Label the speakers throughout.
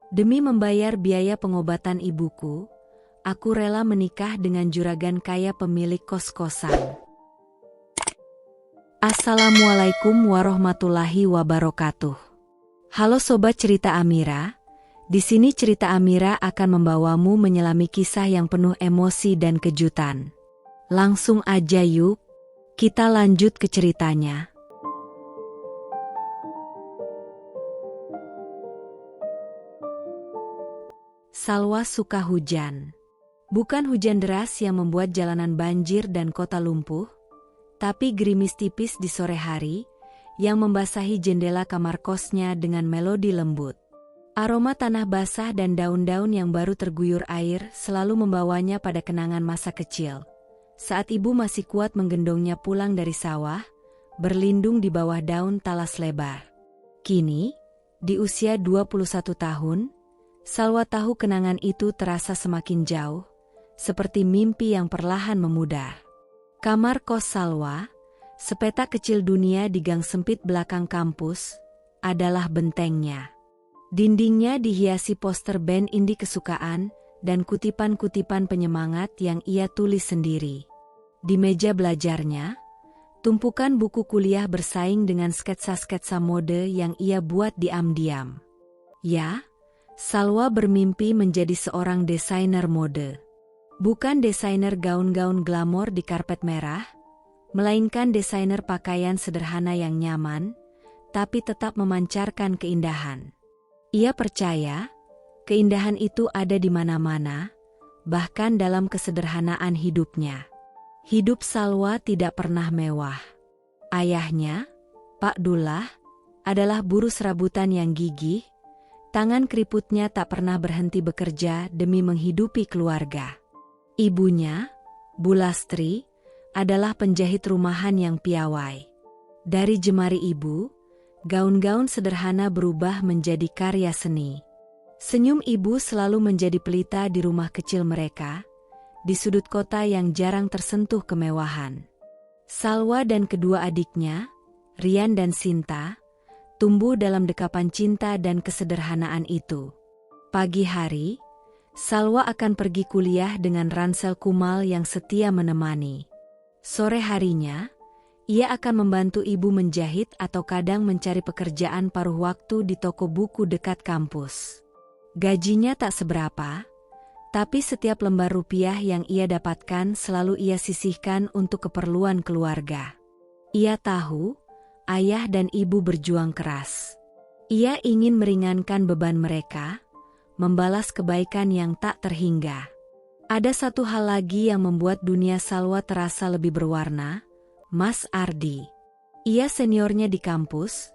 Speaker 1: Demi membayar biaya pengobatan ibuku, aku rela menikah dengan juragan kaya pemilik kos-kosan. Assalamualaikum warahmatullahi wabarakatuh. Halo Sobat Cerita Amira, di sini cerita Amira akan membawamu menyelami kisah yang penuh emosi dan kejutan. Langsung aja yuk, kita lanjut ke ceritanya. Salwa suka hujan. Bukan hujan deras yang membuat jalanan banjir dan kota lumpuh, tapi gerimis tipis di sore hari yang membasahi jendela kamar kosnya dengan melodi lembut. Aroma tanah basah dan daun-daun yang baru terguyur air selalu membawanya pada kenangan masa kecil. Saat ibu masih kuat menggendongnya pulang dari sawah, berlindung di bawah daun talas lebar. Kini, di usia 21 tahun, Salwa tahu kenangan itu terasa semakin jauh, seperti mimpi yang perlahan memudar. Kamar kos Salwa, sepetak kecil dunia di gang sempit belakang kampus, adalah bentengnya. Dindingnya dihiasi poster band indie kesukaan dan kutipan-kutipan penyemangat yang ia tulis sendiri. Di meja belajarnya, tumpukan buku kuliah bersaing dengan sketsa-sketsa mode yang ia buat diam-diam. Ya, Salwa bermimpi menjadi seorang desainer mode. Bukan desainer gaun-gaun glamor di karpet merah, melainkan desainer pakaian sederhana yang nyaman, tapi tetap memancarkan keindahan. Ia percaya, keindahan itu ada di mana-mana, bahkan dalam kesederhanaan hidupnya. Hidup Salwa tidak pernah mewah. Ayahnya, Pak Dullah, adalah buruh serabutan yang gigih. Tangan keriputnya tak pernah berhenti bekerja demi menghidupi keluarga. Ibunya, Bu Lastri, adalah penjahit rumahan yang piawai. Dari jemari ibu, gaun-gaun sederhana berubah menjadi karya seni. Senyum ibu selalu menjadi pelita di rumah kecil mereka, di sudut kota yang jarang tersentuh kemewahan. Salwa dan kedua adiknya, Rian dan Sinta, tumbuh dalam dekapan cinta dan kesederhanaan itu. Pagi hari, Salwa akan pergi kuliah dengan ransel kumal yang setia menemani. Sore harinya, ia akan membantu ibu menjahit atau kadang mencari pekerjaan paruh waktu di toko buku dekat kampus. Gajinya tak seberapa, tapi setiap lembar rupiah yang ia dapatkan selalu ia sisihkan untuk keperluan keluarga. Ia tahu, ayah dan ibu berjuang keras. Ia ingin meringankan beban mereka, membalas kebaikan yang tak terhingga. Ada satu hal lagi yang membuat dunia Salwa terasa lebih berwarna, Mas Ardi. Ia seniornya di kampus,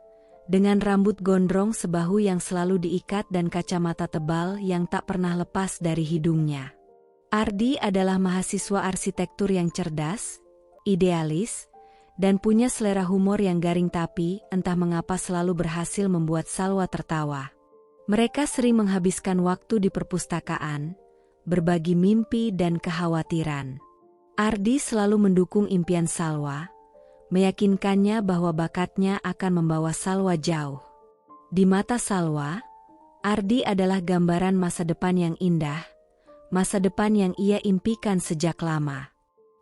Speaker 1: dengan rambut gondrong sebahu yang selalu diikat dan kacamata tebal yang tak pernah lepas dari hidungnya. Ardi adalah mahasiswa arsitektur yang cerdas, idealis, dan punya selera humor yang garing tapi entah mengapa selalu berhasil membuat Salwa tertawa. Mereka sering menghabiskan waktu di perpustakaan, berbagi mimpi dan kekhawatiran. Ardi selalu mendukung impian Salwa, meyakinkannya bahwa bakatnya akan membawa Salwa jauh. Di mata Salwa, Ardi adalah gambaran masa depan yang indah, masa depan yang ia impikan sejak lama.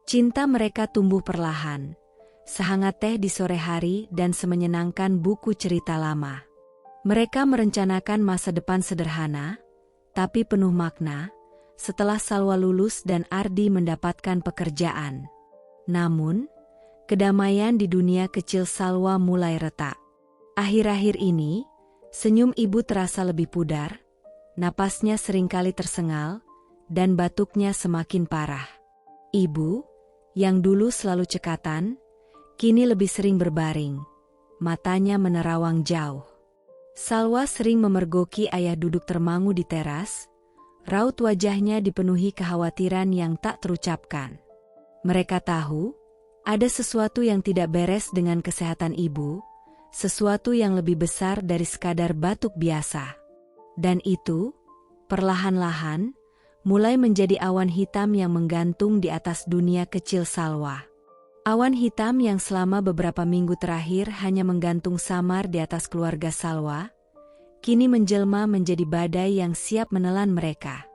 Speaker 1: Cinta mereka tumbuh perlahan, sehangat teh di sore hari dan semenyenangkan buku cerita lama. Mereka merencanakan masa depan sederhana, tapi penuh makna, setelah Salwa lulus dan Ardi mendapatkan pekerjaan. Namun, kedamaian di dunia kecil Salwa mulai retak. Akhir-akhir ini, senyum ibu terasa lebih pudar, napasnya seringkali tersengal, dan batuknya semakin parah. Ibu, yang dulu selalu cekatan, kini lebih sering berbaring, matanya menerawang jauh. Salwa sering memergoki ayah duduk termangu di teras, raut wajahnya dipenuhi kekhawatiran yang tak terucapkan. Mereka tahu, ada sesuatu yang tidak beres dengan kesehatan ibu, sesuatu yang lebih besar dari sekadar batuk biasa. Dan itu, perlahan-lahan, mulai menjadi awan hitam yang menggantung di atas dunia kecil Salwa. Awan hitam yang selama beberapa minggu terakhir hanya menggantung samar di atas keluarga Salwa, kini menjelma menjadi badai yang siap menelan mereka.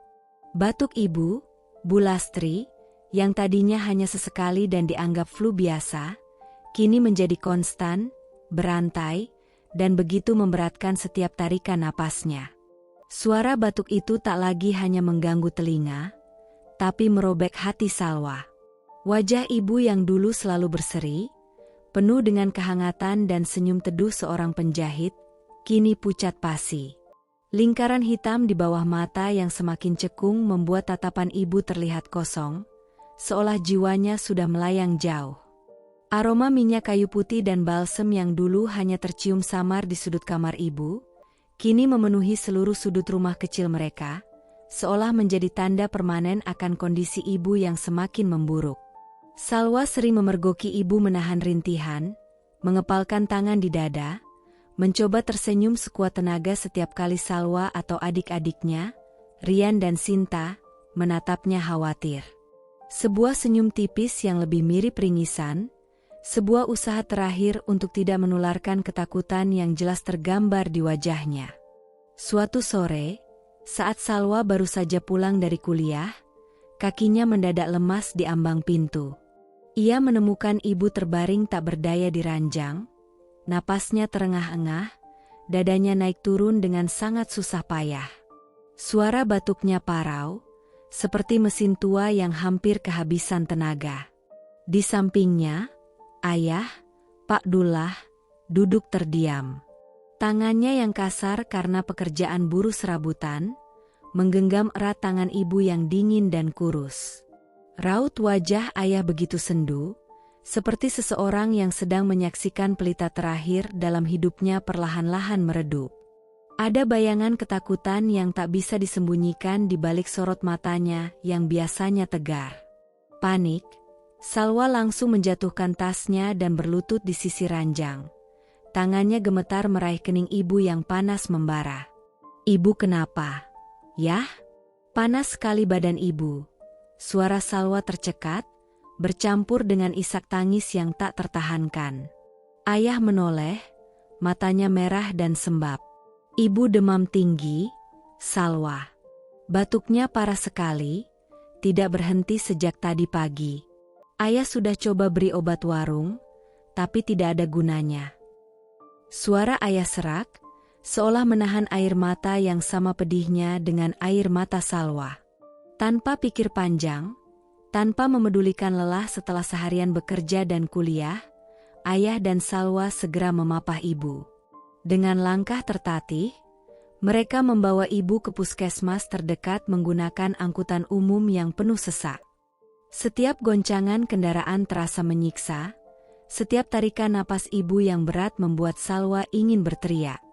Speaker 1: Batuk ibu, Bu Lastri, yang tadinya hanya sesekali dan dianggap flu biasa, kini menjadi konstan, berantai, dan begitu memberatkan setiap tarikan napasnya. Suara batuk itu tak lagi hanya mengganggu telinga, tapi merobek hati Salwa. Wajah ibu yang dulu selalu berseri, penuh dengan kehangatan dan senyum teduh seorang penjahit, kini pucat pasi. Lingkaran hitam di bawah mata yang semakin cekung membuat tatapan ibu terlihat kosong, seolah jiwanya sudah melayang jauh. Aroma minyak kayu putih dan balsem yang dulu hanya tercium samar di sudut kamar ibu, kini memenuhi seluruh sudut rumah kecil mereka, seolah menjadi tanda permanen akan kondisi ibu yang semakin memburuk. Salwa sering memergoki ibu menahan rintihan, mengepalkan tangan di dada, mencoba tersenyum sekuat tenaga setiap kali Salwa atau adik-adiknya, Rian dan Sinta, menatapnya khawatir. Sebuah senyum tipis yang lebih mirip ringisan, sebuah usaha terakhir untuk tidak menularkan ketakutan yang jelas tergambar di wajahnya. Suatu sore, saat Salwa baru saja pulang dari kuliah, kakinya mendadak lemas di ambang pintu. Ia menemukan ibu terbaring tak berdaya di ranjang, napasnya terengah-engah, dadanya naik turun dengan sangat susah payah. Suara batuknya parau, seperti mesin tua yang hampir kehabisan tenaga. Di sampingnya, ayah, Pak Dullah, duduk terdiam. Tangannya yang kasar karena pekerjaan buruh serabutan, menggenggam erat tangan ibu yang dingin dan kurus. Raut wajah ayah begitu sendu, seperti seseorang yang sedang menyaksikan pelita terakhir dalam hidupnya perlahan-lahan meredup. Ada bayangan ketakutan yang tak bisa disembunyikan di balik sorot matanya yang biasanya tegar. Panik, Salwa langsung menjatuhkan tasnya dan berlutut di sisi ranjang. Tangannya gemetar meraih kening ibu yang panas membara. "Ibu kenapa? Yah?" Panas sekali badan ibu. Suara Salwa tercekat, bercampur dengan isak tangis yang tak tertahankan. Ayah menoleh, matanya merah dan sembab. "Ibu demam tinggi, Salwa. Batuknya parah sekali, tidak berhenti sejak tadi pagi. Ayah sudah coba beri obat warung, tapi tidak ada gunanya." Suara ayah serak, seolah menahan air mata yang sama pedihnya dengan air mata Salwa. Tanpa pikir panjang, tanpa memedulikan lelah setelah seharian bekerja dan kuliah, ayah dan Salwa segera memapah ibu. Dengan langkah tertatih, mereka membawa ibu ke puskesmas terdekat menggunakan angkutan umum yang penuh sesak. Setiap goncangan kendaraan terasa menyiksa, setiap tarikan napas ibu yang berat membuat Salwa ingin berteriak.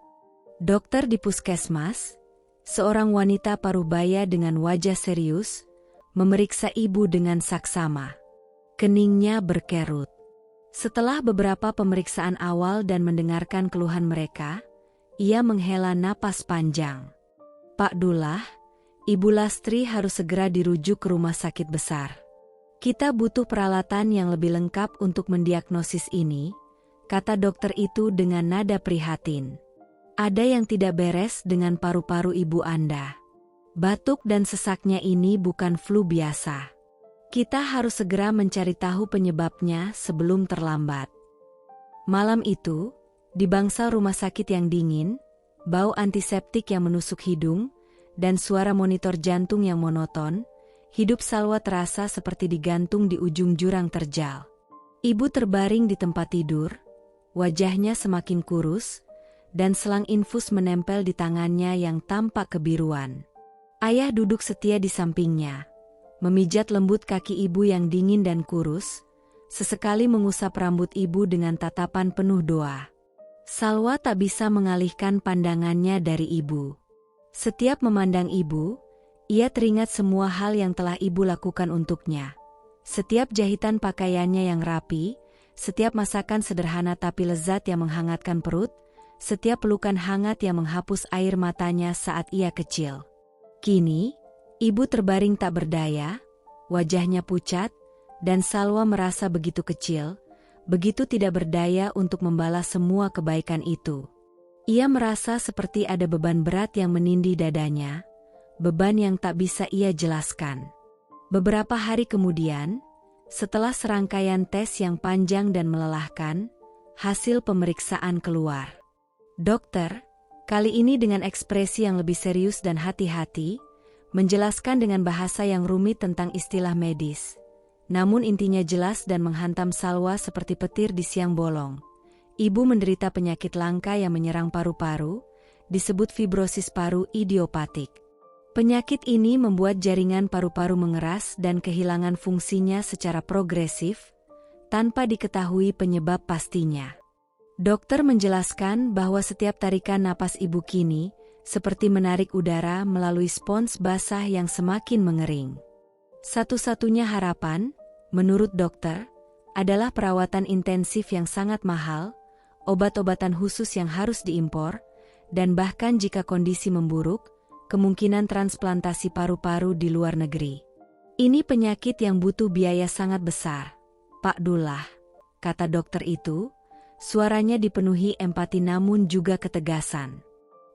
Speaker 1: Dokter di puskesmas, seorang wanita parubaya dengan wajah serius, memeriksa ibu dengan saksama. Keningnya berkerut. Setelah beberapa pemeriksaan awal dan mendengarkan keluhan mereka, ia menghela napas panjang. "Pak Dullah, Ibu Lastri harus segera dirujuk ke rumah sakit besar. Kita butuh peralatan yang lebih lengkap untuk mendiagnosis ini," kata dokter itu dengan nada prihatin. "Ada yang tidak beres dengan paru-paru ibu Anda. Batuk dan sesaknya ini bukan flu biasa. Kita harus segera mencari tahu penyebabnya sebelum terlambat." Malam itu, di bangsal rumah sakit yang dingin, bau antiseptik yang menusuk hidung, dan suara monitor jantung yang monoton, hidup Salwa terasa seperti digantung di ujung jurang terjal. Ibu terbaring di tempat tidur, wajahnya semakin kurus, dan selang infus menempel di tangannya yang tampak kebiruan. Ayah duduk setia di sampingnya, memijat lembut kaki ibu yang dingin dan kurus, sesekali mengusap rambut ibu dengan tatapan penuh doa. Salwa tak bisa mengalihkan pandangannya dari ibu. Setiap memandang ibu, ia teringat semua hal yang telah ibu lakukan untuknya. Setiap jahitan pakaiannya yang rapi, setiap masakan sederhana tapi lezat yang menghangatkan perut, setiap pelukan hangat yang menghapus air matanya saat ia kecil. Kini, ibu terbaring tak berdaya, wajahnya pucat, dan Salwa merasa begitu kecil, begitu tidak berdaya untuk membalas semua kebaikan itu. Ia merasa seperti ada beban berat yang menindih dadanya, beban yang tak bisa ia jelaskan. Beberapa hari kemudian, setelah serangkaian tes yang panjang dan melelahkan, hasil pemeriksaan keluar. Dokter, kali ini dengan ekspresi yang lebih serius dan hati-hati, menjelaskan dengan bahasa yang rumit tentang istilah medis. Namun intinya jelas dan menghantam Salwa seperti petir di siang bolong. Ibu menderita penyakit langka yang menyerang paru-paru, disebut fibrosis paru idiopatik. Penyakit ini membuat jaringan paru-paru mengeras dan kehilangan fungsinya secara progresif, tanpa diketahui penyebab pastinya. Dokter menjelaskan bahwa setiap tarikan napas ibu kini, seperti menarik udara melalui spons basah yang semakin mengering. Satu-satunya harapan, menurut dokter, adalah perawatan intensif yang sangat mahal, obat-obatan khusus yang harus diimpor, dan bahkan jika kondisi memburuk, kemungkinan transplantasi paru-paru di luar negeri. Ini penyakit yang butuh biaya sangat besar, Pak Dullah, kata dokter itu, suaranya dipenuhi empati namun juga ketegasan.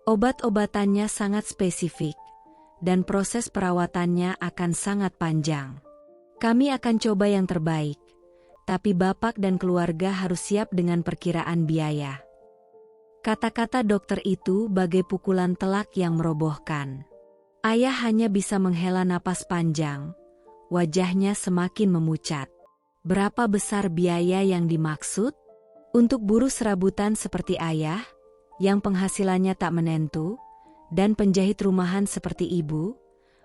Speaker 1: Obat-obatannya sangat spesifik, dan proses perawatannya akan sangat panjang. Kami akan coba yang terbaik, tapi Bapak dan keluarga harus siap dengan perkiraan biaya. Kata-kata dokter itu bagai pukulan telak yang merobohkan. Ayah hanya bisa menghela napas panjang, wajahnya semakin memucat. Berapa besar biaya yang dimaksud? Untuk buruh serabutan seperti ayah, yang penghasilannya tak menentu, dan penjahit rumahan seperti ibu,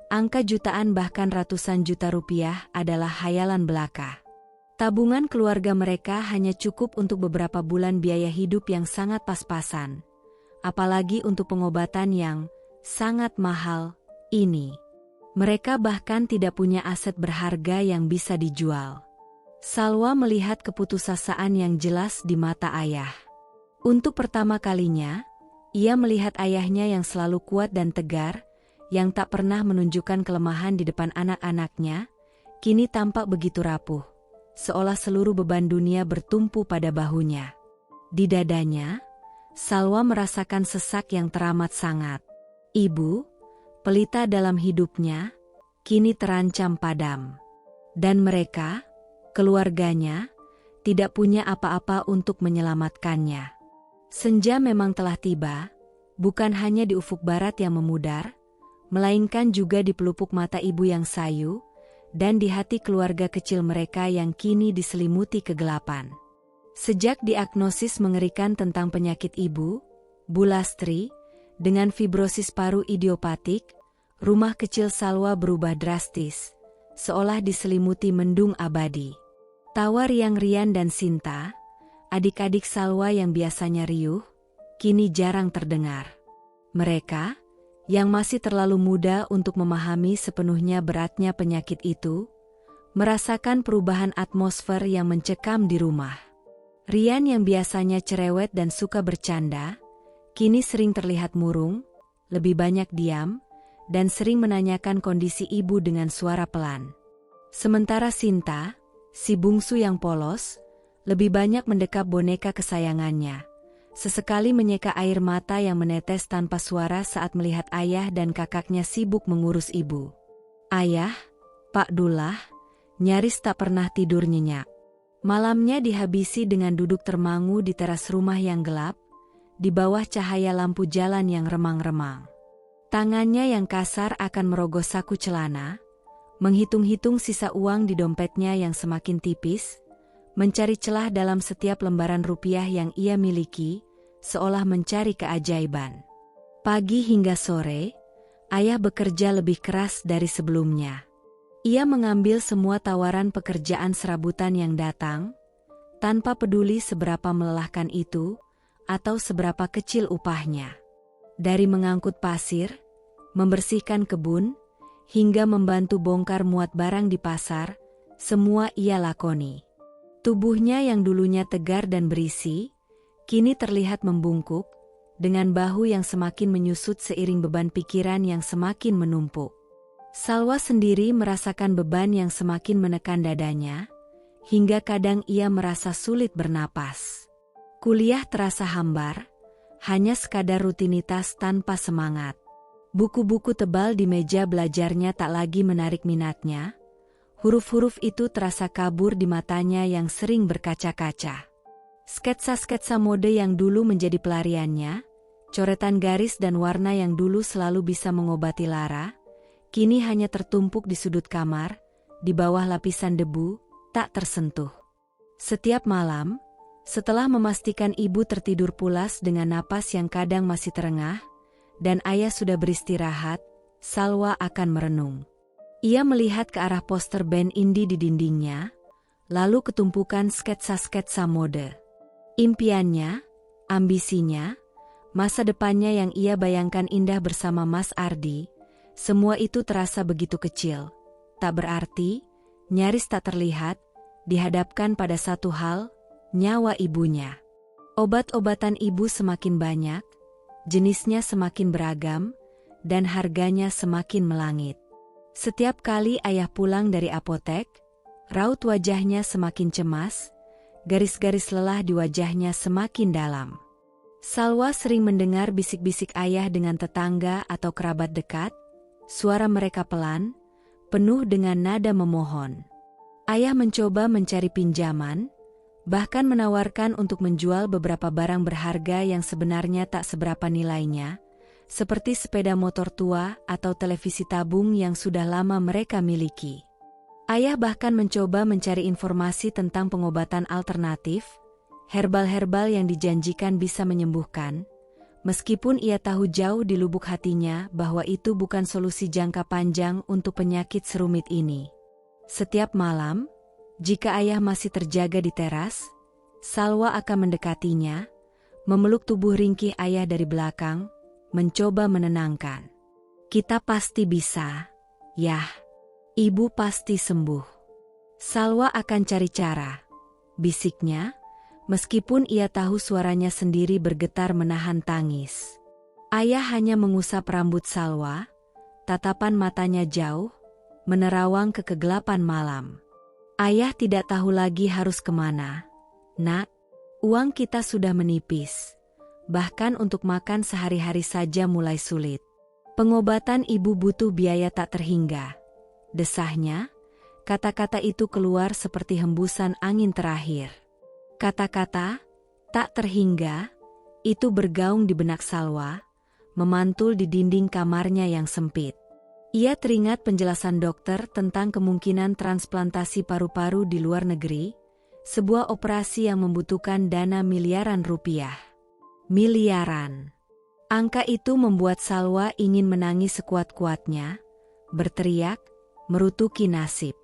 Speaker 1: angka jutaan bahkan ratusan juta rupiah adalah hayalan belaka. Tabungan keluarga mereka hanya cukup untuk beberapa bulan biaya hidup yang sangat pas-pasan, apalagi untuk pengobatan yang sangat mahal ini. Mereka bahkan tidak punya aset berharga yang bisa dijual. Salwa melihat keputusasaan yang jelas di mata ayah. Untuk pertama kalinya, ia melihat ayahnya yang selalu kuat dan tegar, yang tak pernah menunjukkan kelemahan di depan anak-anaknya, kini tampak begitu rapuh. Seolah seluruh beban dunia bertumpu pada bahunya. Di dadanya, Salwa merasakan sesak yang teramat sangat. Ibu, pelita dalam hidupnya, kini terancam padam. Dan mereka, keluarganya, tidak punya apa-apa untuk menyelamatkannya. Senja memang telah tiba, bukan hanya di ufuk barat yang memudar, melainkan juga di pelupuk mata ibu yang sayu, dan di hati keluarga kecil mereka yang kini diselimuti kegelapan. Sejak diagnosis mengerikan tentang penyakit ibu, Bu Lastri, dengan fibrosis paru idiopatik, rumah kecil Salwa berubah drastis, seolah diselimuti mendung abadi. Tawa Riang-Rian dan Sinta, adik-adik Salwa yang biasanya riuh, kini jarang terdengar. Mereka, yang masih terlalu muda untuk memahami sepenuhnya beratnya penyakit itu, merasakan perubahan atmosfer yang mencekam di rumah. Rian yang biasanya cerewet dan suka bercanda, kini sering terlihat murung, lebih banyak diam, dan sering menanyakan kondisi ibu dengan suara pelan. Sementara Sinta, si bungsu yang polos, lebih banyak mendekap boneka kesayangannya. Sesekali menyeka air mata yang menetes tanpa suara saat melihat ayah dan kakaknya sibuk mengurus ibu. Ayah, Pak Dullah, nyaris tak pernah tidur nyenyak. Malamnya dihabisi dengan duduk termangu di teras rumah yang gelap, di bawah cahaya lampu jalan yang remang-remang. Tangannya yang kasar akan merogoh saku celana, menghitung-hitung sisa uang di dompetnya yang semakin tipis, mencari celah dalam setiap lembaran rupiah yang ia miliki, seolah mencari keajaiban. Pagi hingga sore, ayah bekerja lebih keras dari sebelumnya. Ia mengambil semua tawaran pekerjaan serabutan yang datang, tanpa peduli seberapa melelahkan itu, atau seberapa kecil upahnya. Dari mengangkut pasir, membersihkan kebun, hingga membantu bongkar muat barang di pasar, semua ia lakoni. Tubuhnya yang dulunya tegar dan berisi, kini terlihat membungkuk, dengan bahu yang semakin menyusut seiring beban pikiran yang semakin menumpuk. Salwa sendiri merasakan beban yang semakin menekan dadanya, hingga kadang ia merasa sulit bernapas. Kuliah terasa hambar, hanya sekadar rutinitas tanpa semangat. Buku-buku tebal di meja belajarnya tak lagi menarik minatnya. Huruf-huruf itu terasa kabur di matanya yang sering berkaca-kaca. Sketsa-sketsa mode yang dulu menjadi pelariannya, coretan garis dan warna yang dulu selalu bisa mengobati lara, kini hanya tertumpuk di sudut kamar, di bawah lapisan debu, tak tersentuh. Setiap malam, setelah memastikan ibu tertidur pulas dengan napas yang kadang masih terengah, dan ayah sudah beristirahat, Salwa akan merenung. Ia melihat ke arah poster band indie di dindingnya, lalu ketumpukan sketsa-sketsa mode. Impiannya, ambisinya, masa depannya yang ia bayangkan indah bersama Mas Ardi, semua itu terasa begitu kecil, tak berarti, nyaris tak terlihat, dihadapkan pada satu hal, nyawa ibunya. Obat-obatan ibu semakin banyak, jenisnya semakin beragam, dan harganya semakin melangit. Setiap kali ayah pulang dari apotek, raut wajahnya semakin cemas, garis-garis lelah di wajahnya semakin dalam. Salwa sering mendengar bisik-bisik ayah dengan tetangga atau kerabat dekat, suara mereka pelan, penuh dengan nada memohon. Ayah mencoba mencari pinjaman, bahkan menawarkan untuk menjual beberapa barang berharga yang sebenarnya tak seberapa nilainya, seperti sepeda motor tua atau televisi tabung yang sudah lama mereka miliki. Ayah bahkan mencoba mencari informasi tentang pengobatan alternatif, herbal-herbal yang dijanjikan bisa menyembuhkan, meskipun ia tahu jauh di lubuk hatinya bahwa itu bukan solusi jangka panjang untuk penyakit serumit ini. Setiap malam, jika ayah masih terjaga di teras, Salwa akan mendekatinya, memeluk tubuh ringkih ayah dari belakang, mencoba menenangkan. Kita pasti bisa, yah. Ibu pasti sembuh. Salwa akan cari cara, bisiknya, meskipun ia tahu suaranya sendiri bergetar menahan tangis. Ayah hanya mengusap rambut Salwa, tatapan matanya jauh, menerawang ke kegelapan malam. Ayah tidak tahu lagi harus kemana. Nak, uang kita sudah menipis. Bahkan untuk makan sehari-hari saja mulai sulit. Pengobatan ibu butuh biaya tak terhingga. Desahnya, kata-kata itu keluar seperti hembusan angin terakhir. Kata-kata, tak terhingga, itu bergaung di benak Salwa, memantul di dinding kamarnya yang sempit. Ia teringat penjelasan dokter tentang kemungkinan transplantasi paru-paru di luar negeri, sebuah operasi yang membutuhkan dana miliaran rupiah. Miliaran. Angka itu membuat Salwa ingin menangis sekuat-kuatnya, berteriak, merutuki nasib.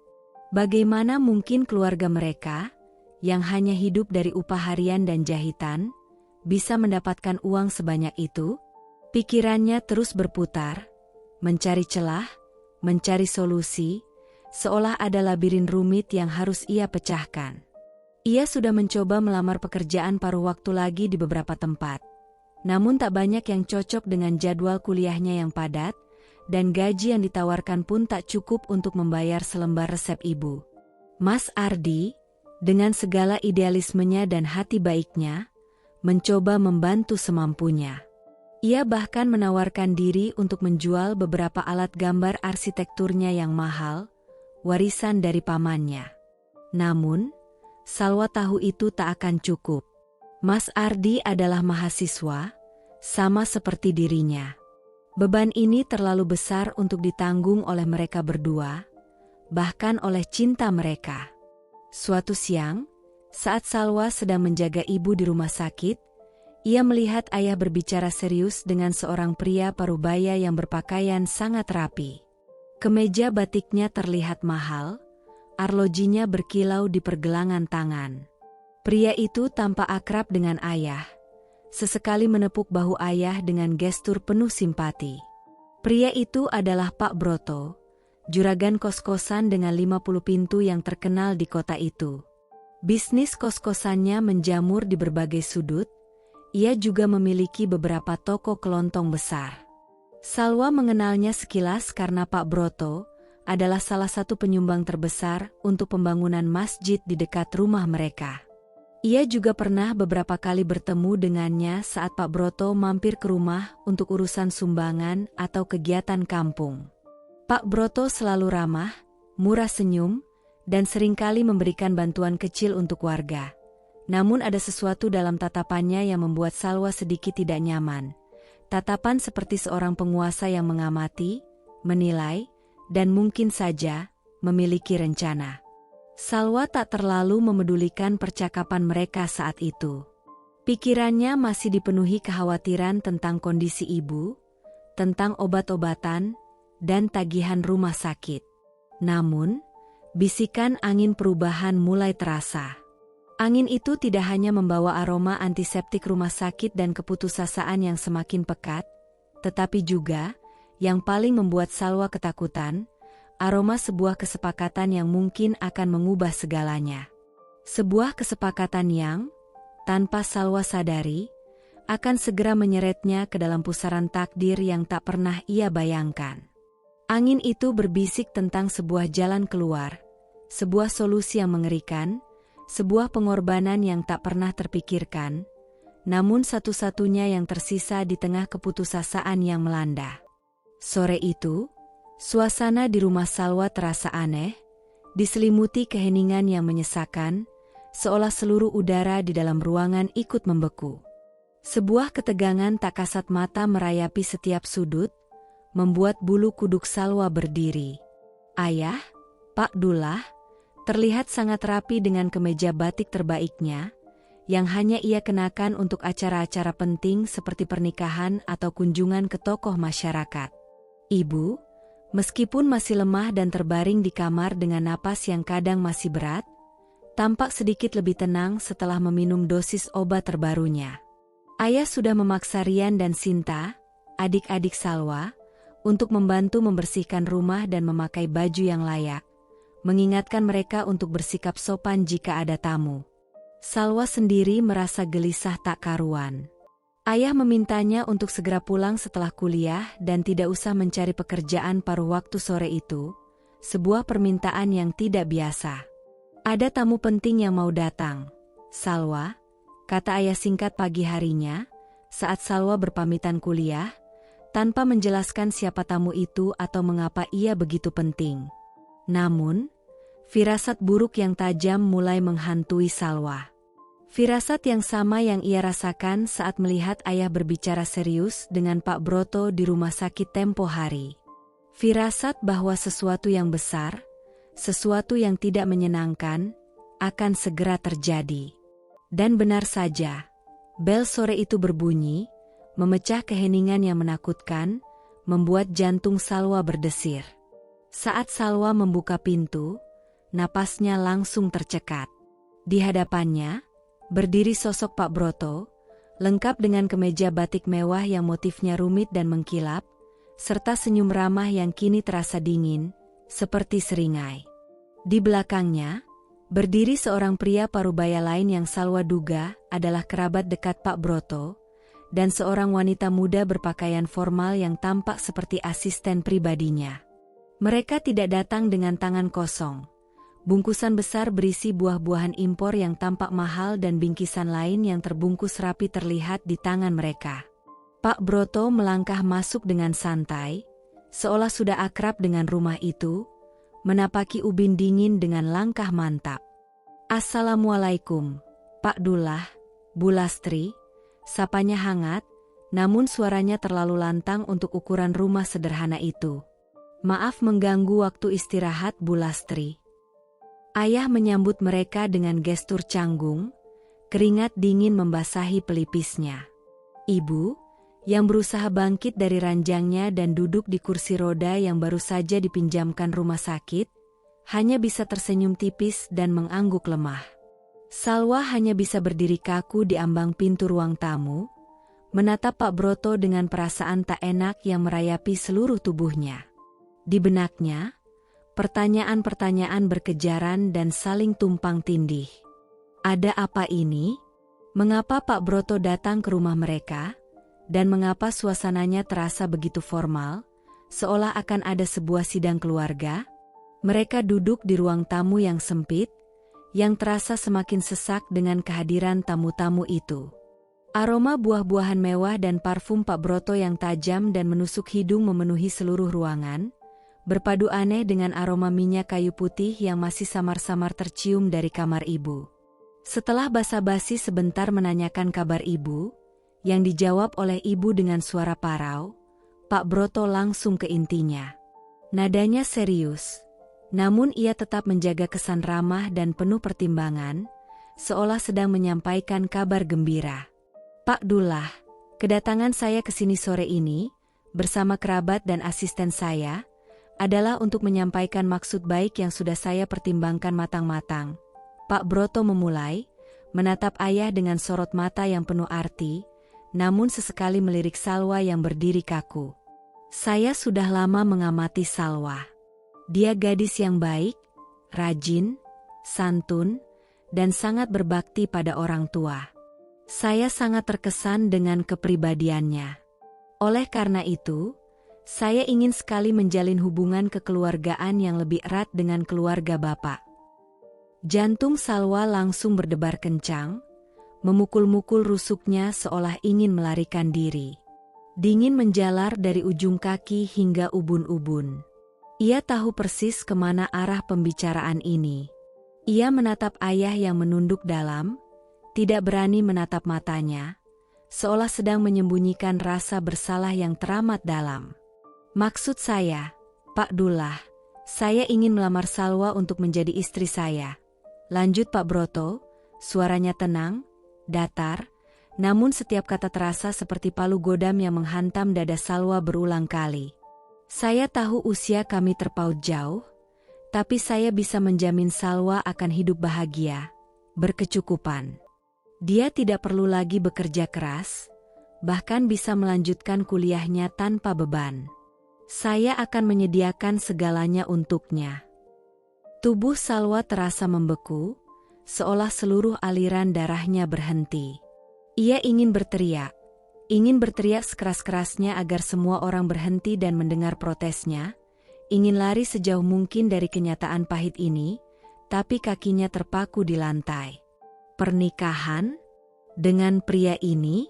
Speaker 1: Bagaimana mungkin keluarga mereka, yang hanya hidup dari upah harian dan jahitan, bisa mendapatkan uang sebanyak itu? Pikirannya terus berputar, mencari celah, mencari solusi, seolah ada labirin rumit yang harus ia pecahkan. Ia sudah mencoba melamar pekerjaan paruh waktu lagi di beberapa tempat. Namun tak banyak yang cocok dengan jadwal kuliahnya yang padat, dan gaji yang ditawarkan pun tak cukup untuk membayar selembar resep ibu. Mas Ardi, dengan segala idealismenya dan hati baiknya, mencoba membantu semampunya. Ia bahkan menawarkan diri untuk menjual beberapa alat gambar arsitekturnya yang mahal, warisan dari pamannya. Namun, Salwa tahu itu tak akan cukup. Mas Ardi adalah mahasiswa, sama seperti dirinya. Beban ini terlalu besar untuk ditanggung oleh mereka berdua, bahkan oleh cinta mereka. Suatu siang, saat Salwa sedang menjaga ibu di rumah sakit, ia melihat ayah berbicara serius dengan seorang pria parubaya yang berpakaian sangat rapi. Kemeja batiknya terlihat mahal, arlojinya berkilau di pergelangan tangan. Pria itu tampak akrab dengan ayah, sesekali menepuk bahu ayah dengan gestur penuh simpati. Pria itu adalah Pak Broto, juragan kos-kosan dengan 50 pintu yang terkenal di kota itu. Bisnis kos-kosannya menjamur di berbagai sudut. Ia juga memiliki beberapa toko kelontong besar. Salwa mengenalnya sekilas karena Pak Broto adalah salah satu penyumbang terbesar untuk pembangunan masjid di dekat rumah mereka. Ia juga pernah beberapa kali bertemu dengannya saat Pak Broto mampir ke rumah untuk urusan sumbangan atau kegiatan kampung. Pak Broto selalu ramah, murah senyum, dan seringkali memberikan bantuan kecil untuk warga. Namun ada sesuatu dalam tatapannya yang membuat Salwa sedikit tidak nyaman. Tatapan seperti seorang penguasa yang mengamati, menilai, dan mungkin saja memiliki rencana. Salwa tak terlalu memedulikan percakapan mereka saat itu. Pikirannya masih dipenuhi kekhawatiran tentang kondisi ibu, tentang obat-obatan, dan tagihan rumah sakit. Namun, bisikan angin perubahan mulai terasa. Angin itu tidak hanya membawa aroma antiseptik rumah sakit dan keputusasaan yang semakin pekat, tetapi juga, yang paling membuat Salwa ketakutan, aroma sebuah kesepakatan yang mungkin akan mengubah segalanya. Sebuah kesepakatan yang, tanpa Salwa sadari, akan segera menyeretnya ke dalam pusaran takdir yang tak pernah ia bayangkan. Angin itu berbisik tentang sebuah jalan keluar, sebuah solusi yang mengerikan, sebuah pengorbanan yang tak pernah terpikirkan, namun satu-satunya yang tersisa di tengah keputusasaan yang melanda. Sore itu, suasana di rumah Salwa terasa aneh, diselimuti keheningan yang menyesakan, seolah seluruh udara di dalam ruangan ikut membeku. Sebuah ketegangan tak kasat mata merayapi setiap sudut, membuat bulu kuduk Salwa berdiri. Ayah, Pak Dullah, terlihat sangat rapi dengan kemeja batik terbaiknya, yang hanya ia kenakan untuk acara-acara penting seperti pernikahan atau kunjungan ke tokoh masyarakat. Ibu, meskipun masih lemah dan terbaring di kamar dengan napas yang kadang masih berat, tampak sedikit lebih tenang setelah meminum dosis obat terbarunya. Ayah sudah memaksa Rian dan Sinta, adik-adik Salwa, untuk membantu membersihkan rumah dan memakai baju yang layak, mengingatkan mereka untuk bersikap sopan jika ada tamu. Salwa sendiri merasa gelisah tak karuan. Ayah memintanya untuk segera pulang setelah kuliah dan tidak usah mencari pekerjaan paruh waktu sore itu, sebuah permintaan yang tidak biasa. Ada tamu penting yang mau datang. Salwa, kata ayah singkat pagi harinya, saat Salwa berpamitan kuliah, tanpa menjelaskan siapa tamu itu atau mengapa ia begitu penting. Namun, firasat buruk yang tajam mulai menghantui Salwa. Firasat yang sama yang ia rasakan saat melihat ayah berbicara serius dengan Pak Broto di rumah sakit tempo hari. Firasat bahwa sesuatu yang besar, sesuatu yang tidak menyenangkan, akan segera terjadi. Dan benar saja, bel sore itu berbunyi, memecah keheningan yang menakutkan, membuat jantung Salwa berdesir. Saat Salwa membuka pintu, napasnya langsung tercekat. Di hadapannya, berdiri sosok Pak Broto, lengkap dengan kemeja batik mewah yang motifnya rumit dan mengkilap, serta senyum ramah yang kini terasa dingin, seperti seringai. Di belakangnya, berdiri seorang pria parubaya lain yang Salwa duga adalah kerabat dekat Pak Broto, dan seorang wanita muda berpakaian formal yang tampak seperti asisten pribadinya. Mereka tidak datang dengan tangan kosong. Bungkusan besar berisi buah-buahan impor yang tampak mahal dan bingkisan lain yang terbungkus rapi terlihat di tangan mereka. Pak Broto melangkah masuk dengan santai, seolah sudah akrab dengan rumah itu, menapaki ubin dingin dengan langkah mantap. "Assalamualaikum, Pak Dullah, Bu Lastri," sapanya hangat, namun suaranya terlalu lantang untuk ukuran rumah sederhana itu. "Maaf mengganggu waktu istirahat, Bu Lastri." Ayah menyambut mereka dengan gestur canggung, keringat dingin membasahi pelipisnya. Ibu, yang berusaha bangkit dari ranjangnya dan duduk di kursi roda yang baru saja dipinjamkan rumah sakit, hanya bisa tersenyum tipis dan mengangguk lemah. Salwa hanya bisa berdiri kaku di ambang pintu ruang tamu, menatap Pak Broto dengan perasaan tak enak yang merayapi seluruh tubuhnya. Di benaknya, pertanyaan-pertanyaan berkejaran dan saling tumpang tindih. Ada apa ini? Mengapa Pak Broto datang ke rumah mereka? Dan mengapa suasananya terasa begitu formal, seolah akan ada sebuah sidang keluarga? Mereka duduk di ruang tamu yang sempit, yang terasa semakin sesak dengan kehadiran tamu-tamu itu. Aroma buah-buahan mewah dan parfum Pak Broto yang tajam dan menusuk hidung memenuhi seluruh ruangan, berpadu aneh dengan aroma minyak kayu putih yang masih samar-samar tercium dari kamar ibu. Setelah basa-basi sebentar menanyakan kabar ibu, yang dijawab oleh ibu dengan suara parau, Pak Broto langsung ke intinya. Nadanya serius, namun ia tetap menjaga kesan ramah dan penuh pertimbangan, seolah sedang menyampaikan kabar gembira. Pak Dullah, kedatangan saya ke sini sore ini, bersama kerabat dan asisten saya, adalah untuk menyampaikan maksud baik yang sudah saya pertimbangkan matang-matang. Pak Broto memulai, menatap ayah dengan sorot mata yang penuh arti, namun sesekali melirik Salwa yang berdiri kaku. Saya sudah lama mengamati Salwa. Dia gadis yang baik, rajin, santun, dan sangat berbakti pada orang tua. Saya sangat terkesan dengan kepribadiannya. Oleh karena itu, saya ingin sekali menjalin hubungan kekeluargaan yang lebih erat dengan keluarga Bapak. Jantung Salwa langsung berdebar kencang, memukul-mukul rusuknya seolah ingin melarikan diri. Dingin menjalar dari ujung kaki hingga ubun-ubun. Ia tahu persis kemana arah pembicaraan ini. Ia menatap ayah yang menunduk dalam, tidak berani menatap matanya, seolah sedang menyembunyikan rasa bersalah yang teramat dalam. Maksud saya, Pak Dullah, saya ingin melamar Salwa untuk menjadi istri saya. Lanjut Pak Broto, suaranya tenang, datar, namun setiap kata terasa seperti palu godam yang menghantam dada Salwa berulang kali. Saya tahu usia kami terpaut jauh, tapi saya bisa menjamin Salwa akan hidup bahagia, berkecukupan. Dia tidak perlu lagi bekerja keras, bahkan bisa melanjutkan kuliahnya tanpa beban. Saya akan menyediakan segalanya untuknya. Tubuh Salwa terasa membeku, seolah seluruh aliran darahnya berhenti. Ia ingin berteriak sekeras-kerasnya agar semua orang berhenti dan mendengar protesnya, ingin lari sejauh mungkin dari kenyataan pahit ini, tapi kakinya terpaku di lantai. Pernikahan? Dengan pria ini?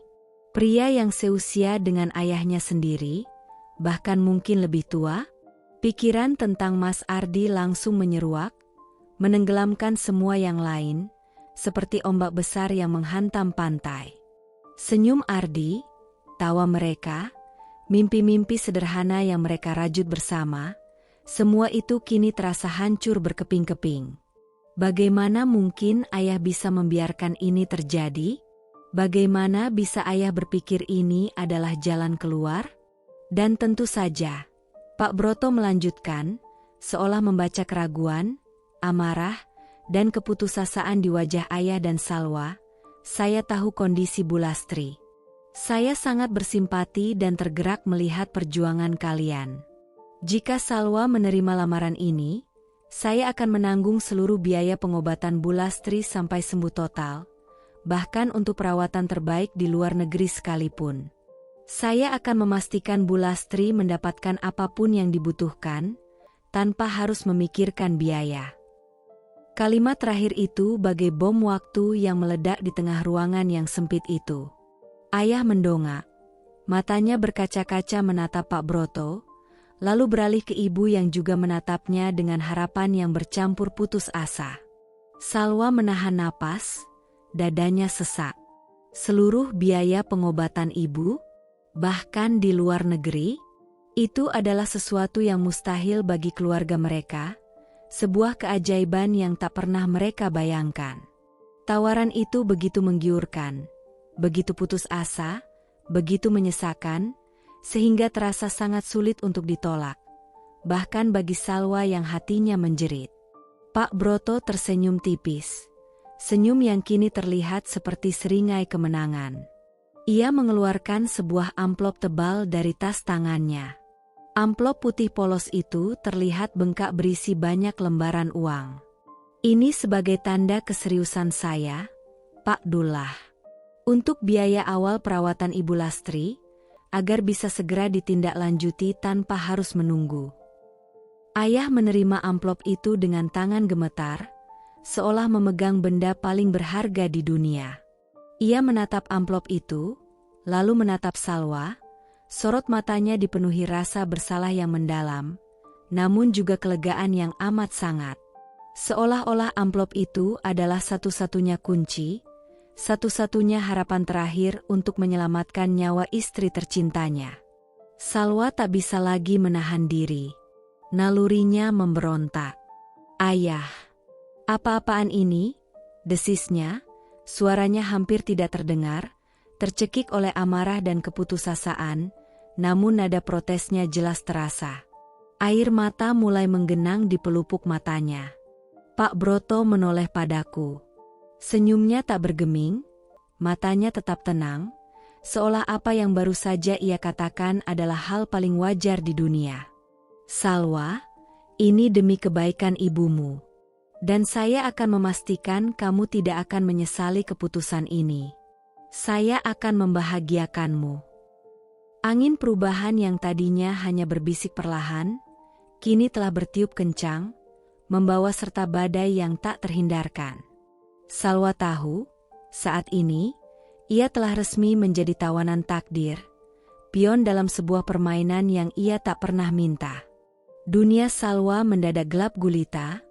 Speaker 1: Pria yang seusia dengan ayahnya sendiri, bahkan mungkin lebih tua? Pikiran tentang Mas Ardi langsung menyeruak, menenggelamkan semua yang lain, seperti ombak besar yang menghantam pantai. Senyum Ardi, tawa mereka, mimpi-mimpi sederhana yang mereka rajut bersama, semua itu kini terasa hancur berkeping-keping. Bagaimana mungkin ayah bisa membiarkan ini terjadi? Bagaimana bisa ayah berpikir ini adalah jalan keluar? Dan tentu saja, Pak Broto melanjutkan, seolah membaca keraguan, amarah, dan keputusasaan di wajah ayah dan Salwa. Saya tahu kondisi Bu Lastri. Saya sangat bersimpati dan tergerak melihat perjuangan kalian. Jika Salwa menerima lamaran ini, saya akan menanggung seluruh biaya pengobatan Bu Lastri sampai sembuh total, bahkan untuk perawatan terbaik di luar negeri sekalipun. Saya akan memastikan Bu Lastri mendapatkan apapun yang dibutuhkan, tanpa harus memikirkan biaya. Kalimat terakhir itu bagai bom waktu yang meledak di tengah ruangan yang sempit itu. Ayah mendongak, matanya berkaca-kaca menatap Pak Broto, lalu beralih ke ibu yang juga menatapnya dengan harapan yang bercampur putus asa. Salwa menahan napas, dadanya sesak. Seluruh biaya pengobatan ibu, bahkan di luar negeri, itu adalah sesuatu yang mustahil bagi keluarga mereka, sebuah keajaiban yang tak pernah mereka bayangkan. Tawaran itu begitu menggiurkan, begitu putus asa, begitu menyesakan, sehingga terasa sangat sulit untuk ditolak, bahkan bagi Salwa yang hatinya menjerit. Pak Broto tersenyum tipis, senyum yang kini terlihat seperti seringai kemenangan. Ia mengeluarkan sebuah amplop tebal dari tas tangannya. Amplop putih polos itu terlihat bengkak berisi banyak lembaran uang. Ini sebagai tanda keseriusan saya, Pak Dullah. Untuk biaya awal perawatan Ibu Lastri, agar bisa segera ditindaklanjuti tanpa harus menunggu. Ayah menerima amplop itu dengan tangan gemetar, seolah memegang benda paling berharga di dunia. Ia menatap amplop itu, lalu menatap Salwa. Sorot matanya dipenuhi rasa bersalah yang mendalam, namun juga kelegaan yang amat sangat. Seolah-olah amplop itu adalah satu-satunya kunci, satu-satunya harapan terakhir untuk menyelamatkan nyawa istri tercintanya. Salwa tak bisa lagi menahan diri. Nalurinya memberontak. "Ayah, apa-apaan ini?" desisnya. Suaranya hampir tidak terdengar, tercekik oleh amarah dan keputusasaan, namun nada protesnya jelas terasa. Air mata mulai menggenang di pelupuk matanya. "Pak Broto menoleh padaku." Senyumnya tak bergeming, matanya tetap tenang, seolah apa yang baru saja ia katakan adalah hal paling wajar di dunia. "Salwa, ini demi kebaikan ibumu. Dan saya akan memastikan kamu tidak akan menyesali keputusan ini. Saya akan membahagiakanmu." Angin perubahan yang tadinya hanya berbisik perlahan, kini telah bertiup kencang, membawa serta badai yang tak terhindarkan. Salwa tahu, saat ini, ia telah resmi menjadi tawanan takdir, pion dalam sebuah permainan yang ia tak pernah minta. Dunia Salwa mendadak gelap gulita,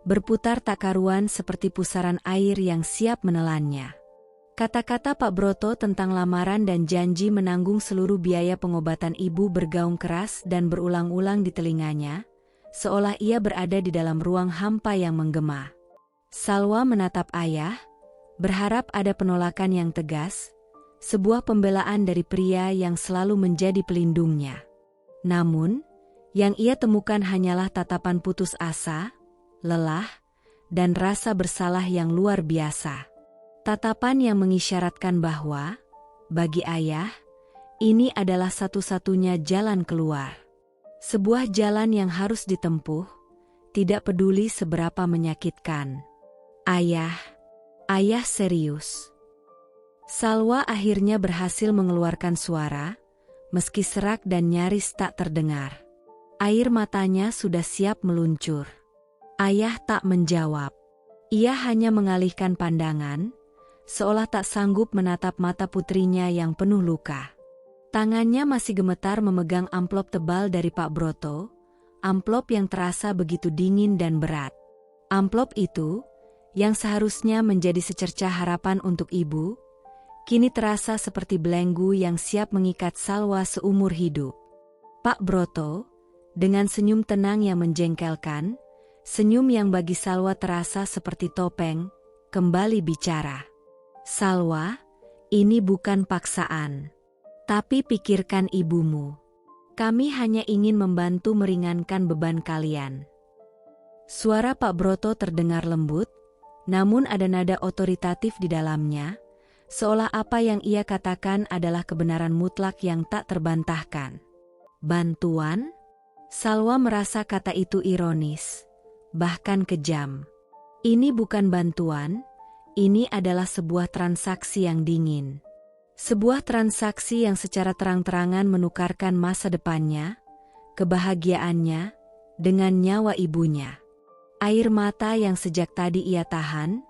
Speaker 1: berputar tak karuan seperti pusaran air yang siap menelannya. Kata-kata Pak Broto tentang lamaran dan janji menanggung seluruh biaya pengobatan ibu bergaung keras dan berulang-ulang di telinganya, seolah ia berada di dalam ruang hampa yang menggema. Salwa menatap ayah, berharap ada penolakan yang tegas, sebuah pembelaan dari pria yang selalu menjadi pelindungnya. Namun, yang ia temukan hanyalah tatapan putus asa, lelah, dan rasa bersalah yang luar biasa. Tatapan yang mengisyaratkan bahwa, bagi ayah, ini adalah satu-satunya jalan keluar. Sebuah jalan yang harus ditempuh, tidak peduli seberapa menyakitkan. Ayah serius." Salwa akhirnya berhasil mengeluarkan suara, meski serak dan nyaris tak terdengar. Air matanya sudah siap meluncur. Ayah tak menjawab. Ia hanya mengalihkan pandangan, seolah tak sanggup menatap mata putrinya yang penuh luka. Tangannya masih gemetar memegang amplop tebal dari Pak Broto, amplop yang terasa begitu dingin dan berat. Amplop itu, yang seharusnya menjadi secercah harapan untuk ibu, kini terasa seperti belenggu yang siap mengikat Salwa seumur hidup. Pak Broto, dengan senyum tenang yang menjengkelkan, senyum yang bagi Salwa terasa seperti topeng, kembali bicara. "Salwa, ini bukan paksaan. Tapi pikirkan ibumu. Kami hanya ingin membantu meringankan beban kalian." Suara Pak Broto terdengar lembut, namun ada nada otoritatif di dalamnya, seolah apa yang ia katakan adalah kebenaran mutlak yang tak terbantahkan. "Bantuan?" Salwa merasa kata itu ironis, bahkan kejam. "Ini bukan bantuan, ini adalah sebuah transaksi yang dingin. Sebuah transaksi yang secara terang-terangan menukarkan masa depannya, kebahagiaannya, dengan nyawa ibunya." Air mata yang sejak tadi ia tahan,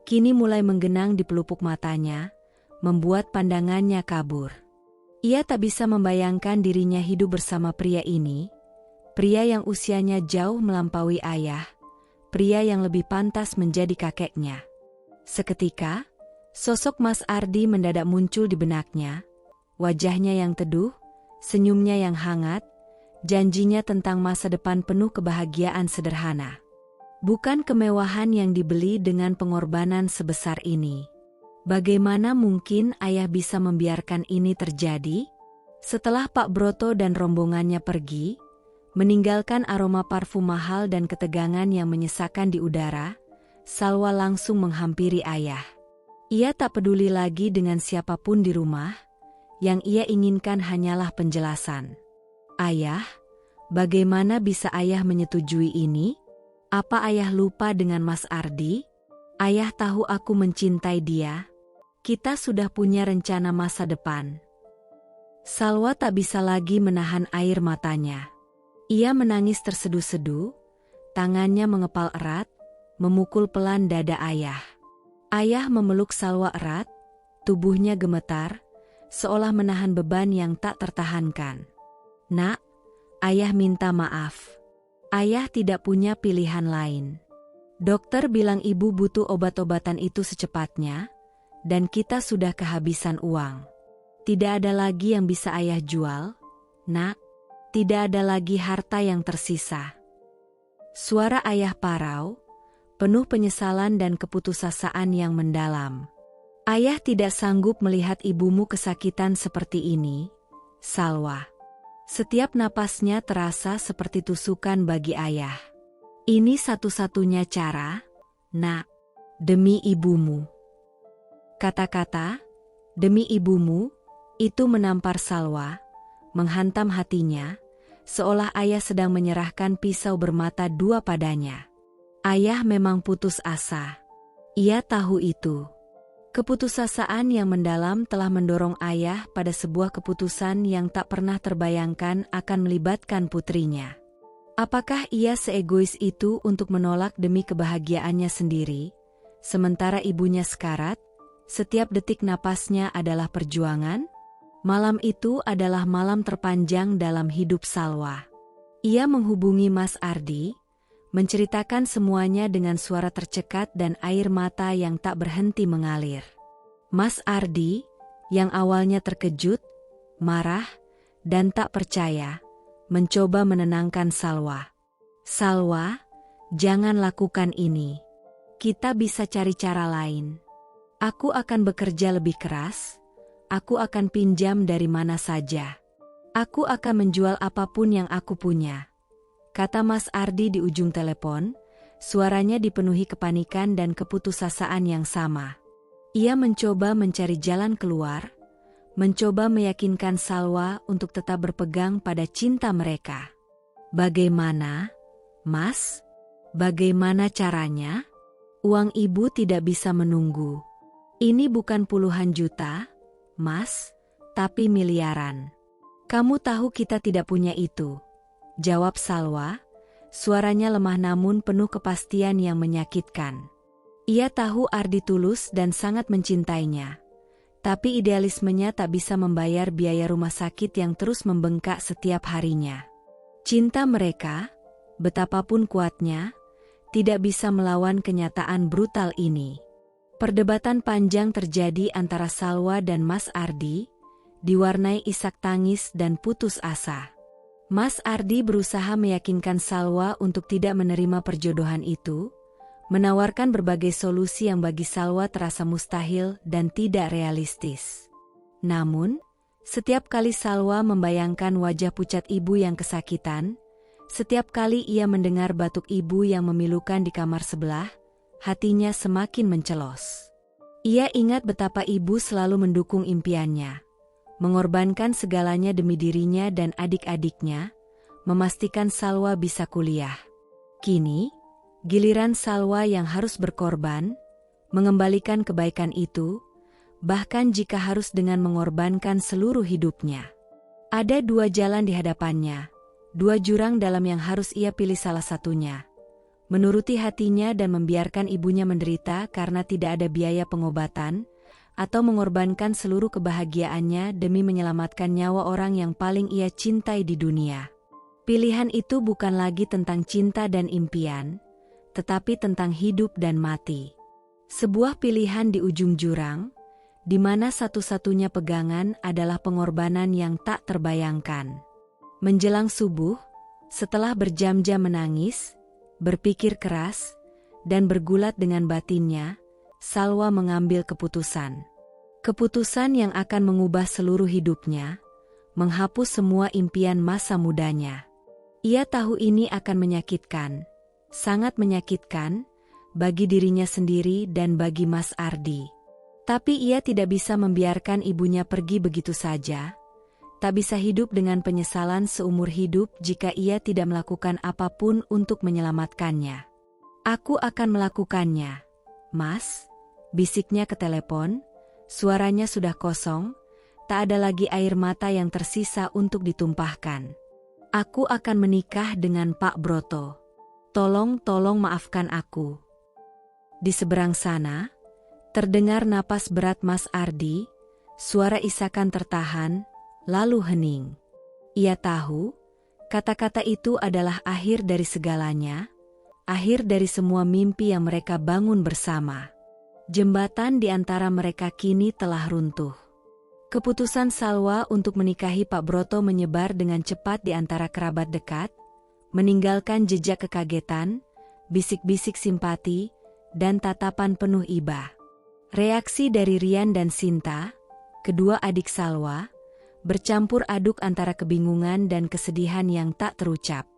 Speaker 1: kini mulai menggenang di pelupuk matanya, membuat pandangannya kabur. Ia tak bisa membayangkan dirinya hidup bersama pria ini, pria yang usianya jauh melampaui ayah, pria yang lebih pantas menjadi kakeknya. Seketika, sosok Mas Ardi mendadak muncul di benaknya, wajahnya yang teduh, senyumnya yang hangat, janjinya tentang masa depan penuh kebahagiaan sederhana. Bukan kemewahan yang dibeli dengan pengorbanan sebesar ini. Bagaimana mungkin ayah bisa membiarkan ini terjadi? Setelah Pak Broto dan rombongannya pergi, meninggalkan aroma parfum mahal dan ketegangan yang menyesakkan di udara, Salwa langsung menghampiri ayah. Ia tak peduli lagi dengan siapapun di rumah, yang ia inginkan hanyalah penjelasan. "Ayah, bagaimana bisa ayah menyetujui ini? Apa ayah lupa dengan Mas Ardi? Ayah tahu aku mencintai dia. Kita sudah punya rencana masa depan." Salwa tak bisa lagi menahan air matanya. Ia menangis terseduh-seduh, tangannya mengepal erat, memukul pelan dada ayah. Ayah memeluk Salwa erat, tubuhnya gemetar, seolah menahan beban yang tak tertahankan. "Nak, ayah minta maaf. Ayah tidak punya pilihan lain. Dokter bilang ibu butuh obat-obatan itu secepatnya, dan kita sudah kehabisan uang. Tidak ada lagi yang bisa ayah jual, nak. Tidak ada lagi harta yang tersisa." Suara ayah parau, penuh penyesalan dan keputusasaan yang mendalam. "Ayah tidak sanggup melihat ibumu kesakitan seperti ini, Salwa." Setiap napasnya terasa seperti tusukan bagi ayah. "Ini satu-satunya cara, nak, demi ibumu." Kata-kata, "demi ibumu," itu menampar Salwa, menghantam hatinya, seolah ayah sedang menyerahkan pisau bermata dua padanya. Ayah memang putus asa. Ia tahu itu. Keputusasaan yang mendalam telah mendorong ayah pada sebuah keputusan yang tak pernah terbayangkan akan melibatkan putrinya. Apakah ia seegois itu untuk menolak demi kebahagiaannya sendiri, sementara ibunya sekarat, setiap detik napasnya adalah perjuangan? Malam itu adalah malam terpanjang dalam hidup Salwa. Ia menghubungi Mas Ardi, menceritakan semuanya dengan suara tercekat dan air mata yang tak berhenti mengalir. Mas Ardi, yang awalnya terkejut, marah, dan tak percaya, mencoba menenangkan Salwa. "Salwa, jangan lakukan ini. Kita bisa cari cara lain. Aku akan bekerja lebih keras. Aku akan pinjam dari mana saja. Aku akan menjual apapun yang aku punya," kata Mas Ardi di ujung telepon, suaranya dipenuhi kepanikan dan keputusasaan yang sama. Ia mencoba mencari jalan keluar, mencoba meyakinkan Salwa untuk tetap berpegang pada cinta mereka. "Bagaimana, Mas? Bagaimana caranya? Uang ibu tidak bisa menunggu. Ini bukan puluhan juta, Mas, tapi miliaran. Kamu tahu kita tidak punya itu," jawab Salwa, suaranya lemah namun penuh kepastian yang menyakitkan. Ia tahu Ardi tulus dan sangat mencintainya, tapi idealismenya tak bisa membayar biaya rumah sakit yang terus membengkak setiap harinya. Cinta mereka, betapapun kuatnya, tidak bisa melawan kenyataan brutal ini. Perdebatan panjang terjadi antara Salwa dan Mas Ardi, diwarnai isak tangis dan putus asa. Mas Ardi berusaha meyakinkan Salwa untuk tidak menerima perjodohan itu, menawarkan berbagai solusi yang bagi Salwa terasa mustahil dan tidak realistis. Namun, setiap kali Salwa membayangkan wajah pucat ibu yang kesakitan, setiap kali ia mendengar batuk ibu yang memilukan di kamar sebelah, hatinya semakin mencelos. Ia ingat betapa ibu selalu mendukung impiannya, mengorbankan segalanya demi dirinya dan adik-adiknya, memastikan Salwa bisa kuliah. Kini, giliran Salwa yang harus berkorban, mengembalikan kebaikan itu, bahkan jika harus dengan mengorbankan seluruh hidupnya. Ada dua jalan di hadapannya, dua jurang dalam yang harus ia pilih salah satunya. Menuruti hatinya dan membiarkan ibunya menderita karena tidak ada biaya pengobatan, atau mengorbankan seluruh kebahagiaannya demi menyelamatkan nyawa orang yang paling ia cintai di dunia. Pilihan itu bukan lagi tentang cinta dan impian, tetapi tentang hidup dan mati. Sebuah pilihan di ujung jurang, di mana satu-satunya pegangan adalah pengorbanan yang tak terbayangkan. Menjelang subuh, setelah berjam-jam menangis, berpikir keras, dan bergulat dengan batinnya, Salwa mengambil keputusan. Keputusan yang akan mengubah seluruh hidupnya, menghapus semua impian masa mudanya. Ia tahu ini akan menyakitkan, sangat menyakitkan, bagi dirinya sendiri dan bagi Mas Ardi. Tapi ia tidak bisa membiarkan ibunya pergi begitu saja, tak bisa hidup dengan penyesalan seumur hidup jika ia tidak melakukan apapun untuk menyelamatkannya. "Aku akan melakukannya, Mas," bisiknya ke telepon, suaranya sudah kosong, tak ada lagi air mata yang tersisa untuk ditumpahkan. "Aku akan menikah dengan Pak Broto. Tolong maafkan aku." Di seberang sana, terdengar napas berat Mas Ardi, suara isakan tertahan, lalu hening. Ia tahu, kata-kata itu adalah akhir dari segalanya, akhir dari semua mimpi yang mereka bangun bersama. Jembatan di antara mereka kini telah runtuh. Keputusan Salwa untuk menikahi Pak Broto menyebar dengan cepat di antara kerabat dekat, meninggalkan jejak kekagetan, bisik-bisik simpati, dan tatapan penuh iba. Reaksi dari Rian dan Sinta, kedua adik Salwa, bercampur aduk antara kebingungan dan kesedihan yang tak terucap.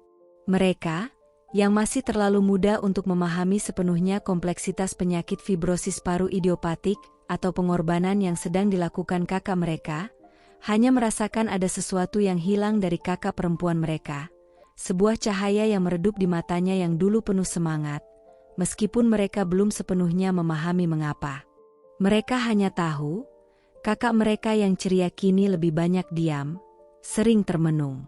Speaker 1: Mereka, yang masih terlalu muda untuk memahami sepenuhnya kompleksitas penyakit fibrosis paru idiopatik atau pengorbanan yang sedang dilakukan kakak mereka, hanya merasakan ada sesuatu yang hilang dari kakak perempuan mereka. Sebuah cahaya yang meredup di matanya yang dulu penuh semangat, meskipun mereka belum sepenuhnya memahami mengapa. Mereka hanya tahu, kakak mereka yang ceria kini lebih banyak diam, sering termenung.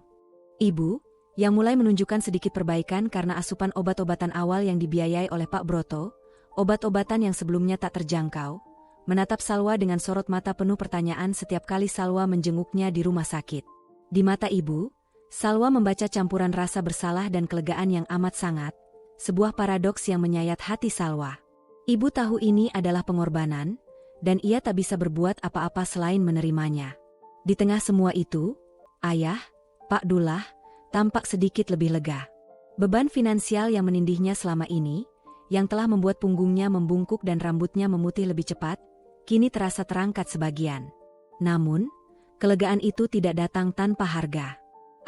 Speaker 1: Ibu, yang mulai menunjukkan sedikit perbaikan karena asupan obat-obatan awal yang dibiayai oleh Pak Broto, obat-obatan yang sebelumnya tak terjangkau, menatap Salwa dengan sorot mata penuh pertanyaan setiap kali Salwa menjenguknya di rumah sakit. Di mata ibu, Salwa membaca campuran rasa bersalah dan kelegaan yang amat sangat, sebuah paradoks yang menyayat hati Salwa. Ibu tahu ini adalah pengorbanan, dan ia tak bisa berbuat apa-apa selain menerimanya. Di tengah semua itu, ayah, Pak Dullah, tampak sedikit lebih lega. Beban finansial yang menindihnya selama ini, yang telah membuat punggungnya membungkuk dan rambutnya memutih lebih cepat, kini terasa terangkat sebagian. Namun, kelegaan itu tidak datang tanpa harga.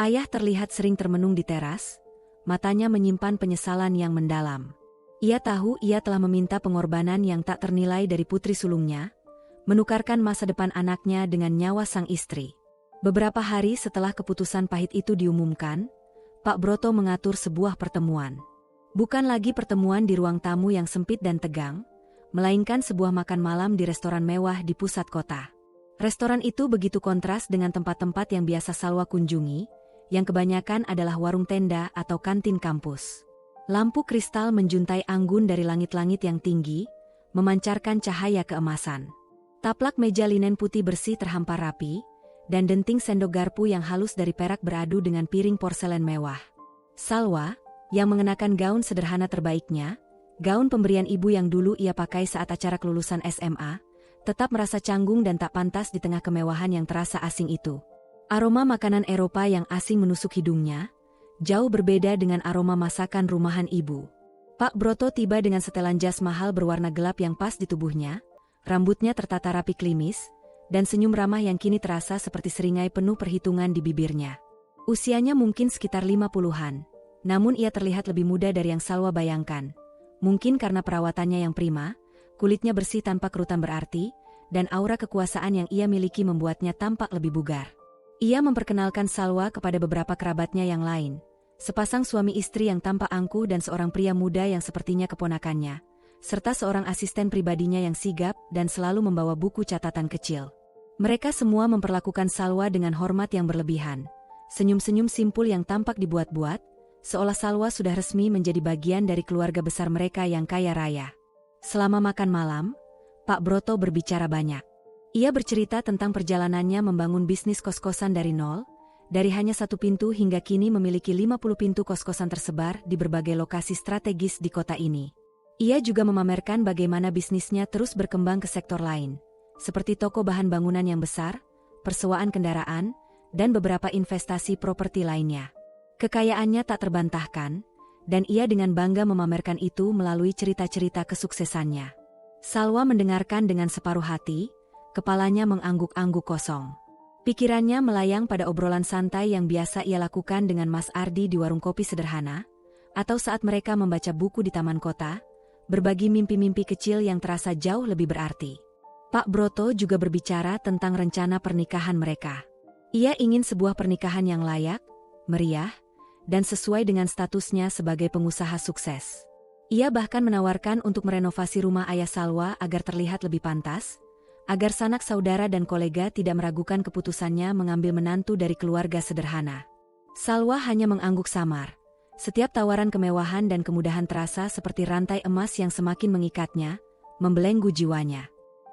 Speaker 1: Ayah terlihat sering termenung di teras, matanya menyimpan penyesalan yang mendalam. Ia tahu ia telah meminta pengorbanan yang tak ternilai dari putri sulungnya, menukarkan masa depan anaknya dengan nyawa sang istri. Beberapa hari setelah keputusan pahit itu diumumkan, Pak Broto mengatur sebuah pertemuan. Bukan lagi pertemuan di ruang tamu yang sempit dan tegang, melainkan sebuah makan malam di restoran mewah di pusat kota. Restoran itu begitu kontras dengan tempat-tempat yang biasa Salwa kunjungi, yang kebanyakan adalah warung tenda atau kantin kampus. Lampu kristal menjuntai anggun dari langit-langit yang tinggi, memancarkan cahaya keemasan. Taplak meja linen putih bersih terhampar rapi, dan denting sendok garpu yang halus dari perak beradu dengan piring porselen mewah. Salwa, yang mengenakan gaun sederhana terbaiknya, gaun pemberian ibu yang dulu ia pakai saat acara kelulusan SMA, tetap merasa canggung dan tak pantas di tengah kemewahan yang terasa asing itu. Aroma makanan Eropa yang asing menusuk hidungnya, jauh berbeda dengan aroma masakan rumahan ibu. Pak Broto tiba dengan setelan jas mahal berwarna gelap yang pas di tubuhnya, rambutnya tertata rapi klimis, dan senyum ramah yang kini terasa seperti seringai penuh perhitungan di bibirnya. Usianya mungkin sekitar 50-an, namun ia terlihat lebih muda dari yang Salwa bayangkan. Mungkin karena perawatannya yang prima, kulitnya bersih tanpa kerutan berarti, dan aura kekuasaan yang ia miliki membuatnya tampak lebih bugar. Ia memperkenalkan Salwa kepada beberapa kerabatnya yang lain, sepasang suami istri yang tampak angkuh dan seorang pria muda yang sepertinya keponakannya, serta seorang asisten pribadinya yang sigap dan selalu membawa buku catatan kecil. Mereka semua memperlakukan Salwa dengan hormat yang berlebihan, senyum-senyum simpul yang tampak dibuat-buat, seolah Salwa sudah resmi menjadi bagian dari keluarga besar mereka yang kaya raya. Selama makan malam, Pak Broto berbicara banyak. Ia bercerita tentang perjalanannya membangun bisnis kos-kosan dari nol, dari hanya satu pintu hingga kini memiliki 50 pintu kos-kosan tersebar di berbagai lokasi strategis di kota ini. Ia juga memamerkan bagaimana bisnisnya terus berkembang ke sektor lain, seperti toko bahan bangunan yang besar, persewaan kendaraan, dan beberapa investasi properti lainnya. Kekayaannya tak terbantahkan, dan ia dengan bangga memamerkan itu melalui cerita-cerita kesuksesannya. Salwa mendengarkan dengan separuh hati, kepalanya mengangguk-angguk kosong. Pikirannya melayang pada obrolan santai yang biasa ia lakukan dengan Mas Ardi di warung kopi sederhana, atau saat mereka membaca buku di taman kota, berbagi mimpi-mimpi kecil yang terasa jauh lebih berarti. Pak Broto juga berbicara tentang rencana pernikahan mereka. Ia ingin sebuah pernikahan yang layak, meriah, dan sesuai dengan statusnya sebagai pengusaha sukses. Ia bahkan menawarkan untuk merenovasi rumah ayah Salwa agar terlihat lebih pantas, agar sanak saudara dan kolega tidak meragukan keputusannya mengambil menantu dari keluarga sederhana. Salwa hanya mengangguk samar, Setiap tawaran kemewahan dan kemudahan terasa seperti rantai emas yang semakin mengikatnya, membelenggu jiwanya.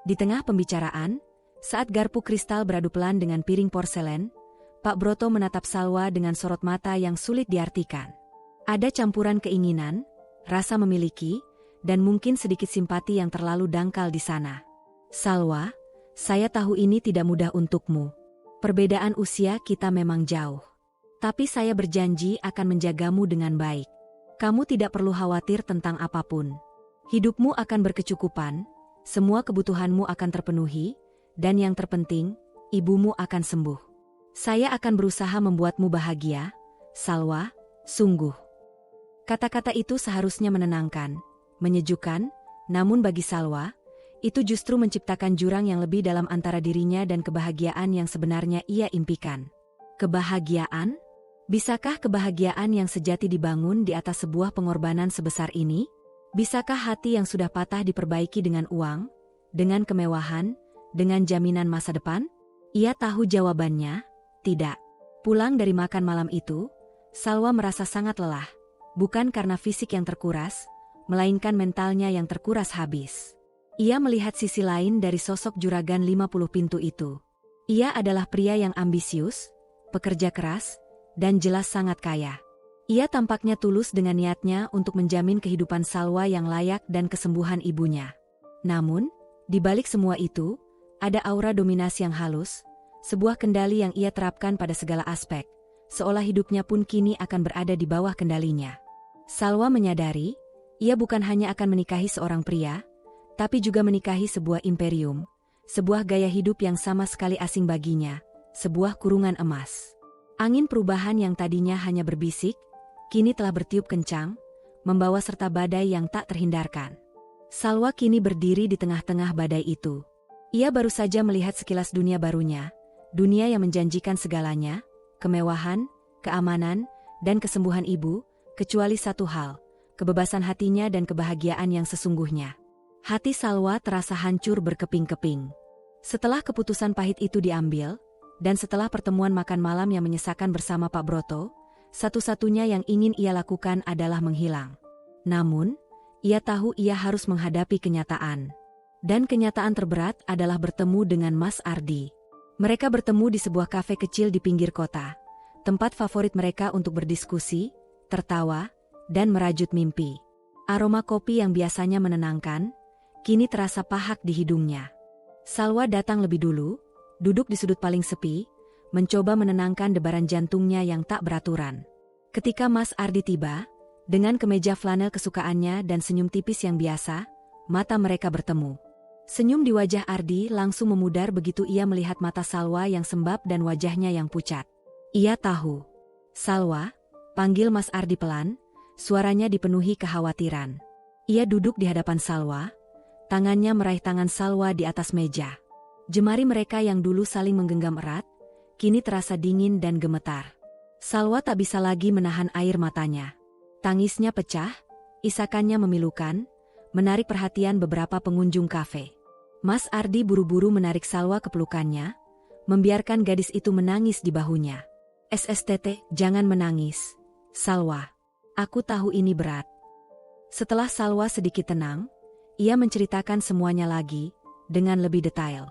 Speaker 1: Di tengah pembicaraan, saat garpu kristal beradu pelan dengan piring porselen, Pak Broto menatap Salwa dengan sorot mata yang sulit diartikan. Ada campuran keinginan, rasa memiliki, dan mungkin sedikit simpati yang terlalu dangkal di sana. Salwa, saya tahu ini tidak mudah untukmu. Perbedaan usia kita memang jauh. Tapi saya berjanji akan menjagamu dengan baik. Kamu tidak perlu khawatir tentang apapun. Hidupmu akan berkecukupan, semua kebutuhanmu akan terpenuhi, dan yang terpenting, ibumu akan sembuh. Saya akan berusaha membuatmu bahagia, Salwa, sungguh. Kata-kata itu seharusnya menenangkan, menyejukkan, namun bagi Salwa, itu justru menciptakan jurang yang lebih dalam antara dirinya dan kebahagiaan yang sebenarnya ia impikan. Kebahagiaan? Bisakah kebahagiaan yang sejati dibangun di atas sebuah pengorbanan sebesar ini? Bisakah hati yang sudah patah diperbaiki dengan uang, dengan kemewahan, dengan jaminan masa depan? Ia tahu jawabannya, tidak. Pulang dari makan malam itu, Salwa merasa sangat lelah, bukan karena fisik yang terkuras, melainkan mentalnya yang terkuras habis. Ia melihat sisi lain dari sosok juragan 50 pintu itu. Ia adalah pria yang ambisius, pekerja keras, dan jelas sangat kaya. Ia tampaknya tulus dengan niatnya untuk menjamin kehidupan Salwa yang layak dan kesembuhan ibunya. Namun, di balik semua itu, ada aura dominasi yang halus, sebuah kendali yang ia terapkan pada segala aspek, seolah hidupnya pun kini akan berada di bawah kendalinya. Salwa menyadari, ia bukan hanya akan menikahi seorang pria, tapi juga menikahi sebuah imperium, sebuah gaya hidup yang sama sekali asing baginya, sebuah kurungan emas. Angin perubahan yang tadinya hanya berbisik, kini telah bertiup kencang, membawa serta badai yang tak terhindarkan. Salwa kini berdiri di tengah-tengah badai itu. Ia baru saja melihat sekilas dunia barunya, dunia yang menjanjikan segalanya, kemewahan, keamanan, dan kesembuhan ibu, kecuali satu hal, kebebasan hatinya dan kebahagiaan yang sesungguhnya. Hati Salwa terasa hancur berkeping-keping. Setelah keputusan pahit itu diambil, dan setelah pertemuan makan malam yang menyesakan bersama Pak Broto, satu-satunya yang ingin ia lakukan adalah menghilang. Namun, ia tahu ia harus menghadapi kenyataan. Dan kenyataan terberat adalah bertemu dengan Mas Ardi. Mereka bertemu di sebuah kafe kecil di pinggir kota, tempat favorit mereka untuk berdiskusi, tertawa, dan merajut mimpi. Aroma kopi yang biasanya menenangkan, kini terasa pahak di hidungnya. Salwa datang lebih dulu, duduk di sudut paling sepi, mencoba menenangkan debaran jantungnya yang tak beraturan. Ketika Mas Ardi tiba, dengan kemeja flanel kesukaannya dan senyum tipis yang biasa, mata mereka bertemu. Senyum di wajah Ardi langsung memudar begitu ia melihat mata Salwa yang sembab dan wajahnya yang pucat. Ia tahu. Salwa, panggil Mas Ardi pelan, suaranya dipenuhi kekhawatiran. Ia duduk di hadapan Salwa, tangannya meraih tangan Salwa di atas meja. Jemari mereka yang dulu saling menggenggam erat, kini terasa dingin dan gemetar. Salwa tak bisa lagi menahan air matanya. Tangisnya pecah, isakannya memilukan, menarik perhatian beberapa pengunjung kafe. Mas Ardi buru-buru menarik Salwa ke pelukannya, membiarkan gadis itu menangis di bahunya. "SSTT, jangan menangis. Salwa, aku tahu ini berat." Setelah Salwa sedikit tenang, ia menceritakan semuanya lagi, dengan lebih detail.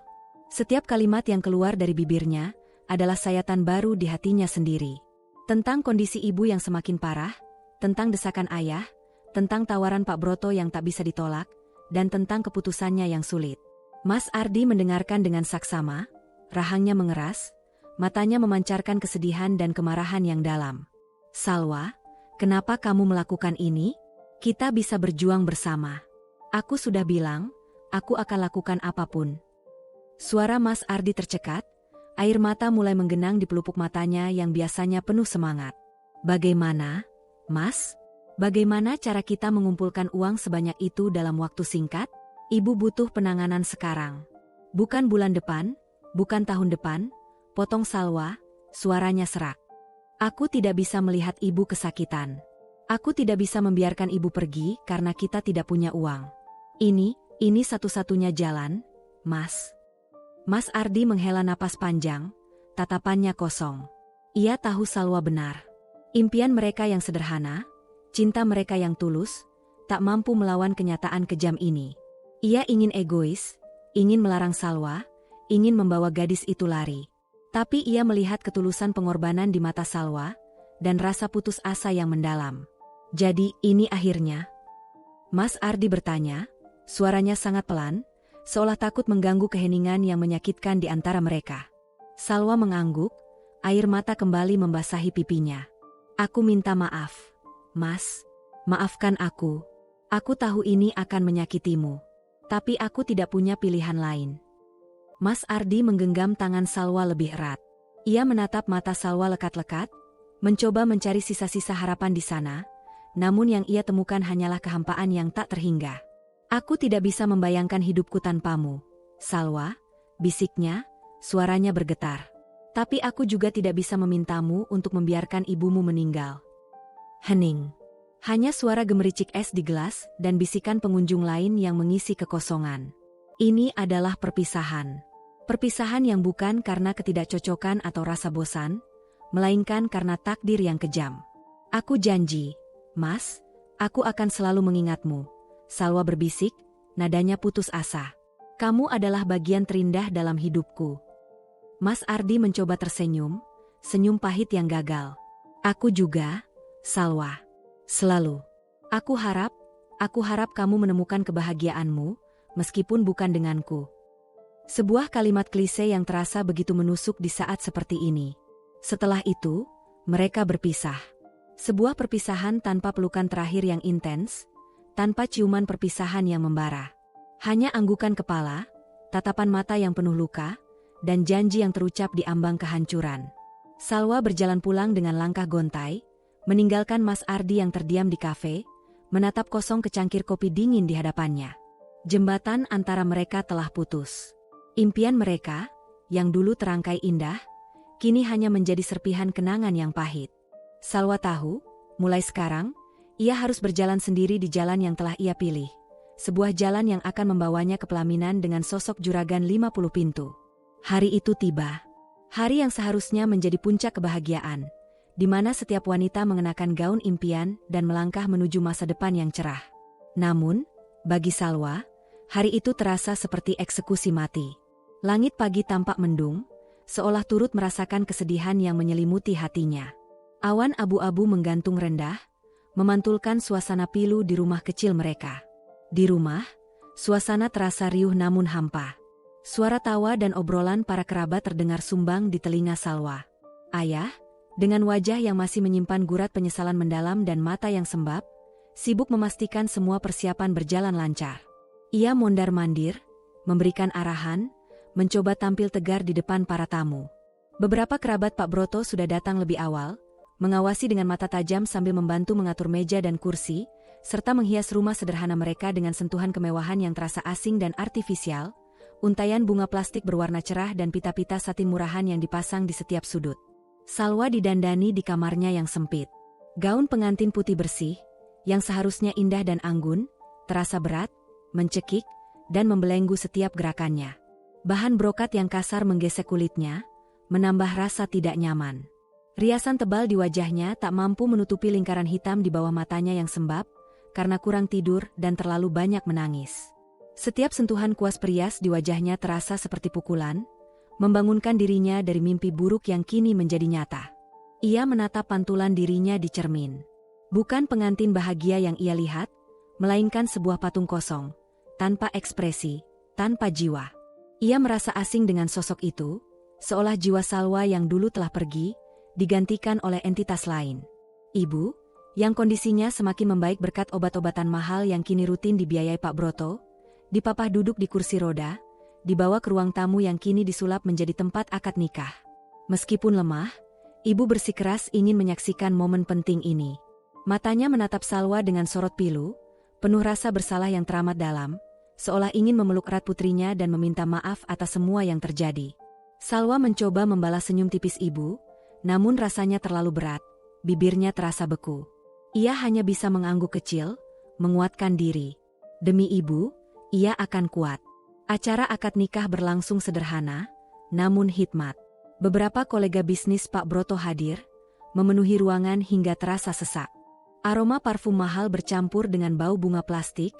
Speaker 1: Setiap kalimat yang keluar dari bibirnya adalah sayatan baru di hatinya sendiri. Tentang kondisi ibu yang semakin parah, tentang desakan ayah, tentang tawaran Pak Broto yang tak bisa ditolak, dan tentang keputusannya yang sulit. Mas Ardi mendengarkan dengan saksama, rahangnya mengeras, matanya memancarkan kesedihan dan kemarahan yang dalam. "Salwa, kenapa kamu melakukan ini? Kita bisa berjuang bersama. Aku sudah bilang, aku akan lakukan apapun." Suara Mas Ardi tercekat, air mata mulai menggenang di pelupuk matanya yang biasanya penuh semangat. "Bagaimana, Mas? Bagaimana cara kita mengumpulkan uang sebanyak itu dalam waktu singkat? Ibu butuh penanganan sekarang. Bukan bulan depan, bukan tahun depan," potong Salwa, suaranya serak. "Aku tidak bisa melihat ibu kesakitan. Aku tidak bisa membiarkan ibu pergi karena kita tidak punya uang. Ini satu-satunya jalan, Mas." Mas Ardi menghela napas panjang, tatapannya kosong. Ia tahu Salwa benar. Impian mereka yang sederhana, cinta mereka yang tulus, tak mampu melawan kenyataan kejam ini. Ia ingin egois, ingin melarang Salwa, ingin membawa gadis itu lari. Tapi ia melihat ketulusan pengorbanan di mata Salwa, dan rasa putus asa yang mendalam. Jadi, ini akhirnya? Mas Ardi bertanya, suaranya sangat pelan, seolah takut mengganggu keheningan yang menyakitkan di antara mereka. Salwa mengangguk, air mata kembali membasahi pipinya. Aku minta maaf, Mas. Maafkan aku. Aku tahu ini akan menyakitimu. Tapi aku tidak punya pilihan lain. Mas Ardi menggenggam tangan Salwa lebih erat. Ia menatap mata Salwa lekat-lekat, mencoba mencari sisa-sisa harapan di sana, namun yang ia temukan hanyalah kehampaan yang tak terhingga. Aku tidak bisa membayangkan hidupku tanpamu, Salwa, bisiknya, suaranya bergetar. Tapi aku juga tidak bisa memintamu untuk membiarkan ibumu meninggal. Hening. Hanya suara gemericik es di gelas dan bisikan pengunjung lain yang mengisi kekosongan. Ini adalah perpisahan. Perpisahan yang bukan karena ketidakcocokan atau rasa bosan, melainkan karena takdir yang kejam. Aku janji, Mas, aku akan selalu mengingatmu. Salwa berbisik, nadanya putus asa. Kamu adalah bagian terindah dalam hidupku. Mas Ardi mencoba tersenyum, senyum pahit yang gagal. Aku juga, Salwa. Selalu. Aku harap kamu menemukan kebahagiaanmu, meskipun bukan denganku. Sebuah kalimat klise yang terasa begitu menusuk di saat seperti ini. Setelah itu, mereka berpisah. Sebuah perpisahan tanpa pelukan terakhir yang intens, tanpa ciuman perpisahan yang membara. Hanya anggukan kepala, tatapan mata yang penuh luka, dan janji yang terucap di ambang kehancuran. Salwa berjalan pulang dengan langkah gontai, meninggalkan Mas Ardi yang terdiam di kafe, menatap kosong kecangkir kopi dingin di hadapannya. Jembatan antara mereka telah putus. Impian mereka, yang dulu terangkai indah, kini hanya menjadi serpihan kenangan yang pahit. Salwa tahu, mulai sekarang, ia harus berjalan sendiri di jalan yang telah ia pilih. Sebuah jalan yang akan membawanya ke pelaminan dengan sosok juragan 50 pintu. Hari itu tiba. Hari yang seharusnya menjadi puncak kebahagiaan, di mana setiap wanita mengenakan gaun impian dan melangkah menuju masa depan yang cerah. Namun, bagi Salwa, hari itu terasa seperti eksekusi mati. Langit pagi tampak mendung, seolah turut merasakan kesedihan yang menyelimuti hatinya. Awan abu-abu menggantung rendah, memantulkan suasana pilu di rumah kecil mereka. Di rumah, suasana terasa riuh namun hampa. Suara tawa dan obrolan para kerabat terdengar sumbang di telinga Salwa. Ayah, dengan wajah yang masih menyimpan gurat penyesalan mendalam dan mata yang sembab, sibuk memastikan semua persiapan berjalan lancar. Ia mondar-mandir, memberikan arahan, mencoba tampil tegar di depan para tamu. Beberapa kerabat Pak Broto sudah datang lebih awal, mengawasi dengan mata tajam sambil membantu mengatur meja dan kursi, serta menghias rumah sederhana mereka dengan sentuhan kemewahan yang terasa asing dan artifisial, untaian bunga plastik berwarna cerah dan pita-pita satin murahan yang dipasang di setiap sudut. Salwa didandani di kamarnya yang sempit. Gaun pengantin putih bersih, yang seharusnya indah dan anggun, terasa berat, mencekik, dan membelenggu setiap gerakannya. Bahan brokat yang kasar menggesek kulitnya, menambah rasa tidak nyaman. Riasan tebal di wajahnya tak mampu menutupi lingkaran hitam di bawah matanya yang sembab, karena kurang tidur dan terlalu banyak menangis. Setiap sentuhan kuas perias di wajahnya terasa seperti pukulan, membangunkan dirinya dari mimpi buruk yang kini menjadi nyata. Ia menatap pantulan dirinya di cermin. Bukan pengantin bahagia yang ia lihat, melainkan sebuah patung kosong, tanpa ekspresi, tanpa jiwa. Ia merasa asing dengan sosok itu, seolah jiwa Salwa yang dulu telah pergi, digantikan oleh entitas lain. Ibu, yang kondisinya semakin membaik berkat obat-obatan mahal yang kini rutin dibiayai Pak Broto, dipapah duduk di kursi roda, dibawa ke ruang tamu yang kini disulap menjadi tempat akad nikah. Meskipun lemah, ibu bersikeras ingin menyaksikan momen penting ini. Matanya menatap Salwa dengan sorot pilu, penuh rasa bersalah yang teramat dalam, seolah ingin memeluk erat putrinya dan meminta maaf atas semua yang terjadi. Salwa mencoba membalas senyum tipis ibu, namun rasanya terlalu berat, bibirnya terasa beku. Ia hanya bisa mengangguk kecil, menguatkan diri. Demi ibu, ia akan kuat. Acara akad nikah berlangsung sederhana, namun hikmat. Beberapa kolega bisnis Pak Broto hadir, memenuhi ruangan hingga terasa sesak. Aroma parfum mahal bercampur dengan bau bunga plastik,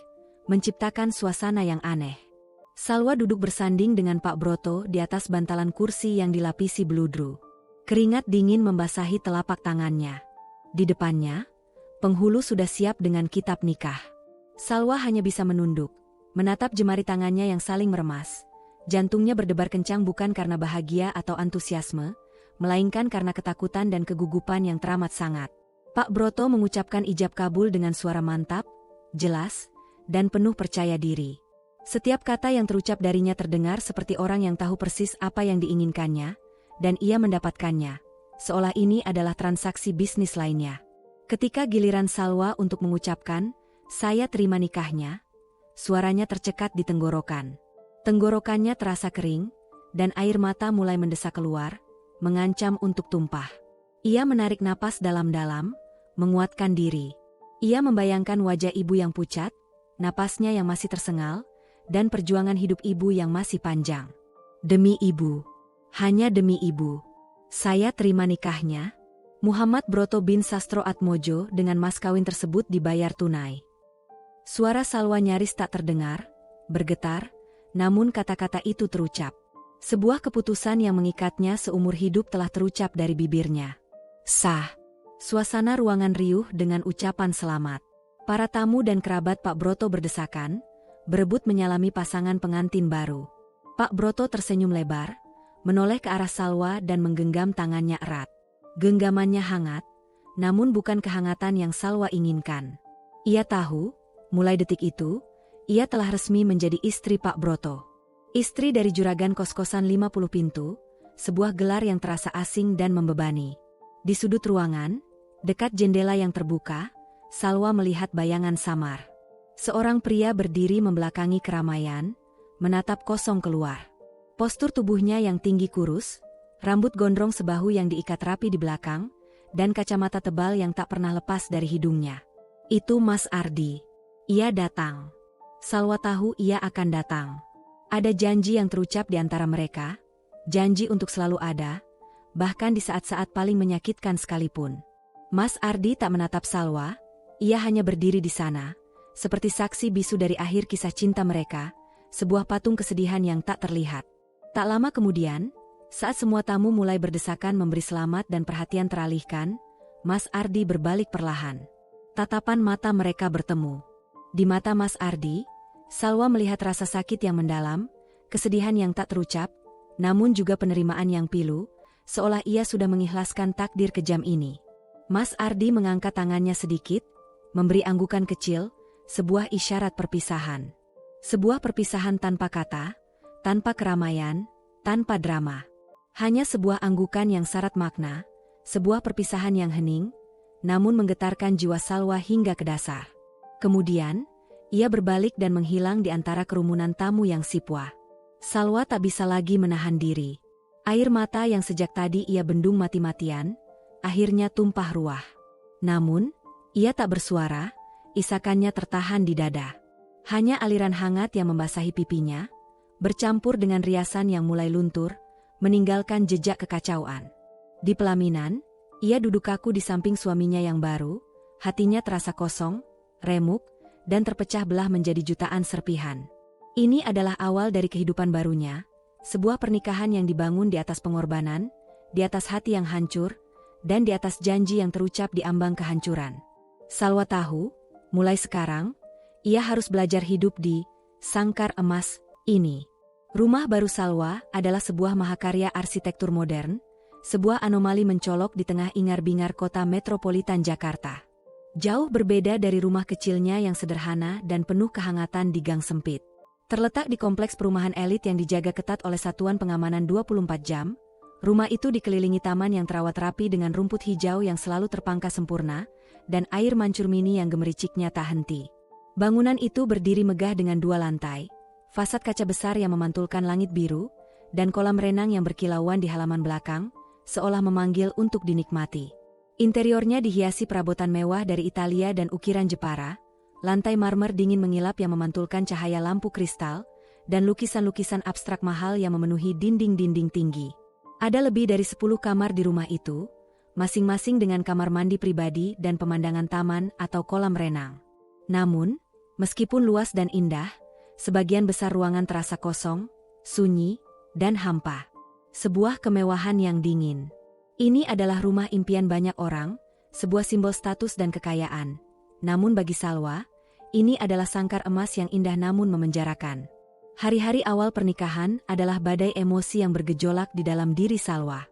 Speaker 1: menciptakan suasana yang aneh. Salwa duduk bersanding dengan Pak Broto di atas bantalan kursi yang dilapisi beludru. Keringat dingin membasahi telapak tangannya. Di depannya, penghulu sudah siap dengan kitab nikah. Salwa hanya bisa menunduk, menatap jemari tangannya yang saling meremas. Jantungnya berdebar kencang bukan karena bahagia atau antusiasme, melainkan karena ketakutan dan kegugupan yang teramat sangat. Pak Broto mengucapkan ijab kabul dengan suara mantap, jelas, dan penuh percaya diri. Setiap kata yang terucap darinya terdengar seperti orang yang tahu persis apa yang diinginkannya, dan ia mendapatkannya, seolah ini adalah transaksi bisnis lainnya. Ketika giliran Salwa untuk mengucapkan, "Saya terima nikahnya," suaranya tercekat di tenggorokan. Tenggorokannya terasa kering, dan air mata mulai mendesak keluar, mengancam untuk tumpah. Ia menarik napas dalam-dalam, menguatkan diri. Ia membayangkan wajah ibu yang pucat, napasnya yang masih tersengal, dan perjuangan hidup ibu yang masih panjang. Demi ibu. Hanya demi ibu. Saya terima nikahnya. Muhammad Broto bin Sastro Atmojo dengan mas kawin tersebut dibayar tunai. Suara Salwa nyaris tak terdengar, bergetar, namun kata-kata itu terucap. Sebuah keputusan yang mengikatnya seumur hidup telah terucap dari bibirnya. Sah. Suasana ruangan riuh dengan ucapan selamat. Para tamu dan kerabat Pak Broto berdesakan, berebut menyalami pasangan pengantin baru. Pak Broto tersenyum lebar, menoleh ke arah Salwa dan menggenggam tangannya erat. Genggamannya hangat, namun bukan kehangatan yang Salwa inginkan. Ia tahu, mulai detik itu, ia telah resmi menjadi istri Pak Broto. Istri dari juragan kos-kosan 50 pintu, sebuah gelar yang terasa asing dan membebani. Di sudut ruangan, dekat jendela yang terbuka, Salwa melihat bayangan samar. Seorang pria berdiri membelakangi keramaian, menatap kosong keluar. Postur tubuhnya yang tinggi kurus, rambut gondrong sebahu yang diikat rapi di belakang, dan kacamata tebal yang tak pernah lepas dari hidungnya. Itu Mas Ardi. Ia datang. Salwa tahu ia akan datang. Ada janji yang terucap di antara mereka, janji untuk selalu ada, bahkan di saat-saat paling menyakitkan sekalipun. Mas Ardi tak menatap Salwa, ia hanya berdiri di sana, seperti saksi bisu dari akhir kisah cinta mereka, sebuah patung kesedihan yang tak terlihat. Tak lama kemudian, saat semua tamu mulai berdesakan memberi selamat dan perhatian teralihkan, Mas Ardi berbalik perlahan. Tatapan mata mereka bertemu. Di mata Mas Ardi, Salwa melihat rasa sakit yang mendalam, kesedihan yang tak terucap, namun juga penerimaan yang pilu, seolah ia sudah mengikhlaskan takdir kejam ini. Mas Ardi mengangkat tangannya sedikit, memberi anggukan kecil, sebuah isyarat perpisahan. Sebuah perpisahan tanpa kata, tanpa keramaian, tanpa drama. Hanya sebuah anggukan yang syarat makna, sebuah perpisahan yang hening, namun menggetarkan jiwa Salwa hingga ke dasar. Kemudian, ia berbalik dan menghilang di antara kerumunan tamu yang sipwa. Salwa tak bisa lagi menahan diri. Air mata yang sejak tadi ia bendung mati-matian, akhirnya tumpah ruah. Namun, ia tak bersuara, isakannya tertahan di dada. Hanya aliran hangat yang membasahi pipinya, bercampur dengan riasan yang mulai luntur, meninggalkan jejak kekacauan. Di pelaminan, ia duduk kaku di samping suaminya yang baru, hatinya terasa kosong, remuk, dan terpecah belah menjadi jutaan serpihan. Ini adalah awal dari kehidupan barunya, sebuah pernikahan yang dibangun di atas pengorbanan, di atas hati yang hancur, dan di atas janji yang terucap di ambang kehancuran. Salwa tahu, mulai sekarang, ia harus belajar hidup di sangkar emas ini. Rumah baru Salwa adalah sebuah mahakarya arsitektur modern, sebuah anomali mencolok di tengah ingar-bingar kota metropolitan Jakarta. Jauh berbeda dari rumah kecilnya yang sederhana dan penuh kehangatan di gang sempit. Terletak di kompleks perumahan elit yang dijaga ketat oleh satuan pengamanan 24 jam, rumah itu dikelilingi taman yang terawat rapi dengan rumput hijau yang selalu terpangkas sempurna, dan air mancur mini yang gemericiknya tak henti. Bangunan itu berdiri megah dengan 2 lantai, fasad kaca besar yang memantulkan langit biru, dan kolam renang yang berkilauan di halaman belakang, seolah memanggil untuk dinikmati. Interiornya dihiasi perabotan mewah dari Italia dan ukiran Jepara, lantai marmer dingin mengilap yang memantulkan cahaya lampu kristal, dan lukisan-lukisan abstrak mahal yang memenuhi dinding-dinding tinggi. Ada lebih dari 10 kamar di rumah itu, masing-masing dengan kamar mandi pribadi dan pemandangan taman atau kolam renang. Namun, meskipun luas dan indah, sebagian besar ruangan terasa kosong, sunyi, dan hampa. Sebuah kemewahan yang dingin. Ini adalah rumah impian banyak orang, sebuah simbol status dan kekayaan. Namun bagi Salwa, ini adalah sangkar emas yang indah namun memenjarakan. Hari-hari awal pernikahan adalah badai emosi yang bergejolak di dalam diri Salwa.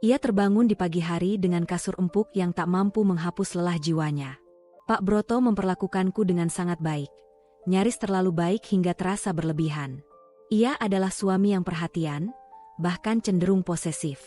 Speaker 1: Ia terbangun di pagi hari dengan kasur empuk yang tak mampu menghapus lelah jiwanya. Pak Broto memperlakukanku dengan sangat baik. Nyaris terlalu baik hingga terasa berlebihan. Ia adalah suami yang perhatian, bahkan cenderung posesif.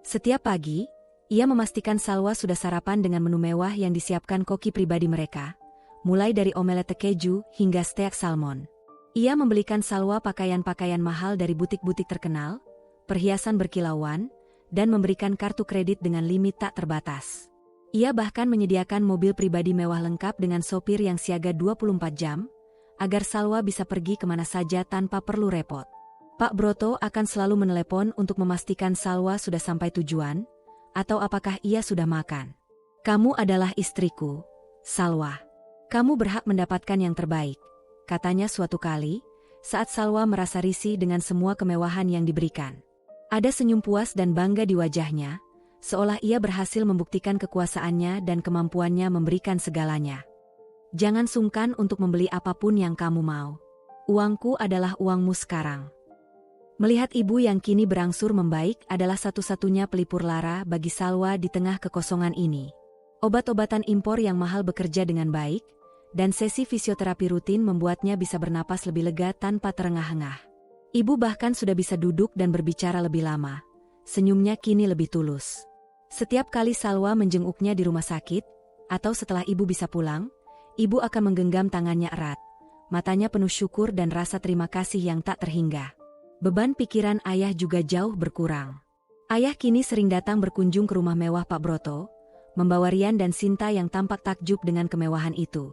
Speaker 1: Setiap pagi, ia memastikan Salwa sudah sarapan dengan menu mewah yang disiapkan koki pribadi mereka, mulai dari omelet keju hingga steak salmon. Ia membelikan Salwa pakaian-pakaian mahal dari butik-butik terkenal, perhiasan berkilauan, dan memberikan kartu kredit dengan limit tak terbatas. Ia bahkan menyediakan mobil pribadi mewah lengkap dengan sopir yang siaga 24 jam, agar Salwa bisa pergi kemana saja tanpa perlu repot. Pak Broto akan selalu menelepon untuk memastikan Salwa sudah sampai tujuan, atau apakah ia sudah makan. "Kamu adalah istriku, Salwa. Kamu berhak mendapatkan yang terbaik," katanya suatu kali, saat Salwa merasa risih dengan semua kemewahan yang diberikan. Ada senyum puas dan bangga di wajahnya, seolah ia berhasil membuktikan kekuasaannya dan kemampuannya memberikan segalanya. "Jangan sungkan untuk membeli apapun yang kamu mau. Uangku adalah uangmu sekarang." Melihat ibu yang kini berangsur membaik adalah satu-satunya pelipur lara bagi Salwa di tengah kekosongan ini. Obat-obatan impor yang mahal bekerja dengan baik, dan sesi fisioterapi rutin membuatnya bisa bernapas lebih lega tanpa terengah-engah. Ibu bahkan sudah bisa duduk dan berbicara lebih lama. Senyumnya kini lebih tulus. Setiap kali Salwa menjenguknya di rumah sakit, atau setelah ibu bisa pulang, ibu akan menggenggam tangannya erat. Matanya penuh syukur dan rasa terima kasih yang tak terhingga. Beban pikiran ayah juga jauh berkurang. Ayah kini sering datang berkunjung ke rumah mewah Pak Broto, membawa Rian dan Sinta yang tampak takjub dengan kemewahan itu.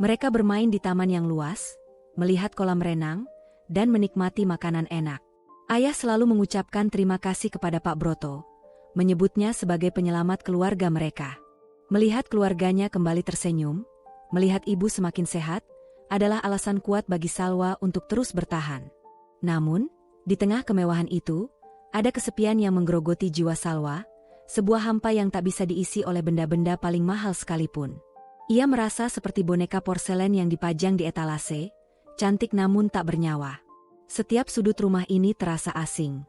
Speaker 1: Mereka bermain di taman yang luas, melihat kolam renang, dan menikmati makanan enak. Ayah selalu mengucapkan terima kasih kepada Pak Broto, menyebutnya sebagai penyelamat keluarga mereka. Melihat keluarganya kembali tersenyum, melihat ibu semakin sehat, adalah alasan kuat bagi Salwa untuk terus bertahan. Namun, di tengah kemewahan itu, ada kesepian yang menggerogoti jiwa Salwa, sebuah hampa yang tak bisa diisi oleh benda-benda paling mahal sekalipun. Ia merasa seperti boneka porselen yang dipajang di etalase, cantik namun tak bernyawa. Setiap sudut rumah ini terasa asing.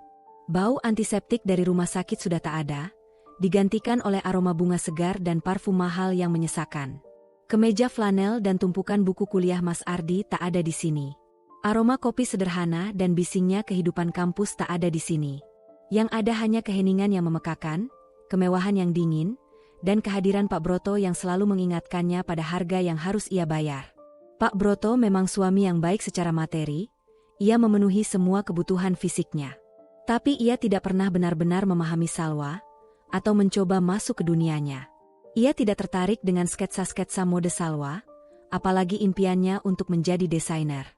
Speaker 1: Bau antiseptik dari rumah sakit sudah tak ada, digantikan oleh aroma bunga segar dan parfum mahal yang menyesakan. Kemeja flanel dan tumpukan buku kuliah Mas Ardi tak ada di sini. Aroma kopi sederhana dan bisingnya kehidupan kampus tak ada di sini. Yang ada hanya keheningan yang memekakan, kemewahan yang dingin, dan kehadiran Pak Broto yang selalu mengingatkannya pada harga yang harus ia bayar. Pak Broto memang suami yang baik secara materi, ia memenuhi semua kebutuhan fisiknya. Tapi ia tidak pernah benar-benar memahami Salwa, atau mencoba masuk ke dunianya. Ia tidak tertarik dengan sketsa-sketsa mode Salwa, apalagi impiannya untuk menjadi desainer.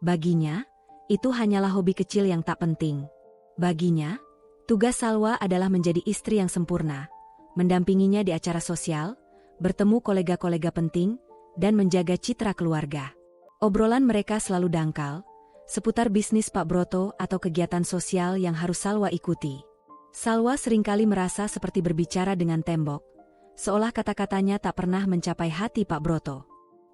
Speaker 1: Baginya, itu hanyalah hobi kecil yang tak penting. Baginya, tugas Salwa adalah menjadi istri yang sempurna, mendampinginya di acara sosial, bertemu kolega-kolega penting, dan menjaga citra keluarga. Obrolan mereka selalu dangkal, seputar bisnis Pak Broto atau kegiatan sosial yang harus Salwa ikuti. Salwa seringkali merasa seperti berbicara dengan tembok, seolah kata-katanya tak pernah mencapai hati Pak Broto.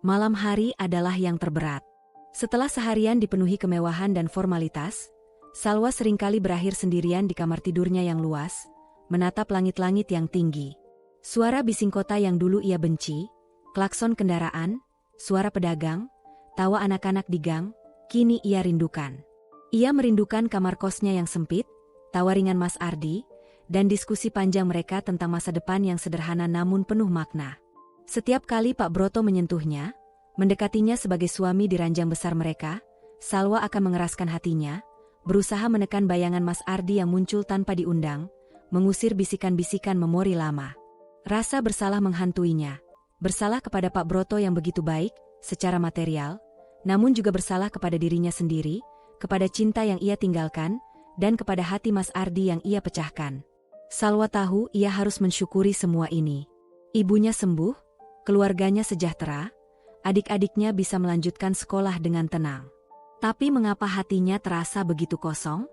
Speaker 1: Malam hari adalah yang terberat. Setelah seharian dipenuhi kemewahan dan formalitas, Salwa seringkali berakhir sendirian di kamar tidurnya yang luas, menatap langit-langit yang tinggi. Suara bising kota yang dulu ia benci, klakson kendaraan, suara pedagang, tawa anak-anak di gang, kini ia rindukan. Ia merindukan kamar kosnya yang sempit, tawa ringan Mas Ardi, dan diskusi panjang mereka tentang masa depan yang sederhana namun penuh makna. Setiap kali Pak Broto menyentuhnya, mendekatinya sebagai suami di ranjang besar mereka, Salwa akan mengeraskan hatinya, berusaha menekan bayangan Mas Ardi yang muncul tanpa diundang, mengusir bisikan-bisikan memori lama. Rasa bersalah menghantuinya. Bersalah kepada Pak Broto yang begitu baik, secara material, namun juga bersalah kepada dirinya sendiri, kepada cinta yang ia tinggalkan, dan kepada hati Mas Ardi yang ia pecahkan. Salwa tahu ia harus mensyukuri semua ini. Ibunya sembuh, keluarganya sejahtera, adik-adiknya bisa melanjutkan sekolah dengan tenang. Tapi mengapa hatinya terasa begitu kosong?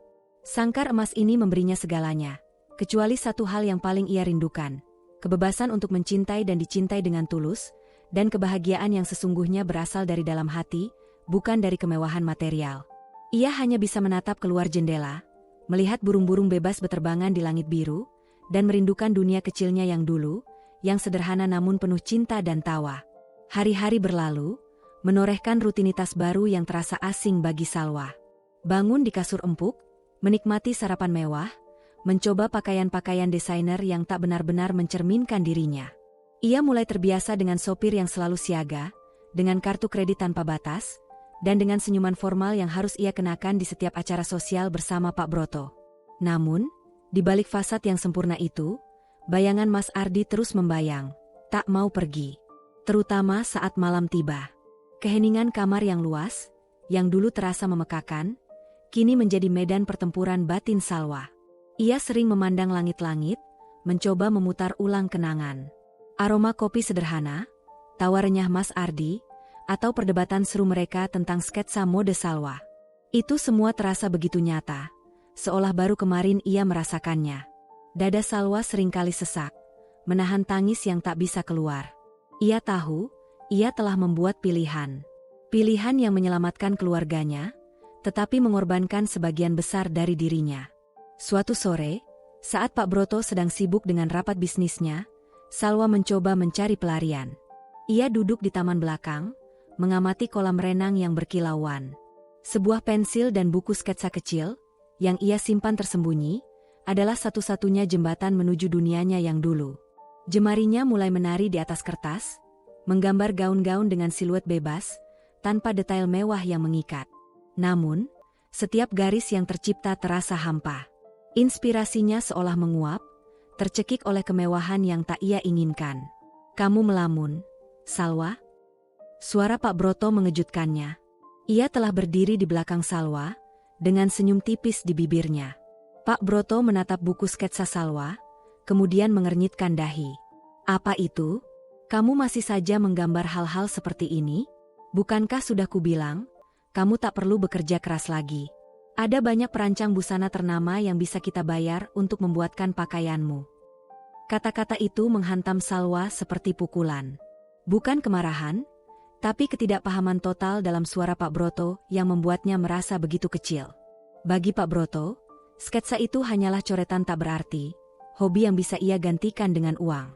Speaker 1: Sangkar emas ini memberinya segalanya, kecuali satu hal yang paling ia rindukan, kebebasan untuk mencintai dan dicintai dengan tulus, dan kebahagiaan yang sesungguhnya berasal dari dalam hati, bukan dari kemewahan material. Ia hanya bisa menatap keluar jendela, melihat burung-burung bebas beterbangan di langit biru, dan merindukan dunia kecilnya yang dulu, yang sederhana namun penuh cinta dan tawa. Hari-hari berlalu, menorehkan rutinitas baru yang terasa asing bagi Salwa. Bangun di kasur empuk, menikmati sarapan mewah, mencoba pakaian-pakaian desainer yang tak benar-benar mencerminkan dirinya. Ia mulai terbiasa dengan sopir yang selalu siaga, dengan kartu kredit tanpa batas, dan dengan senyuman formal yang harus ia kenakan di setiap acara sosial bersama Pak Broto. Namun, di balik fasad yang sempurna itu, bayangan Mas Ardi terus membayang, tak mau pergi. Terutama saat malam tiba. Keheningan kamar yang luas, yang dulu terasa memekakan, kini menjadi medan pertempuran batin Salwa. Ia sering memandang langit-langit, mencoba memutar ulang kenangan. Aroma kopi sederhana, tawa renyah Mas Ardi, atau perdebatan seru mereka tentang sketsa mode Salwa. Itu semua terasa begitu nyata, seolah baru kemarin ia merasakannya. Dada Salwa seringkali sesak, menahan tangis yang tak bisa keluar. Ia tahu, ia telah membuat pilihan. Pilihan yang menyelamatkan keluarganya, tetapi mengorbankan sebagian besar dari dirinya. Suatu sore, saat Pak Broto sedang sibuk dengan rapat bisnisnya, Salwa mencoba mencari pelarian. Ia duduk di taman belakang, mengamati kolam renang yang berkilauan. Sebuah pensil dan buku sketsa kecil, yang ia simpan tersembunyi, adalah satu-satunya jembatan menuju dunianya yang dulu. Jemarinya mulai menari di atas kertas, menggambar gaun-gaun dengan siluet bebas, tanpa detail mewah yang mengikat. Namun, setiap garis yang tercipta terasa hampa. Inspirasinya seolah menguap, tercekik oleh kemewahan yang tak ia inginkan. "Kamu melamun, Salwa?" Suara Pak Broto mengejutkannya. Ia telah berdiri di belakang Salwa, dengan senyum tipis di bibirnya. Pak Broto menatap buku sketsa Salwa, kemudian mengernyitkan dahi. "Apa itu? Kamu masih saja menggambar hal-hal seperti ini? Bukankah sudah kubilang, kamu tak perlu bekerja keras lagi? Ada banyak perancang busana ternama yang bisa kita bayar untuk membuatkan pakaianmu." Kata-kata itu menghantam Salwa seperti pukulan. Bukan kemarahan, tapi ketidakpahaman total dalam suara Pak Broto yang membuatnya merasa begitu kecil. Bagi Pak Broto, sketsa itu hanyalah coretan tak berarti, hobi yang bisa ia gantikan dengan uang.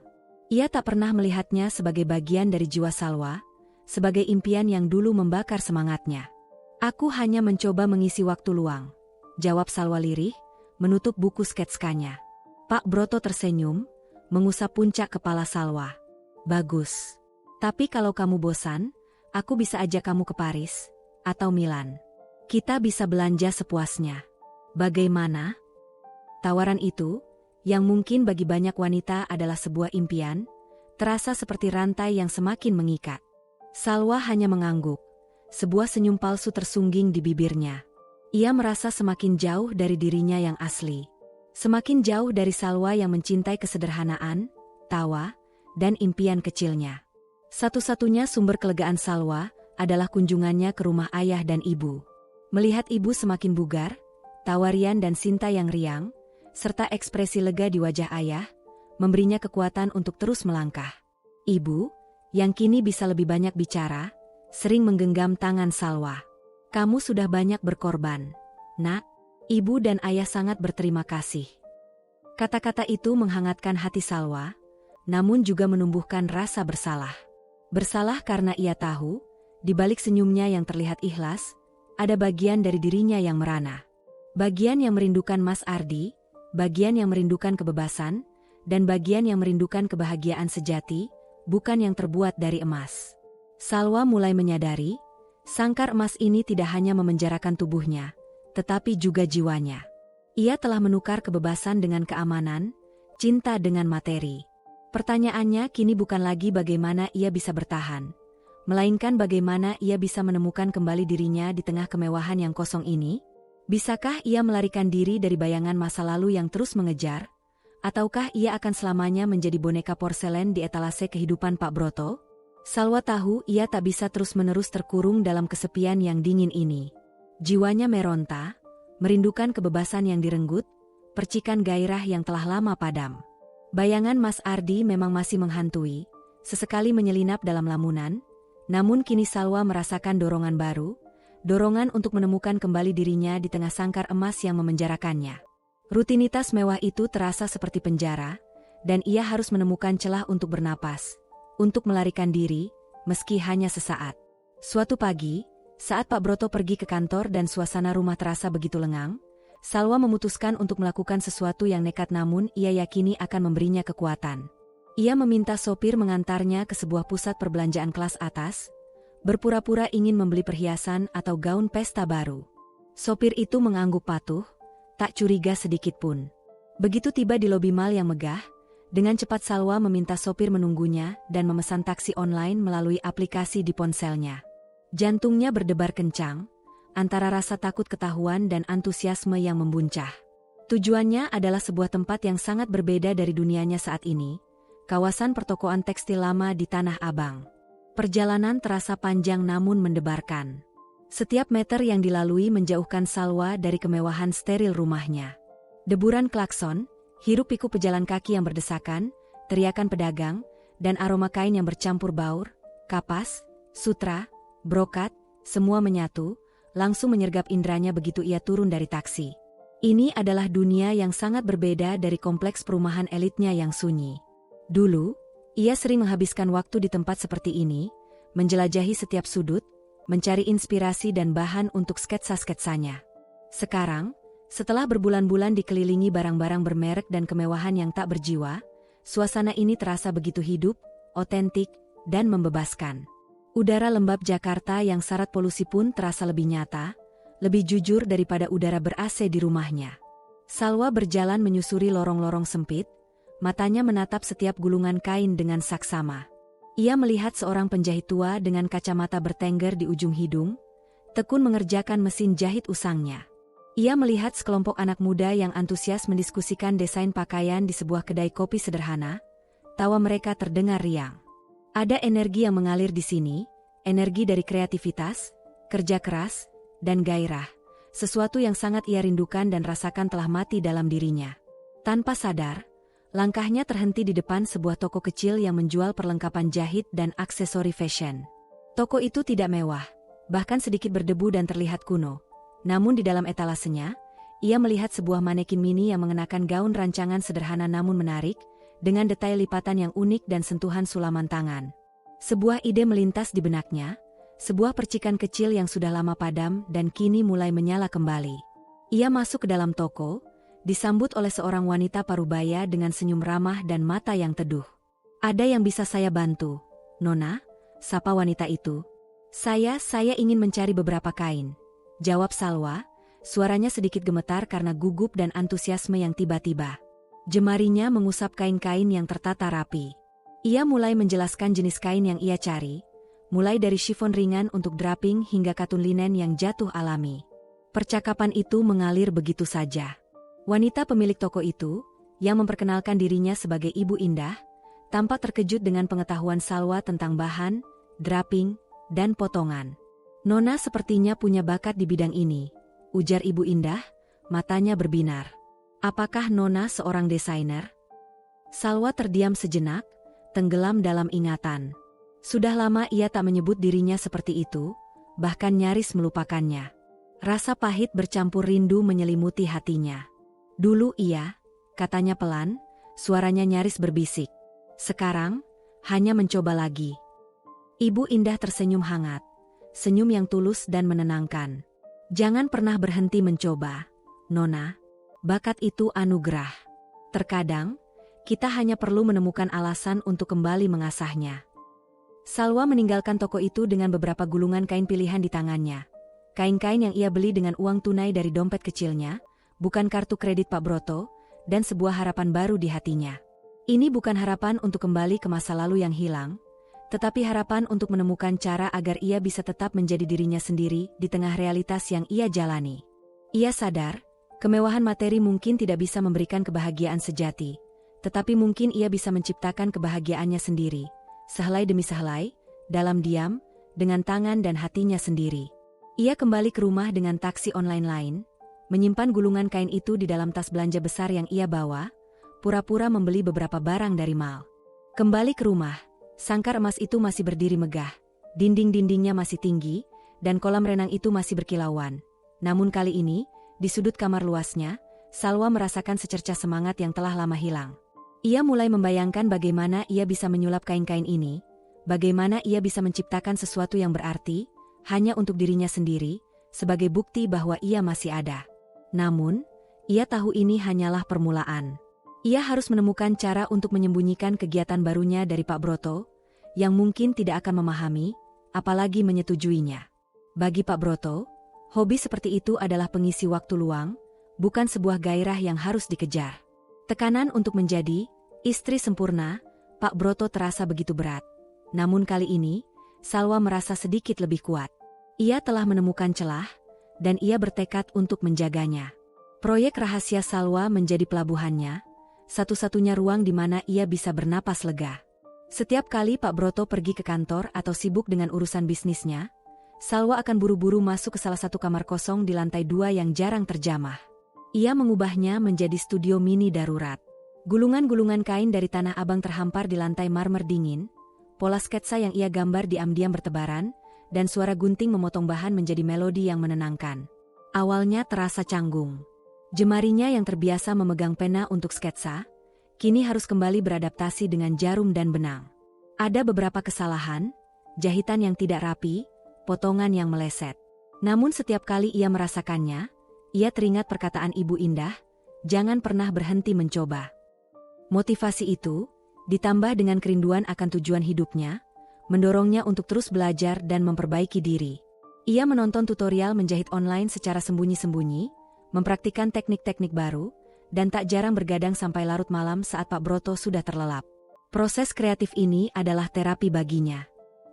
Speaker 1: Ia tak pernah melihatnya sebagai bagian dari jiwa Salwa, sebagai impian yang dulu membakar semangatnya. "Aku hanya mencoba mengisi waktu luang," jawab Salwa lirih, menutup buku sketskanya. Pak Broto tersenyum, mengusap puncak kepala Salwa. "Bagus. Tapi kalau kamu bosan, aku bisa ajak kamu ke Paris, atau Milan. Kita bisa belanja sepuasnya. Bagaimana?" Tawaran itu, yang mungkin bagi banyak wanita adalah sebuah impian, terasa seperti rantai yang semakin mengikat. Salwa hanya mengangguk, sebuah senyum palsu tersungging di bibirnya. Ia merasa semakin jauh dari dirinya yang asli. Semakin jauh dari Salwa yang mencintai kesederhanaan, tawa, dan impian kecilnya. Satu-satunya sumber kelegaan Salwa adalah kunjungannya ke rumah ayah dan ibu. Melihat ibu semakin bugar, tawa riang dan sinta yang riang, serta ekspresi lega di wajah ayah, memberinya kekuatan untuk terus melangkah. Ibu, yang kini bisa lebih banyak bicara, sering menggenggam tangan Salwa. "Kamu sudah banyak berkorban, Nak. Ibu dan ayah sangat berterima kasih." Kata-kata itu menghangatkan hati Salwa, namun juga menumbuhkan rasa bersalah. Bersalah karena ia tahu, di balik senyumnya yang terlihat ikhlas, ada bagian dari dirinya yang merana. Bagian yang merindukan Mas Ardi, bagian yang merindukan kebebasan, dan bagian yang merindukan kebahagiaan sejati, bukan yang terbuat dari emas. Salwa mulai menyadari, sangkar emas ini tidak hanya memenjarakan tubuhnya, tetapi juga jiwanya. Ia telah menukar kebebasan dengan keamanan, cinta dengan materi. Pertanyaannya kini bukan lagi bagaimana ia bisa bertahan, melainkan bagaimana ia bisa menemukan kembali dirinya di tengah kemewahan yang kosong ini. Bisakah ia melarikan diri dari bayangan masa lalu yang terus mengejar, Ataukah ia akan selamanya menjadi boneka porselen di etalase kehidupan Pak Broto? Salwa tahu ia tak bisa terus-menerus terkurung dalam kesepian yang dingin ini. Jiwanya meronta, merindukan kebebasan yang direnggut, percikan gairah yang telah lama padam. Bayangan Mas Ardi memang masih menghantui, sesekali menyelinap dalam lamunan, namun kini Salwa merasakan dorongan baru, dorongan untuk menemukan kembali dirinya di tengah sangkar emas yang memenjarakannya. Rutinitas mewah itu terasa seperti penjara, dan ia harus menemukan celah untuk bernapas, untuk melarikan diri, meski hanya sesaat. Suatu pagi, saat Pak Broto pergi ke kantor dan suasana rumah terasa begitu lengang, Salwa memutuskan untuk melakukan sesuatu yang nekat namun ia yakini akan memberinya kekuatan. Ia meminta sopir mengantarnya ke sebuah pusat perbelanjaan kelas atas, berpura-pura ingin membeli perhiasan atau gaun pesta baru. Sopir itu mengangguk patuh, tak curiga sedikit pun. Begitu tiba di lobi mal yang megah, dengan cepat Salwa meminta sopir menunggunya dan memesan taksi online melalui aplikasi di ponselnya. Jantungnya berdebar kencang, antara rasa takut ketahuan dan antusiasme yang membuncah. Tujuannya adalah sebuah tempat yang sangat berbeda dari dunianya saat ini, kawasan pertokoan tekstil lama di Tanah Abang. Perjalanan terasa panjang namun mendebarkan. Setiap meter yang dilalui menjauhkan Salwa dari kemewahan steril rumahnya. Deburan klakson, hiruk-pikuk pejalan kaki yang berdesakan, teriakan pedagang, dan aroma kain yang bercampur baur, kapas, sutra, brokat, semua menyatu, langsung menyergap indranya begitu ia turun dari taksi. Ini adalah dunia yang sangat berbeda dari kompleks perumahan elitnya yang sunyi. Dulu, ia sering menghabiskan waktu di tempat seperti ini, menjelajahi setiap sudut, mencari inspirasi dan bahan untuk sketsa-sketsanya. Sekarang, setelah berbulan-bulan dikelilingi barang-barang bermerek dan kemewahan yang tak berjiwa, suasana ini terasa begitu hidup, otentik, dan membebaskan. Udara lembab Jakarta yang syarat polusi pun terasa lebih nyata, lebih jujur daripada udara ber-AC di rumahnya. Salwa berjalan menyusuri lorong-lorong sempit, matanya menatap setiap gulungan kain dengan saksama. Ia melihat seorang penjahit tua dengan kacamata bertengger di ujung hidung, tekun mengerjakan mesin jahit usangnya. Ia melihat sekelompok anak muda yang antusias mendiskusikan desain pakaian di sebuah kedai kopi sederhana, tawa mereka terdengar riang. Ada energi yang mengalir di sini, energi dari kreativitas, kerja keras, dan gairah, sesuatu yang sangat ia rindukan dan rasakan telah mati dalam dirinya. Tanpa sadar, langkahnya terhenti di depan sebuah toko kecil yang menjual perlengkapan jahit dan aksesori fashion. Toko itu tidak mewah, bahkan sedikit berdebu dan terlihat kuno. Namun di dalam etalasenya, ia melihat sebuah manekin mini yang mengenakan gaun rancangan sederhana namun menarik, dengan detail lipatan yang unik dan sentuhan sulaman tangan. Sebuah ide melintas di benaknya, sebuah percikan kecil yang sudah lama padam dan kini mulai menyala kembali. Ia masuk ke dalam toko, disambut oleh seorang wanita parubaya dengan senyum ramah dan mata yang teduh. "Ada yang bisa saya bantu, Nona?" sapa wanita itu. Saya ingin mencari beberapa kain," jawab Salwa, suaranya sedikit gemetar karena gugup dan antusiasme yang tiba-tiba. Jemarinya mengusap kain-kain yang tertata rapi. Ia mulai menjelaskan jenis kain yang ia cari, mulai dari chiffon ringan untuk draping hingga katun linen yang jatuh alami. Percakapan itu mengalir begitu saja. Wanita pemilik toko itu, yang memperkenalkan dirinya sebagai Ibu Indah, tampak terkejut dengan pengetahuan Salwa tentang bahan, draping, dan potongan. "Nona sepertinya punya bakat di bidang ini," ujar Ibu Indah, matanya berbinar. "Apakah Nona seorang desainer?" Salwa terdiam sejenak, tenggelam dalam ingatan. Sudah lama ia tak menyebut dirinya seperti itu, bahkan nyaris melupakannya. Rasa pahit bercampur rindu menyelimuti hatinya. Dulu ia, katanya pelan, suaranya nyaris berbisik. Sekarang, hanya mencoba lagi. Ibu Indah tersenyum hangat, senyum yang tulus dan menenangkan. "Jangan pernah berhenti mencoba, Nona. Bakat itu anugerah. Terkadang, kita hanya perlu menemukan alasan untuk kembali mengasahnya." Salwa meninggalkan toko itu dengan beberapa gulungan kain pilihan di tangannya. Kain-kain yang ia beli dengan uang tunai dari dompet kecilnya, bukan kartu kredit Pak Broto, dan sebuah harapan baru di hatinya. Ini bukan harapan untuk kembali ke masa lalu yang hilang, tetapi harapan untuk menemukan cara agar ia bisa tetap menjadi dirinya sendiri di tengah realitas yang ia jalani. Ia sadar, kemewahan materi mungkin tidak bisa memberikan kebahagiaan sejati, tetapi mungkin ia bisa menciptakan kebahagiaannya sendiri, sehelai demi sehelai, dalam diam, dengan tangan dan hatinya sendiri. Ia kembali ke rumah dengan taksi online lain, menyimpan gulungan kain itu di dalam tas belanja besar yang ia bawa, pura-pura membeli beberapa barang dari mal. Kembali ke rumah, sangkar emas itu masih berdiri megah, dinding-dindingnya masih tinggi, dan kolam renang itu masih berkilauan. Namun kali ini, di sudut kamar luasnya, Salwa merasakan secercah semangat yang telah lama hilang. Ia mulai membayangkan bagaimana ia bisa menyulap kain-kain ini, bagaimana ia bisa menciptakan sesuatu yang berarti, hanya untuk dirinya sendiri, sebagai bukti bahwa ia masih ada. Namun, ia tahu ini hanyalah permulaan. Ia harus menemukan cara untuk menyembunyikan kegiatan barunya dari Pak Broto, yang mungkin tidak akan memahami, apalagi menyetujuinya. Bagi Pak Broto, hobi seperti itu adalah pengisi waktu luang, bukan sebuah gairah yang harus dikejar. Tekanan untuk menjadi istri sempurna, Pak Broto terasa begitu berat. Namun kali ini, Salwa merasa sedikit lebih kuat. Ia telah menemukan celah, dan ia bertekad untuk menjaganya. Proyek rahasia Salwa menjadi pelabuhannya, satu-satunya ruang di mana ia bisa bernapas lega. Setiap kali Pak Broto pergi ke kantor atau sibuk dengan urusan bisnisnya, Salwa akan buru-buru masuk ke salah satu kamar kosong di lantai 2 yang jarang terjamah. Ia mengubahnya menjadi studio mini darurat. Gulungan-gulungan kain dari Tanah Abang terhampar di lantai marmer dingin, pola sketsa yang ia gambar diam-diam bertebaran, dan suara gunting memotong bahan menjadi melodi yang menenangkan. Awalnya terasa canggung. Jemarinya yang terbiasa memegang pena untuk sketsa, kini harus kembali beradaptasi dengan jarum dan benang. Ada beberapa kesalahan, jahitan yang tidak rapi, potongan yang meleset. Namun setiap kali ia merasakannya, ia teringat perkataan Ibu Indah, jangan pernah berhenti mencoba. Motivasi itu, ditambah dengan kerinduan akan tujuan hidupnya, mendorongnya untuk terus belajar dan memperbaiki diri. Ia menonton tutorial menjahit online secara sembunyi-sembunyi, mempraktikkan teknik-teknik baru, dan tak jarang bergadang sampai larut malam saat Pak Broto sudah terlelap. Proses kreatif ini adalah terapi baginya.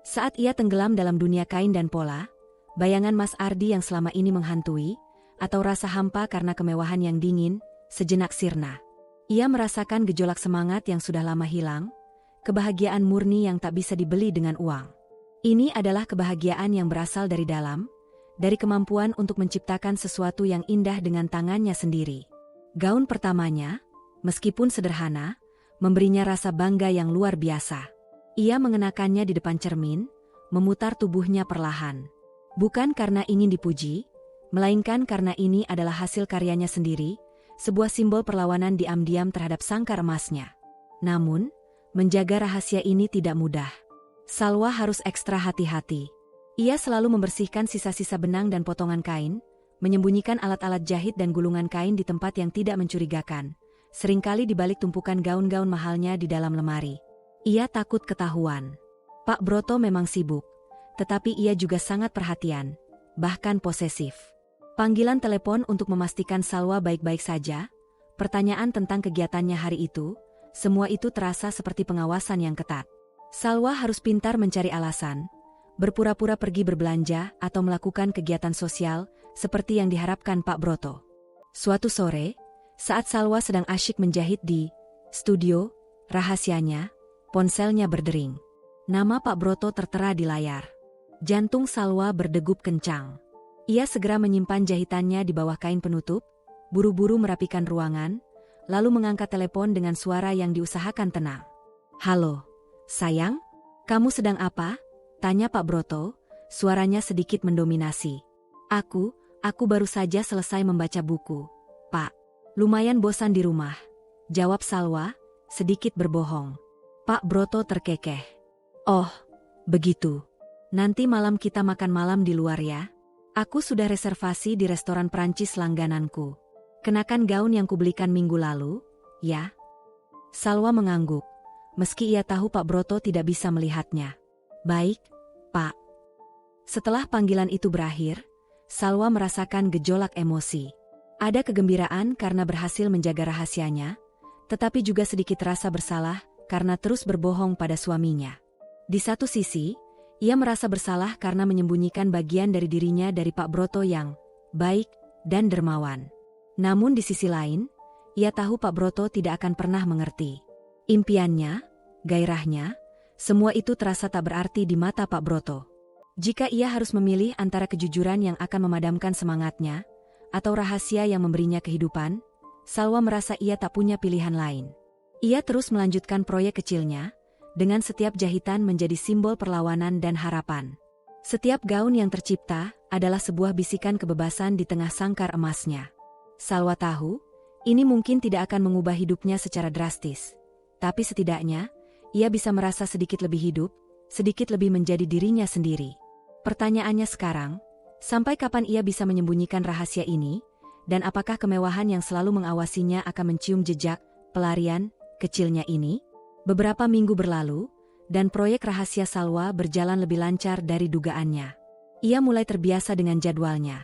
Speaker 1: Saat ia tenggelam dalam dunia kain dan pola, bayangan Mas Ardi yang selama ini menghantui, atau rasa hampa karena kemewahan yang dingin, sejenak sirna. Ia merasakan gejolak semangat yang sudah lama hilang, kebahagiaan murni yang tak bisa dibeli dengan uang. Ini adalah kebahagiaan yang berasal dari dalam, dari kemampuan untuk menciptakan sesuatu yang indah dengan tangannya sendiri. Gaun pertamanya, meskipun sederhana, memberinya rasa bangga yang luar biasa. Ia mengenakannya di depan cermin, memutar tubuhnya perlahan. Bukan karena ingin dipuji, melainkan karena ini adalah hasil karyanya sendiri, sebuah simbol perlawanan diam-diam terhadap sangkar emasnya. Namun, menjaga rahasia ini tidak mudah. Salwa harus ekstra hati-hati. Ia selalu membersihkan sisa-sisa benang dan potongan kain, menyembunyikan alat-alat jahit dan gulungan kain di tempat yang tidak mencurigakan, seringkali di balik tumpukan gaun-gaun mahalnya di dalam lemari. Ia takut ketahuan. Pak Broto memang sibuk, tetapi ia juga sangat perhatian, bahkan posesif. Panggilan telepon untuk memastikan Salwa baik-baik saja, pertanyaan tentang kegiatannya hari itu, semua itu terasa seperti pengawasan yang ketat. Salwa harus pintar mencari alasan, berpura-pura pergi berbelanja atau melakukan kegiatan sosial seperti yang diharapkan Pak Broto. Suatu sore, saat Salwa sedang asyik menjahit di studio, rahasianya, ponselnya berdering. Nama Pak Broto tertera di layar. Jantung Salwa berdegup kencang. Ia segera menyimpan jahitannya di bawah kain penutup, buru-buru merapikan ruangan, lalu mengangkat telepon dengan suara yang diusahakan tenang. "Halo, sayang, kamu sedang apa?" tanya Pak Broto, suaranya sedikit mendominasi. Aku baru saja selesai membaca buku, Pak. Lumayan bosan di rumah," jawab Salwa, sedikit berbohong. Pak Broto terkekeh. "Oh, begitu. Nanti malam kita makan malam di luar ya. Aku sudah reservasi di restoran Prancis langgananku. Kenakan gaun yang kubelikan minggu lalu, ya?" Salwa mengangguk, meski ia tahu Pak Broto tidak bisa melihatnya. "Baik, Pak." Setelah panggilan itu berakhir, Salwa merasakan gejolak emosi. Ada kegembiraan karena berhasil menjaga rahasianya, tetapi juga sedikit rasa bersalah karena terus berbohong pada suaminya. Di satu sisi, ia merasa bersalah karena menyembunyikan bagian dari dirinya dari Pak Broto yang baik dan dermawan. Namun di sisi lain, ia tahu Pak Broto tidak akan pernah mengerti. Impiannya, gairahnya, semua itu terasa tak berarti di mata Pak Broto. Jika ia harus memilih antara kejujuran yang akan memadamkan semangatnya, atau rahasia yang memberinya kehidupan, Salwa merasa ia tak punya pilihan lain. Ia terus melanjutkan proyek kecilnya, dengan setiap jahitan menjadi simbol perlawanan dan harapan. Setiap gaun yang tercipta adalah sebuah bisikan kebebasan di tengah sangkar emasnya. Salwa tahu, ini mungkin tidak akan mengubah hidupnya secara drastis. Tapi setidaknya, ia bisa merasa sedikit lebih hidup, sedikit lebih menjadi dirinya sendiri. Pertanyaannya sekarang, sampai kapan ia bisa menyembunyikan rahasia ini, dan apakah kemewahan yang selalu mengawasinya akan mencium jejak pelarian kecilnya ini? Beberapa minggu berlalu, dan proyek rahasia Salwa berjalan lebih lancar dari dugaannya. Ia mulai terbiasa dengan jadwalnya.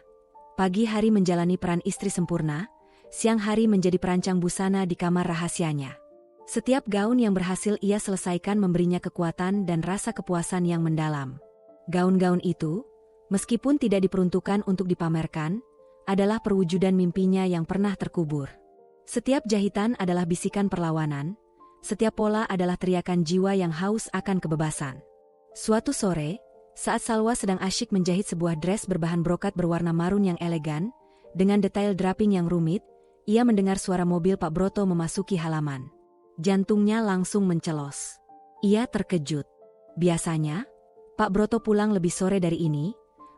Speaker 1: Pagi hari menjalani peran istri sempurna, siang hari menjadi perancang busana di kamar rahasianya. Setiap gaun yang berhasil ia selesaikan memberinya kekuatan dan rasa kepuasan yang mendalam. Gaun-gaun itu, meskipun tidak diperuntukkan untuk dipamerkan, adalah perwujudan mimpinya yang pernah terkubur. Setiap jahitan adalah bisikan perlawanan, setiap pola adalah teriakan jiwa yang haus akan kebebasan. Suatu sore, saat Salwa sedang asyik menjahit sebuah dress berbahan brokat berwarna marun yang elegan, dengan detail draping yang rumit, ia mendengar suara mobil Pak Broto memasuki halaman. Jantungnya langsung mencelos. Ia terkejut. Biasanya, Pak Broto pulang lebih sore dari ini,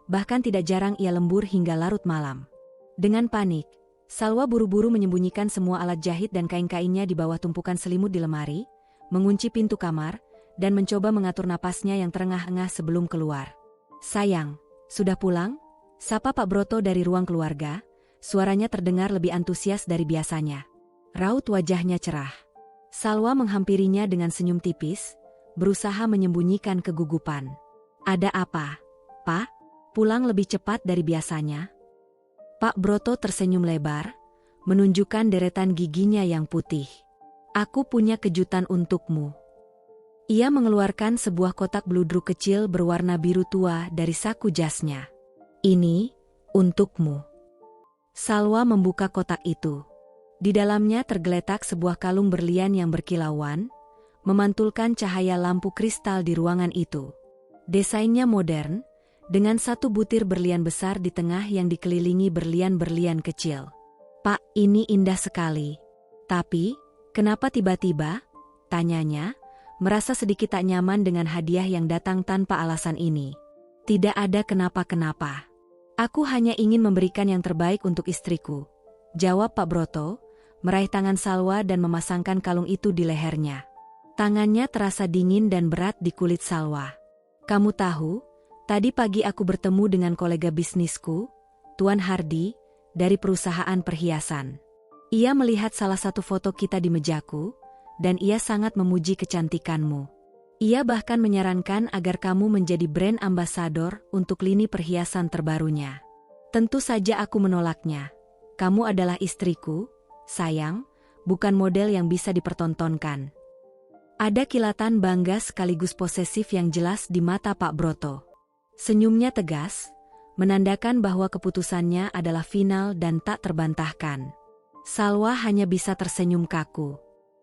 Speaker 1: bahkan tidak jarang ia lembur hingga larut malam. Dengan panik, Salwa buru-buru menyembunyikan semua alat jahit dan kain-kainnya di bawah tumpukan selimut di lemari, mengunci pintu kamar, dan mencoba mengatur napasnya yang terengah-engah sebelum keluar. "Sayang, sudah pulang?" Sapa Pak Broto dari ruang keluarga, suaranya terdengar lebih antusias dari biasanya. Raut wajahnya cerah. Salwa menghampirinya dengan senyum tipis, berusaha menyembunyikan kegugupan. "Ada apa, Pak? Pulang lebih cepat dari biasanya?" Pak Broto tersenyum lebar, menunjukkan deretan giginya yang putih. "Aku punya kejutan untukmu." Ia mengeluarkan sebuah kotak bludruk kecil berwarna biru tua dari saku jasnya. "Ini, untukmu." Salwa membuka kotak itu. Di dalamnya tergeletak sebuah kalung berlian yang berkilauan, memantulkan cahaya lampu kristal di ruangan itu. Desainnya modern, dengan satu butir berlian besar di tengah yang dikelilingi berlian-berlian kecil. "Pak, ini indah sekali. Tapi, kenapa tiba-tiba?" tanyanya, merasa sedikit tak nyaman dengan hadiah yang datang tanpa alasan ini. "Tidak ada kenapa-kenapa. Aku hanya ingin memberikan yang terbaik untuk istriku," jawab Pak Broto, meraih tangan Salwa dan memasangkan kalung itu di lehernya. Tangannya terasa dingin dan berat di kulit Salwa. "Kamu tahu, tadi pagi aku bertemu dengan kolega bisnisku, Tuan Hardy, dari perusahaan perhiasan. Ia melihat salah satu foto kita di mejaku, dan ia sangat memuji kecantikanmu. Ia bahkan menyarankan agar kamu menjadi brand ambassador untuk lini perhiasan terbarunya. Tentu saja aku menolaknya. Kamu adalah istriku, sayang, bukan model yang bisa dipertontonkan." Ada kilatan bangga sekaligus posesif yang jelas di mata Pak Broto. Senyumnya tegas, menandakan bahwa keputusannya adalah final dan tak terbantahkan. Salwa hanya bisa tersenyum kaku.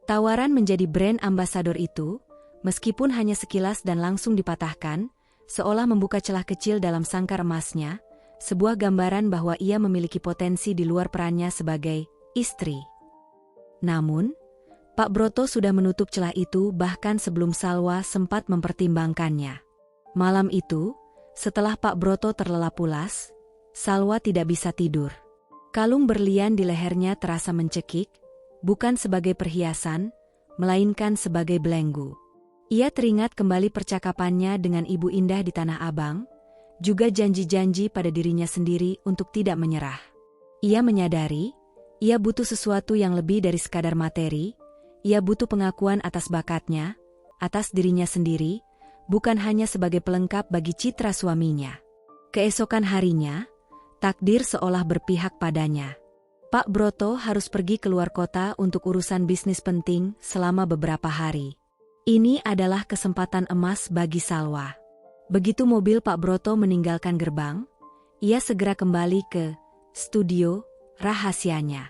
Speaker 1: Tawaran menjadi brand ambassador itu, meskipun hanya sekilas dan langsung dipatahkan, seolah membuka celah kecil dalam sangkar emasnya, sebuah gambaran bahwa ia memiliki potensi di luar perannya sebagai istri. Namun, Pak Broto sudah menutup celah itu bahkan sebelum Salwa sempat mempertimbangkannya. Malam itu, setelah Pak Broto terlelap pulas, Salwa tidak bisa tidur. Kalung berlian di lehernya terasa mencekik, bukan sebagai perhiasan, melainkan sebagai belenggu. Ia teringat kembali percakapannya dengan Ibu Indah di Tanah Abang, juga janji-janji pada dirinya sendiri untuk tidak menyerah. Ia menyadari, ia butuh sesuatu yang lebih dari sekadar materi, ia butuh pengakuan atas bakatnya, atas dirinya sendiri, bukan hanya sebagai pelengkap bagi citra suaminya. Keesokan harinya, takdir seolah berpihak padanya. Pak Broto harus pergi keluar kota untuk urusan bisnis penting selama beberapa hari. Ini adalah kesempatan emas bagi Salwa. Begitu mobil Pak Broto meninggalkan gerbang, ia segera kembali ke studio rahasianya.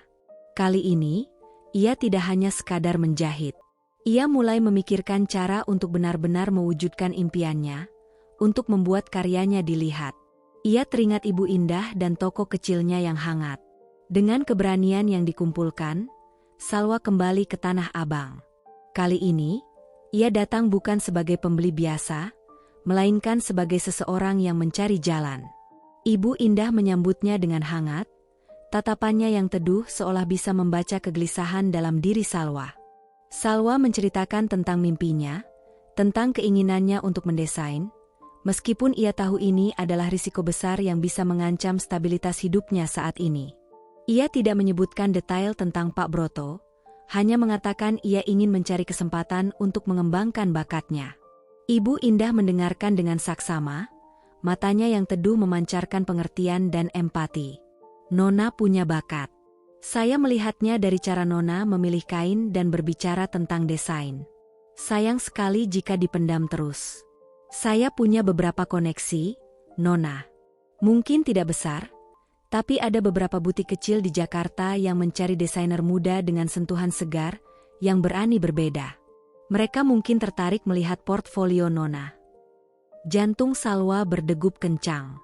Speaker 1: Kali ini, Ia tidak hanya sekadar menjahit. Ia mulai memikirkan cara untuk benar-benar mewujudkan impiannya, untuk membuat karyanya dilihat. Ia teringat Ibu Indah dan toko kecilnya yang hangat. Dengan keberanian yang dikumpulkan, Salwa kembali ke Tanah Abang. Kali ini, ia datang bukan sebagai pembeli biasa, melainkan sebagai seseorang yang mencari jalan. Ibu Indah menyambutnya dengan hangat, tatapannya yang teduh seolah bisa membaca kegelisahan dalam diri Salwa. Salwa menceritakan tentang mimpinya, tentang keinginannya untuk mendesain, meskipun ia tahu ini adalah risiko besar yang bisa mengancam stabilitas hidupnya saat ini. Ia tidak menyebutkan detail tentang Pak Broto, hanya mengatakan ia ingin mencari kesempatan untuk mengembangkan bakatnya. Ibu Indah mendengarkan dengan saksama, matanya yang teduh memancarkan pengertian dan empati. Nona punya bakat. Saya melihatnya dari cara Nona memilih kain dan berbicara tentang desain. Sayang sekali jika dipendam terus. Saya punya beberapa koneksi, Nona. Mungkin tidak besar, tapi ada beberapa butik kecil di Jakarta yang mencari desainer muda dengan sentuhan segar, yang berani berbeda. Mereka mungkin tertarik melihat portfolio Nona. Jantung Salwa berdegup kencang.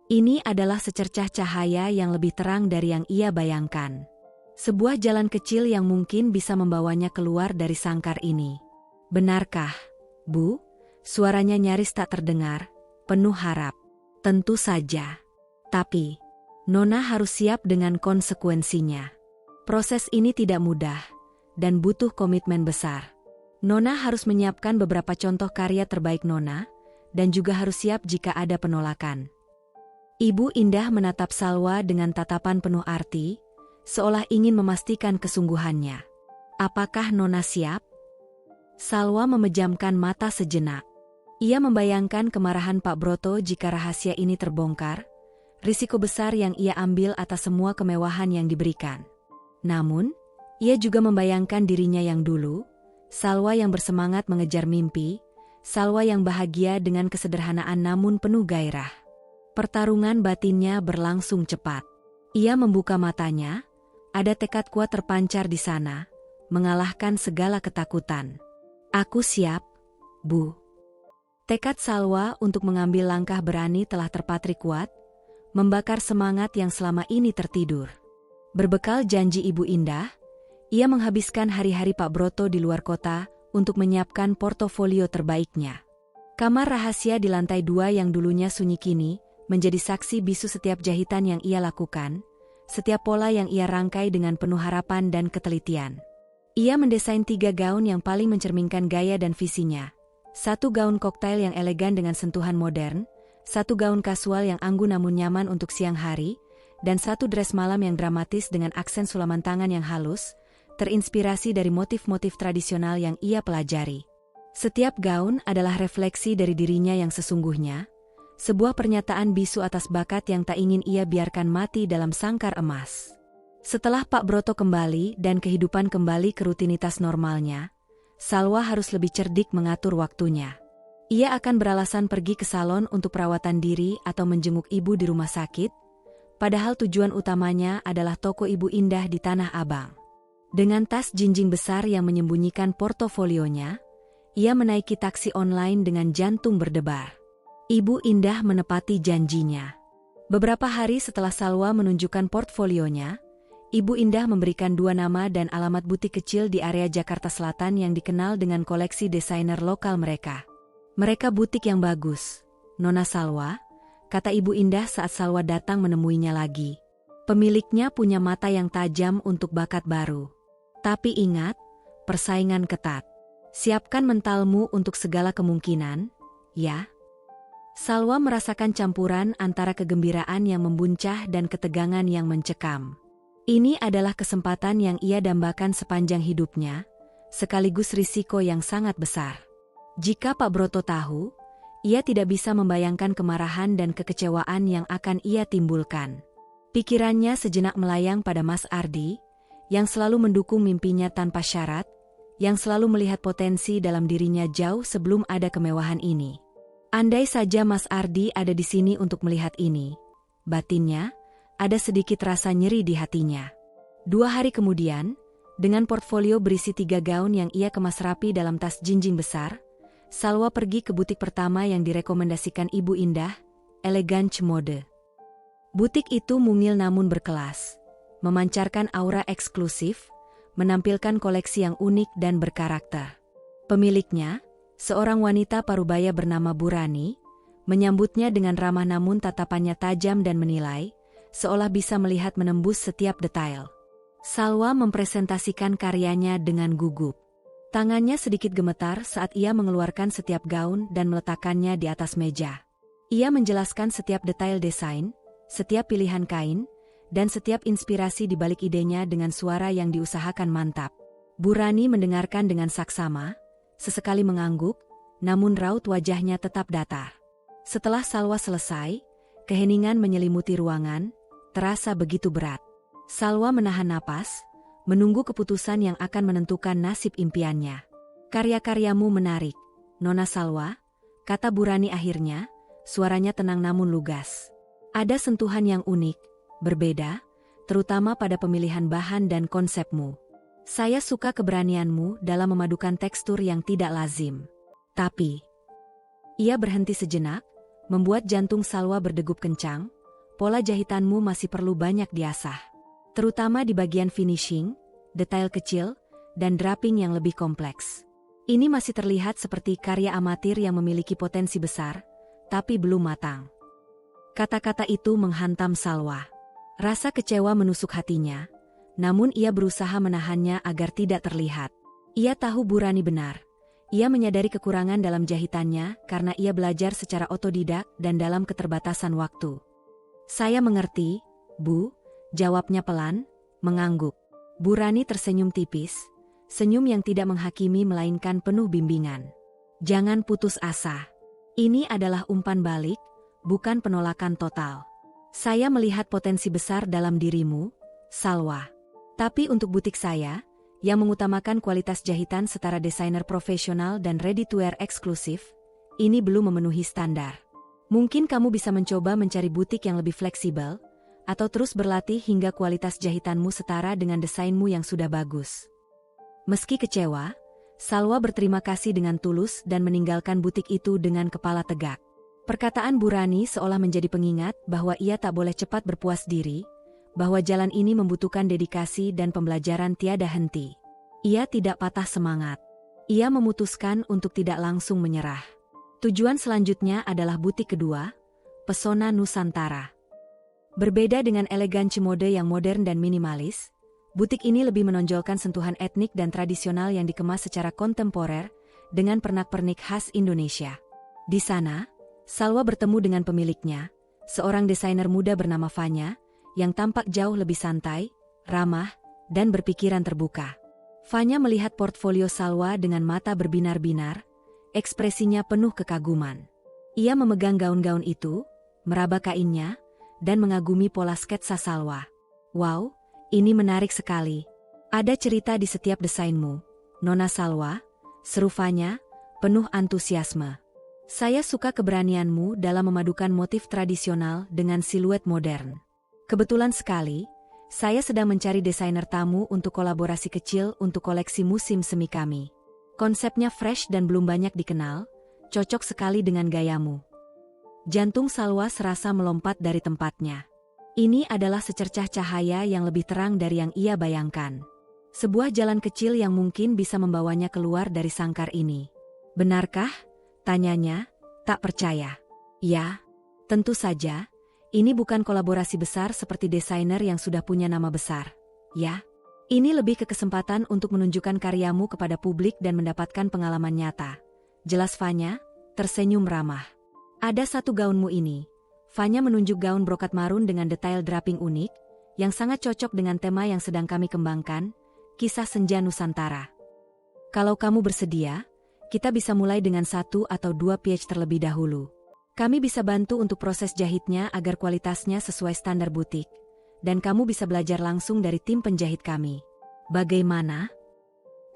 Speaker 1: Ini adalah secercah cahaya yang lebih terang dari yang ia bayangkan. Sebuah jalan kecil yang mungkin bisa membawanya keluar dari sangkar ini. Benarkah, Bu? Suaranya nyaris tak terdengar, penuh harap. Tentu saja. Tapi, Nona harus siap dengan konsekuensinya. Proses ini tidak mudah, dan butuh komitmen besar. Nona harus menyiapkan beberapa contoh karya terbaik Nona, dan juga harus siap jika ada penolakan. Ibu Indah menatap Salwa dengan tatapan penuh arti, seolah ingin memastikan kesungguhannya. Apakah Nona siap? Salwa memejamkan mata sejenak. Ia membayangkan kemarahan Pak Broto jika rahasia ini terbongkar, risiko besar yang ia ambil atas semua kemewahan yang diberikan. Namun, ia juga membayangkan dirinya yang dulu, Salwa yang bersemangat mengejar mimpi, Salwa yang bahagia dengan kesederhanaan namun penuh gairah. Pertarungan batinnya berlangsung cepat. Ia membuka matanya, ada tekad kuat terpancar di sana, mengalahkan segala ketakutan. Aku siap, Bu. Tekad Salwa untuk mengambil langkah berani telah terpatri kuat, membakar semangat yang selama ini tertidur. Berbekal janji Ibu Indah, ia menghabiskan hari-hari Pak Broto di luar kota untuk menyiapkan portofolio terbaiknya. Kamar rahasia di lantai 2 yang dulunya sunyi kini menjadi saksi bisu setiap jahitan yang ia lakukan, setiap pola yang ia rangkai dengan penuh harapan dan ketelitian. Ia mendesain 3 gaun yang paling mencerminkan gaya dan visinya. 1 gaun koktail yang elegan dengan sentuhan modern, 1 gaun kasual yang anggun namun nyaman untuk siang hari, dan 1 dress malam yang dramatis dengan aksen sulaman tangan yang halus, terinspirasi dari motif-motif tradisional yang ia pelajari. Setiap gaun adalah refleksi dari dirinya yang sesungguhnya, sebuah pernyataan bisu atas bakat yang tak ingin ia biarkan mati dalam sangkar emas. Setelah Pak Broto kembali dan kehidupan kembali ke rutinitas normalnya, Salwa harus lebih cerdik mengatur waktunya. Ia akan beralasan pergi ke salon untuk perawatan diri atau menjenguk ibu di rumah sakit, padahal tujuan utamanya adalah toko Ibu Indah di Tanah Abang. Dengan tas jinjing besar yang menyembunyikan portofolionya, ia menaiki taksi online dengan jantung berdebar. Ibu Indah menepati janjinya. Beberapa hari setelah Salwa menunjukkan portfolionya, Ibu Indah memberikan 2 nama dan alamat butik kecil di area Jakarta Selatan yang dikenal dengan koleksi desainer lokal mereka. Mereka butik yang bagus, Nona Salwa, kata Ibu Indah saat Salwa datang menemuinya lagi. Pemiliknya punya mata yang tajam untuk bakat baru. Tapi ingat, persaingan ketat. Siapkan mentalmu untuk segala kemungkinan, ya. Salwa merasakan campuran antara kegembiraan yang membuncah dan ketegangan yang mencekam. Ini adalah kesempatan yang ia dambakan sepanjang hidupnya, sekaligus risiko yang sangat besar. Jika Pak Broto tahu, ia tidak bisa membayangkan kemarahan dan kekecewaan yang akan ia timbulkan. Pikirannya sejenak melayang pada Mas Ardi, yang selalu mendukung mimpinya tanpa syarat, yang selalu melihat potensi dalam dirinya jauh sebelum ada kemewahan ini. Andai saja Mas Ardi ada di sini untuk melihat ini, batinnya, ada sedikit rasa nyeri di hatinya. 2 hari kemudian, Dengan portfolio berisi 3 gaun yang ia kemas rapi dalam tas jinjing besar, Salwa pergi ke butik pertama yang direkomendasikan Ibu Indah, Elegance Mode. Butik itu mungil namun berkelas, memancarkan aura eksklusif, menampilkan koleksi yang unik dan berkarakter. Pemiliknya, seorang wanita parubaya bernama Burani, menyambutnya dengan ramah namun tatapannya tajam dan menilai, seolah bisa melihat menembus setiap detail. Salwa mempresentasikan karyanya dengan gugup. Tangannya sedikit gemetar saat ia mengeluarkan setiap gaun dan meletakkannya di atas meja. Ia menjelaskan setiap detail desain, setiap pilihan kain, dan setiap inspirasi di balik idenya dengan suara yang diusahakan mantap. Burani mendengarkan dengan saksama, sesekali mengangguk, namun raut wajahnya tetap datar. Setelah Salwa selesai, keheningan menyelimuti ruangan, terasa begitu berat. Salwa menahan napas, menunggu keputusan yang akan menentukan nasib impiannya. "Karya-karyamu menarik, Nona Salwa," kata Burani akhirnya, suaranya tenang namun lugas. "Ada sentuhan yang unik, berbeda, terutama pada pemilihan bahan dan konsepmu. Saya suka keberanianmu dalam memadukan tekstur yang tidak lazim. Tapi..." Ia berhenti sejenak, membuat jantung Salwa berdegup kencang. "Pola jahitanmu masih perlu banyak diasah. Terutama di bagian finishing, detail kecil, dan draping yang lebih kompleks. Ini masih terlihat seperti karya amatir yang memiliki potensi besar, tapi belum matang." Kata-kata itu menghantam Salwa. Rasa kecewa menusuk hatinya, namun ia berusaha menahannya agar tidak terlihat. Ia tahu Burani benar. Ia menyadari kekurangan dalam jahitannya karena ia belajar secara otodidak dan dalam keterbatasan waktu. "Saya mengerti, Bu," jawabnya pelan, mengangguk. Burani tersenyum tipis, senyum yang tidak menghakimi melainkan penuh bimbingan. "Jangan putus asa. Ini adalah umpan balik, bukan penolakan total. Saya melihat potensi besar dalam dirimu, Salwa. Tapi untuk butik saya, yang mengutamakan kualitas jahitan setara desainer profesional dan ready-to-wear eksklusif, ini belum memenuhi standar. Mungkin kamu bisa mencoba mencari butik yang lebih fleksibel, atau terus berlatih hingga kualitas jahitanmu setara dengan desainmu yang sudah bagus." Meski kecewa, Salwa berterima kasih dengan tulus dan meninggalkan butik itu dengan kepala tegak. Perkataan Burani seolah menjadi pengingat bahwa ia tak boleh cepat berpuas diri, bahwa jalan ini membutuhkan dedikasi dan pembelajaran tiada henti. Ia tidak patah semangat. Ia memutuskan untuk tidak langsung menyerah. Tujuan selanjutnya adalah butik kedua, Pesona Nusantara. Berbeda dengan Elegance Mode yang modern dan minimalis, butik ini lebih menonjolkan sentuhan etnik dan tradisional yang dikemas secara kontemporer dengan pernak-pernik khas Indonesia. Di sana, Salwa bertemu dengan pemiliknya, seorang desainer muda bernama Fanya, yang tampak jauh lebih santai, ramah, dan berpikiran terbuka. Fanya melihat portfolio Salwa dengan mata berbinar-binar, ekspresinya penuh kekaguman. Ia memegang gaun-gaun itu, meraba kainnya, dan mengagumi pola sketsa Salwa. "Wow, ini menarik sekali. Ada cerita di setiap desainmu, Nona Salwa," seru Fanya, penuh antusiasme. "Saya suka keberanianmu dalam memadukan motif tradisional dengan siluet modern. Kebetulan sekali, saya sedang mencari desainer tamu untuk kolaborasi kecil untuk koleksi musim semi kami. Konsepnya fresh dan belum banyak dikenal, cocok sekali dengan gayamu." Jantung Salwa serasa melompat dari tempatnya. Ini adalah secercah cahaya yang lebih terang dari yang ia bayangkan. Sebuah jalan kecil yang mungkin bisa membawanya keluar dari sangkar ini. "Benarkah?" tanyanya, tak percaya. "Ya, tentu saja. Ini bukan kolaborasi besar seperti desainer yang sudah punya nama besar. Ya, ini lebih ke kesempatan untuk menunjukkan karyamu kepada publik dan mendapatkan pengalaman nyata," jelas Fanya, tersenyum ramah. "Ada satu gaunmu ini." Fanya menunjuk gaun brokat marun dengan detail draping unik, yang sangat cocok dengan tema yang sedang kami kembangkan, Kisah Senja Nusantara. "Kalau kamu bersedia, kita bisa mulai dengan 1 atau 2 piece terlebih dahulu. Kami bisa bantu untuk proses jahitnya agar kualitasnya sesuai standar butik, dan kamu bisa belajar langsung dari tim penjahit kami. Bagaimana?"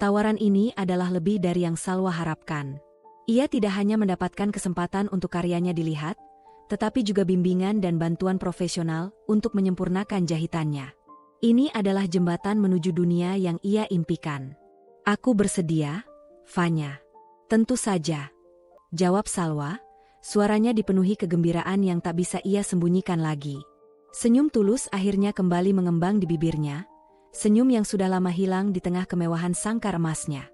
Speaker 1: Tawaran ini adalah lebih dari yang Salwa harapkan. Ia tidak hanya mendapatkan kesempatan untuk karyanya dilihat, tetapi juga bimbingan dan bantuan profesional untuk menyempurnakan jahitannya. Ini adalah jembatan menuju dunia yang ia impikan. Aku bersedia, Fanya. Tentu saja, jawab Salwa, suaranya dipenuhi kegembiraan yang tak bisa ia sembunyikan lagi. Senyum tulus akhirnya kembali mengembang di bibirnya, senyum yang sudah lama hilang di tengah kemewahan sangkar emasnya.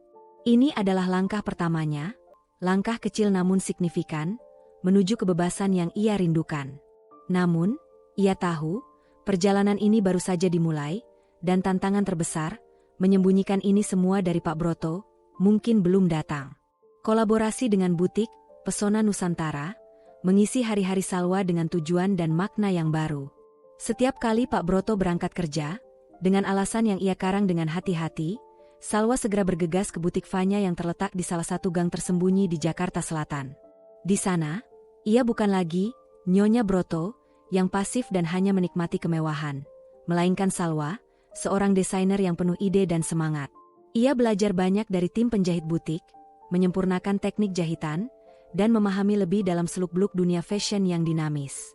Speaker 1: Ini adalah langkah pertamanya, langkah kecil namun signifikan, menuju kebebasan yang ia rindukan. Namun, ia tahu, perjalanan ini baru saja dimulai, dan tantangan terbesar, menyembunyikan ini semua dari Pak Broto, mungkin belum datang. Kolaborasi dengan butik, Pesona Nusantara, mengisi hari-hari Salwa dengan tujuan dan makna yang baru. Setiap kali Pak Broto berangkat kerja, dengan alasan yang ia karang dengan hati-hati, Salwa segera bergegas ke butik Fanya yang terletak di salah satu gang tersembunyi di Jakarta Selatan. Di sana, ia bukan lagi Nyonya Broto yang pasif dan hanya menikmati kemewahan, melainkan Salwa, seorang desainer yang penuh ide dan semangat. Ia belajar banyak dari tim penjahit butik, menyempurnakan teknik jahitan, dan memahami lebih dalam seluk-beluk dunia fashion yang dinamis.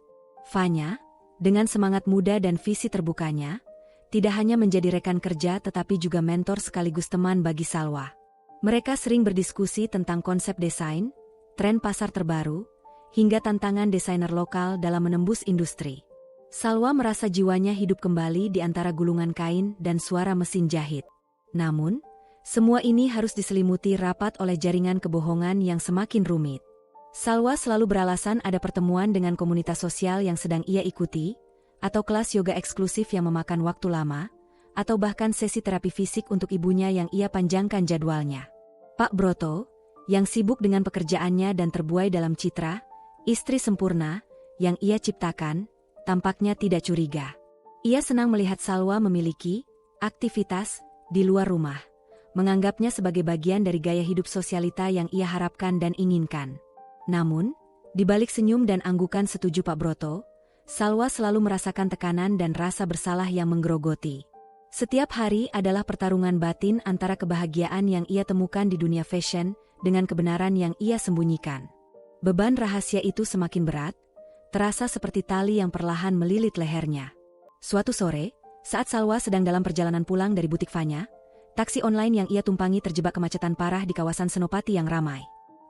Speaker 1: Fanya, dengan semangat muda dan visi terbukanya, tidak hanya menjadi rekan kerja tetapi juga mentor sekaligus teman bagi Salwa. Mereka sering berdiskusi tentang konsep desain, tren pasar terbaru, hingga tantangan desainer lokal dalam menembus industri. Salwa merasa jiwanya hidup kembali di antara gulungan kain dan suara mesin jahit. Namun, semua ini harus diselimuti rapat oleh jaringan kebohongan yang semakin rumit. Salwa selalu beralasan ada pertemuan dengan komunitas sosial yang sedang ia ikuti, atau kelas yoga eksklusif yang memakan waktu lama, atau bahkan sesi terapi fisik untuk ibunya yang ia panjangkan jadwalnya. Pak Broto, yang sibuk dengan pekerjaannya dan terbuai dalam citra, istri sempurna, yang ia ciptakan, tampaknya tidak curiga. Ia senang melihat Salwa memiliki aktivitas di luar rumah, menganggapnya sebagai bagian dari gaya hidup sosialita yang ia harapkan dan inginkan. Namun, di balik senyum dan anggukan setuju Pak Broto, Salwa selalu merasakan tekanan dan rasa bersalah yang menggerogoti. Setiap hari adalah pertarungan batin antara kebahagiaan yang ia temukan di dunia fashion dengan kebenaran yang ia sembunyikan. Beban rahasia itu semakin berat, terasa seperti tali yang perlahan melilit lehernya. Suatu sore, saat Salwa sedang dalam perjalanan pulang dari butik Fanya, taksi online yang ia tumpangi terjebak kemacetan parah di kawasan Senopati yang ramai.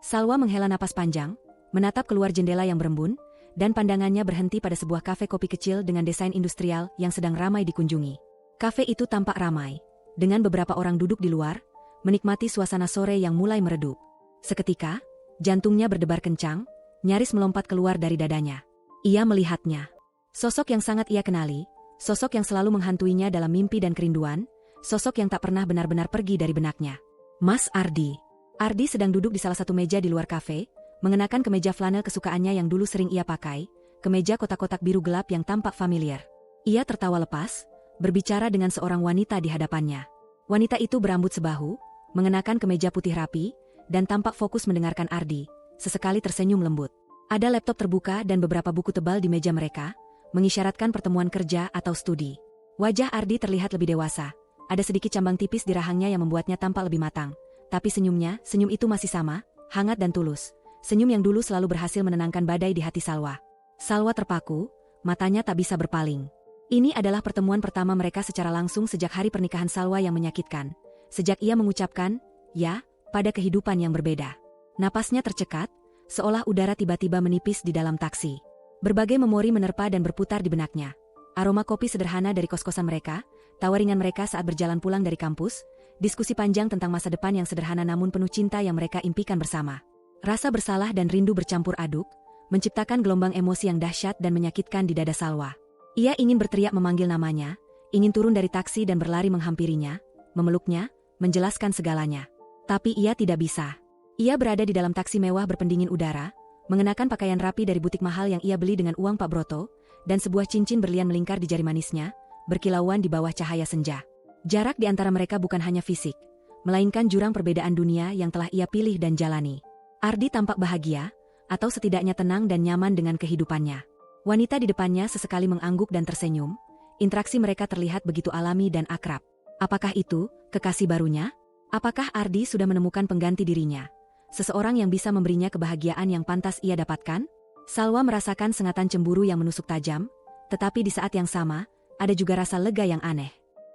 Speaker 1: Salwa menghela napas panjang, menatap keluar jendela yang berembun, dan pandangannya berhenti pada sebuah kafe kopi kecil dengan desain industrial yang sedang ramai dikunjungi. Kafe itu tampak ramai, dengan beberapa orang duduk di luar, menikmati suasana sore yang mulai meredup. Seketika, jantungnya berdebar kencang, nyaris melompat keluar dari dadanya. Ia melihatnya. Sosok yang sangat ia kenali, sosok yang selalu menghantuinya dalam mimpi dan kerinduan, sosok yang tak pernah benar-benar pergi dari benaknya. Mas Ardi. Ardi sedang duduk di salah satu meja di luar kafe, mengenakan kemeja flanel kesukaannya yang dulu sering ia pakai, kemeja kotak-kotak biru gelap yang tampak familiar. Ia tertawa lepas, berbicara dengan seorang wanita di hadapannya. Wanita itu berambut sebahu, mengenakan kemeja putih rapi, dan tampak fokus mendengarkan Ardi, sesekali tersenyum lembut. Ada laptop terbuka dan beberapa buku tebal di meja mereka, mengisyaratkan pertemuan kerja atau studi. Wajah Ardi terlihat lebih dewasa, ada sedikit cambang tipis di rahangnya yang membuatnya tampak lebih matang. Tapi senyum itu masih sama, hangat dan tulus. Senyum yang dulu selalu berhasil menenangkan badai di hati Salwa. Salwa terpaku, matanya tak bisa berpaling. Ini adalah pertemuan pertama mereka secara langsung sejak hari pernikahan Salwa yang menyakitkan. Sejak ia mengucapkan, ya, pada kehidupan yang berbeda. Napasnya tercekat, seolah udara tiba-tiba menipis di dalam taksi. Berbagai memori menerpa dan berputar di benaknya. Aroma kopi sederhana dari kos-kosan mereka, tawaringan mereka saat berjalan pulang dari kampus, diskusi panjang tentang masa depan yang sederhana namun penuh cinta yang mereka impikan bersama. Rasa bersalah dan rindu bercampur aduk, menciptakan gelombang emosi yang dahsyat dan menyakitkan di dada Salwa. Ia ingin berteriak memanggil namanya, ingin turun dari taksi dan berlari menghampirinya, memeluknya, menjelaskan segalanya. Tapi ia tidak bisa. Ia berada di dalam taksi mewah berpendingin udara, mengenakan pakaian rapi dari butik mahal yang ia beli dengan uang Pak Broto, dan sebuah cincin berlian melingkar di jari manisnya, berkilauan di bawah cahaya senja. Jarak di antara mereka bukan hanya fisik, melainkan jurang perbedaan dunia yang telah ia pilih dan jalani. Ardi tampak bahagia, atau setidaknya tenang dan nyaman dengan kehidupannya. Wanita di depannya sesekali mengangguk dan tersenyum, interaksi mereka terlihat begitu alami dan akrab. Apakah itu kekasih barunya? Apakah Ardi sudah menemukan pengganti dirinya? Seseorang yang bisa memberinya kebahagiaan yang pantas ia dapatkan? Salwa merasakan sengatan cemburu yang menusuk tajam, tetapi di saat yang sama, ada juga rasa lega yang aneh.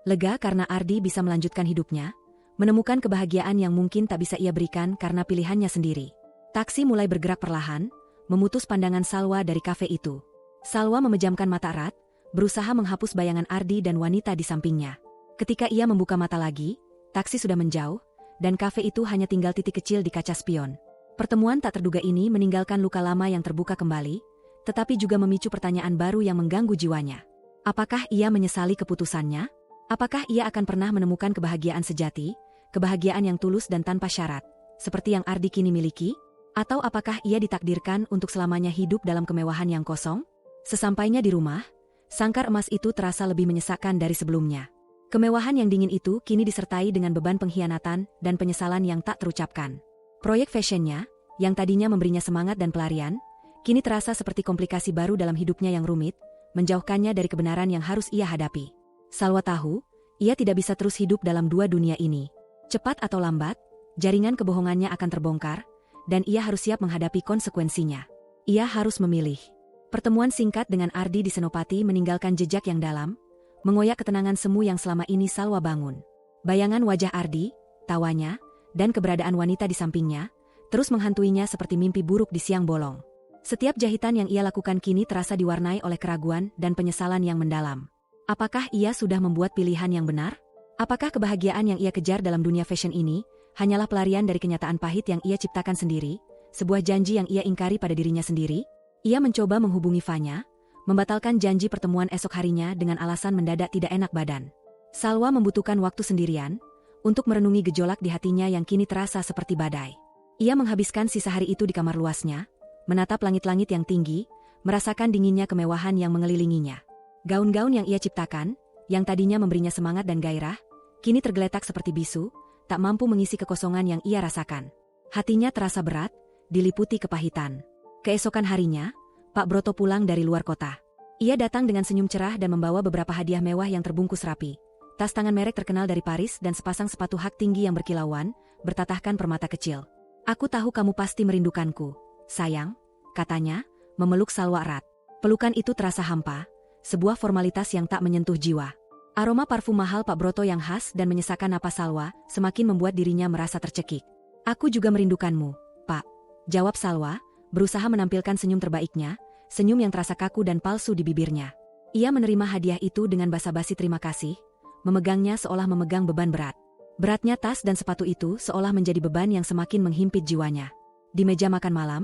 Speaker 1: Lega karena Ardi bisa melanjutkan hidupnya, menemukan kebahagiaan yang mungkin tak bisa ia berikan karena pilihannya sendiri. Taksi mulai bergerak perlahan, memutus pandangan Salwa dari kafe itu. Salwa memejamkan mata erat, berusaha menghapus bayangan Ardi dan wanita di sampingnya. Ketika ia membuka mata lagi, taksi sudah menjauh, dan kafe itu hanya tinggal titik kecil di kaca spion. Pertemuan tak terduga ini meninggalkan luka lama yang terbuka kembali, tetapi juga memicu pertanyaan baru yang mengganggu jiwanya. Apakah ia menyesali keputusannya? Apakah ia akan pernah menemukan kebahagiaan sejati, kebahagiaan yang tulus dan tanpa syarat, seperti yang Ardi kini miliki? Atau apakah ia ditakdirkan untuk selamanya hidup dalam kemewahan yang kosong? Sesampainya di rumah, sangkar emas itu terasa lebih menyesakkan dari sebelumnya. Kemewahan yang dingin itu kini disertai dengan beban pengkhianatan dan penyesalan yang tak terucapkan. Proyek fashionnya, yang tadinya memberinya semangat dan pelarian, kini terasa seperti komplikasi baru dalam hidupnya yang rumit, menjauhkannya dari kebenaran yang harus ia hadapi. Salwa tahu, ia tidak bisa terus hidup dalam dua dunia ini. Cepat atau lambat, jaringan kebohongannya akan terbongkar, dan ia harus siap menghadapi konsekuensinya. Ia harus memilih. Pertemuan singkat dengan Ardi di Senopati meninggalkan jejak yang dalam, mengoyak ketenangan semu yang selama ini Salwa bangun. Bayangan wajah Ardi, tawanya, dan keberadaan wanita di sampingnya, terus menghantuinya seperti mimpi buruk di siang bolong. Setiap jahitan yang ia lakukan kini terasa diwarnai oleh keraguan dan penyesalan yang mendalam. Apakah ia sudah membuat pilihan yang benar? Apakah kebahagiaan yang ia kejar dalam dunia fashion ini hanyalah pelarian dari kenyataan pahit yang ia ciptakan sendiri, sebuah janji yang ia ingkari pada dirinya sendiri? Ia mencoba menghubungi Fanya, membatalkan janji pertemuan esok harinya dengan alasan mendadak tidak enak badan. Salwa membutuhkan waktu sendirian untuk merenungi gejolak di hatinya yang kini terasa seperti badai. Ia menghabiskan sisa hari itu di kamar luasnya, menatap langit-langit yang tinggi, merasakan dinginnya kemewahan yang mengelilinginya. Gaun-gaun yang ia ciptakan, yang tadinya memberinya semangat dan gairah, kini tergeletak seperti bisu, tak mampu mengisi kekosongan yang ia rasakan. Hatinya terasa berat, diliputi kepahitan. Keesokan harinya, Pak Broto pulang dari luar kota. Ia datang dengan senyum cerah dan membawa beberapa hadiah mewah yang terbungkus rapi. Tas tangan merek terkenal dari Paris dan sepasang sepatu hak tinggi yang berkilauan, bertatahkan permata kecil. "Aku tahu kamu pasti merindukanku, sayang," katanya, memeluk Salwa erat. Pelukan itu terasa hampa, sebuah formalitas yang tak menyentuh jiwa. Aroma parfum mahal Pak Broto yang khas dan menyesakkan napas Salwa, semakin membuat dirinya merasa tercekik. "Aku juga merindukanmu, Pak," jawab Salwa, berusaha menampilkan senyum terbaiknya, senyum yang terasa kaku dan palsu di bibirnya. Ia menerima hadiah itu dengan basa-basi terima kasih, memegangnya seolah memegang beban berat. Beratnya tas dan sepatu itu seolah menjadi beban yang semakin menghimpit jiwanya. Di meja makan malam,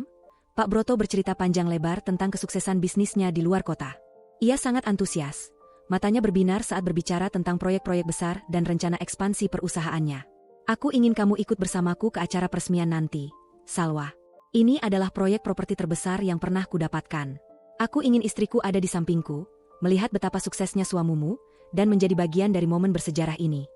Speaker 1: Pak Broto bercerita panjang lebar tentang kesuksesan bisnisnya di luar kota. Ia sangat antusias, matanya berbinar saat berbicara tentang proyek-proyek besar dan rencana ekspansi perusahaannya. "Aku ingin kamu ikut bersamaku ke acara peresmian nanti, Salwa. Ini adalah proyek properti terbesar yang pernah kudapatkan. Aku ingin istriku ada di sampingku, melihat betapa suksesnya suamimu, dan menjadi bagian dari momen bersejarah ini."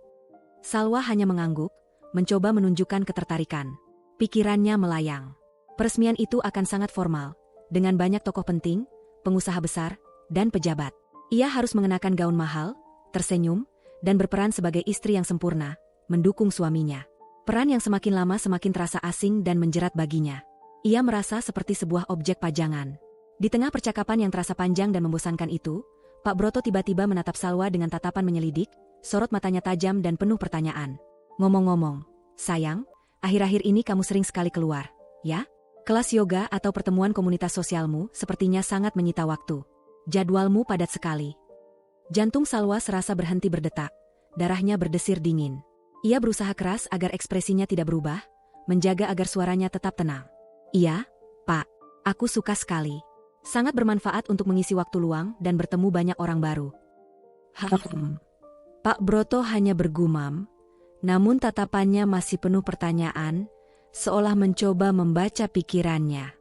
Speaker 1: Salwa hanya mengangguk, mencoba menunjukkan ketertarikan. Pikirannya melayang. Peresmian itu akan sangat formal, dengan banyak tokoh penting, pengusaha besar, dan pejabat. Ia harus mengenakan gaun mahal, tersenyum, dan berperan sebagai istri yang sempurna, mendukung suaminya. Peran yang semakin lama semakin terasa asing dan menjerat baginya. Ia merasa seperti sebuah objek pajangan. Di tengah percakapan yang terasa panjang dan membosankan itu, Pak Broto tiba-tiba menatap Salwa dengan tatapan menyelidik, sorot matanya tajam dan penuh pertanyaan. "Ngomong-ngomong, sayang, akhir-akhir ini kamu sering sekali keluar, ya? Kelas yoga atau pertemuan komunitas sosialmu sepertinya sangat menyita waktu. Jadwalmu padat sekali." Jantung Salwa serasa berhenti berdetak, darahnya berdesir dingin. Ia berusaha keras agar ekspresinya tidak berubah, menjaga agar suaranya tetap tenang. "Iya, Pak, aku suka sekali. Sangat bermanfaat untuk mengisi waktu luang dan bertemu banyak orang baru." Pak Broto hanya bergumam, namun tatapannya masih penuh pertanyaan, seolah mencoba membaca pikirannya.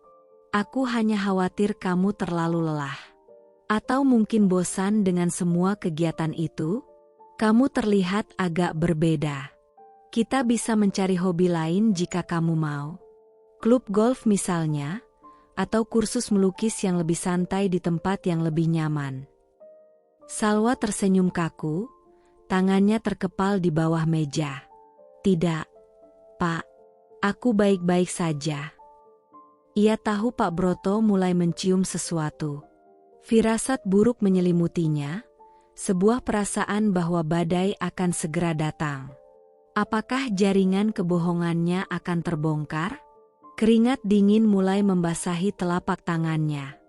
Speaker 1: "Aku hanya khawatir kamu terlalu lelah. Atau mungkin bosan dengan semua kegiatan itu? Kamu terlihat agak berbeda. Kita bisa mencari hobi lain jika kamu mau. Klub golf misalnya, atau kursus melukis yang lebih santai di tempat yang lebih nyaman." Salwa tersenyum kaku, tangannya terkepal di bawah meja. "Tidak, Pak. Aku baik-baik saja." Ia tahu Pak Broto mulai mencium sesuatu. Firasat buruk menyelimutinya, sebuah perasaan bahwa badai akan segera datang. Apakah jaringan kebohongannya akan terbongkar? Keringat dingin mulai membasahi telapak tangannya.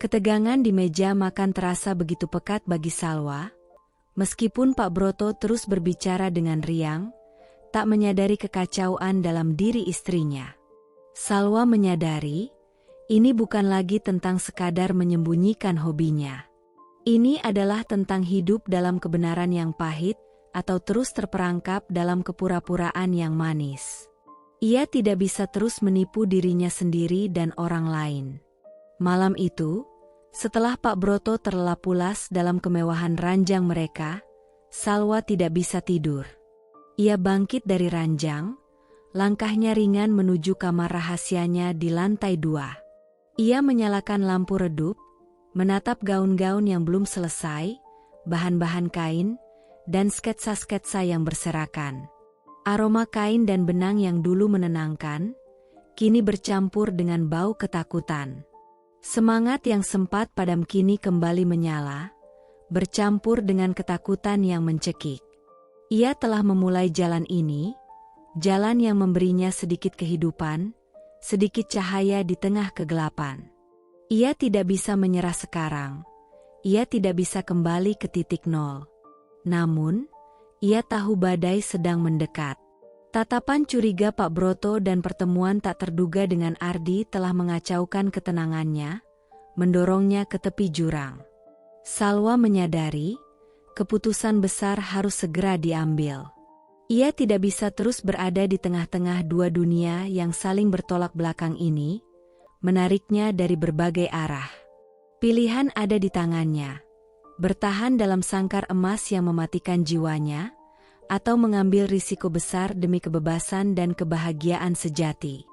Speaker 1: Ketegangan di meja makan terasa begitu pekat bagi Salwa. Meskipun Pak Broto terus berbicara dengan riang, tak menyadari kekacauan dalam diri istrinya. Salwa menyadari, ini bukan lagi tentang sekadar menyembunyikan hobinya. Ini adalah tentang hidup dalam kebenaran yang pahit, atau terus terperangkap dalam kepura-puraan yang manis. Ia tidak bisa terus menipu dirinya sendiri dan orang lain. Malam itu, setelah Pak Broto terlelap pulas dalam kemewahan ranjang mereka, Salwa tidak bisa tidur. Ia bangkit dari ranjang, langkahnya ringan menuju kamar rahasianya di lantai 2. Ia menyalakan lampu redup, menatap gaun-gaun yang belum selesai, bahan-bahan kain, dan sketsa-sketsa yang berserakan. Aroma kain dan benang yang dulu menenangkan, kini bercampur dengan bau ketakutan. Semangat yang sempat padam kini kembali menyala, bercampur dengan ketakutan yang mencekik. Ia telah memulai jalan ini, jalan yang memberinya sedikit kehidupan, sedikit cahaya di tengah kegelapan. Ia tidak bisa menyerah sekarang, ia tidak bisa kembali ke titik nol. Namun, ia tahu badai sedang mendekat. Tatapan curiga Pak Broto dan pertemuan tak terduga dengan Ardi telah mengacaukan ketenangannya, mendorongnya ke tepi jurang. Salwa menyadari, keputusan besar harus segera diambil. Ia tidak bisa terus berada di tengah-tengah dua dunia yang saling bertolak belakang ini, menariknya dari berbagai arah. Pilihan ada di tangannya. Bertahan dalam sangkar emas yang mematikan jiwanya, atau mengambil risiko besar demi kebebasan dan kebahagiaan sejati.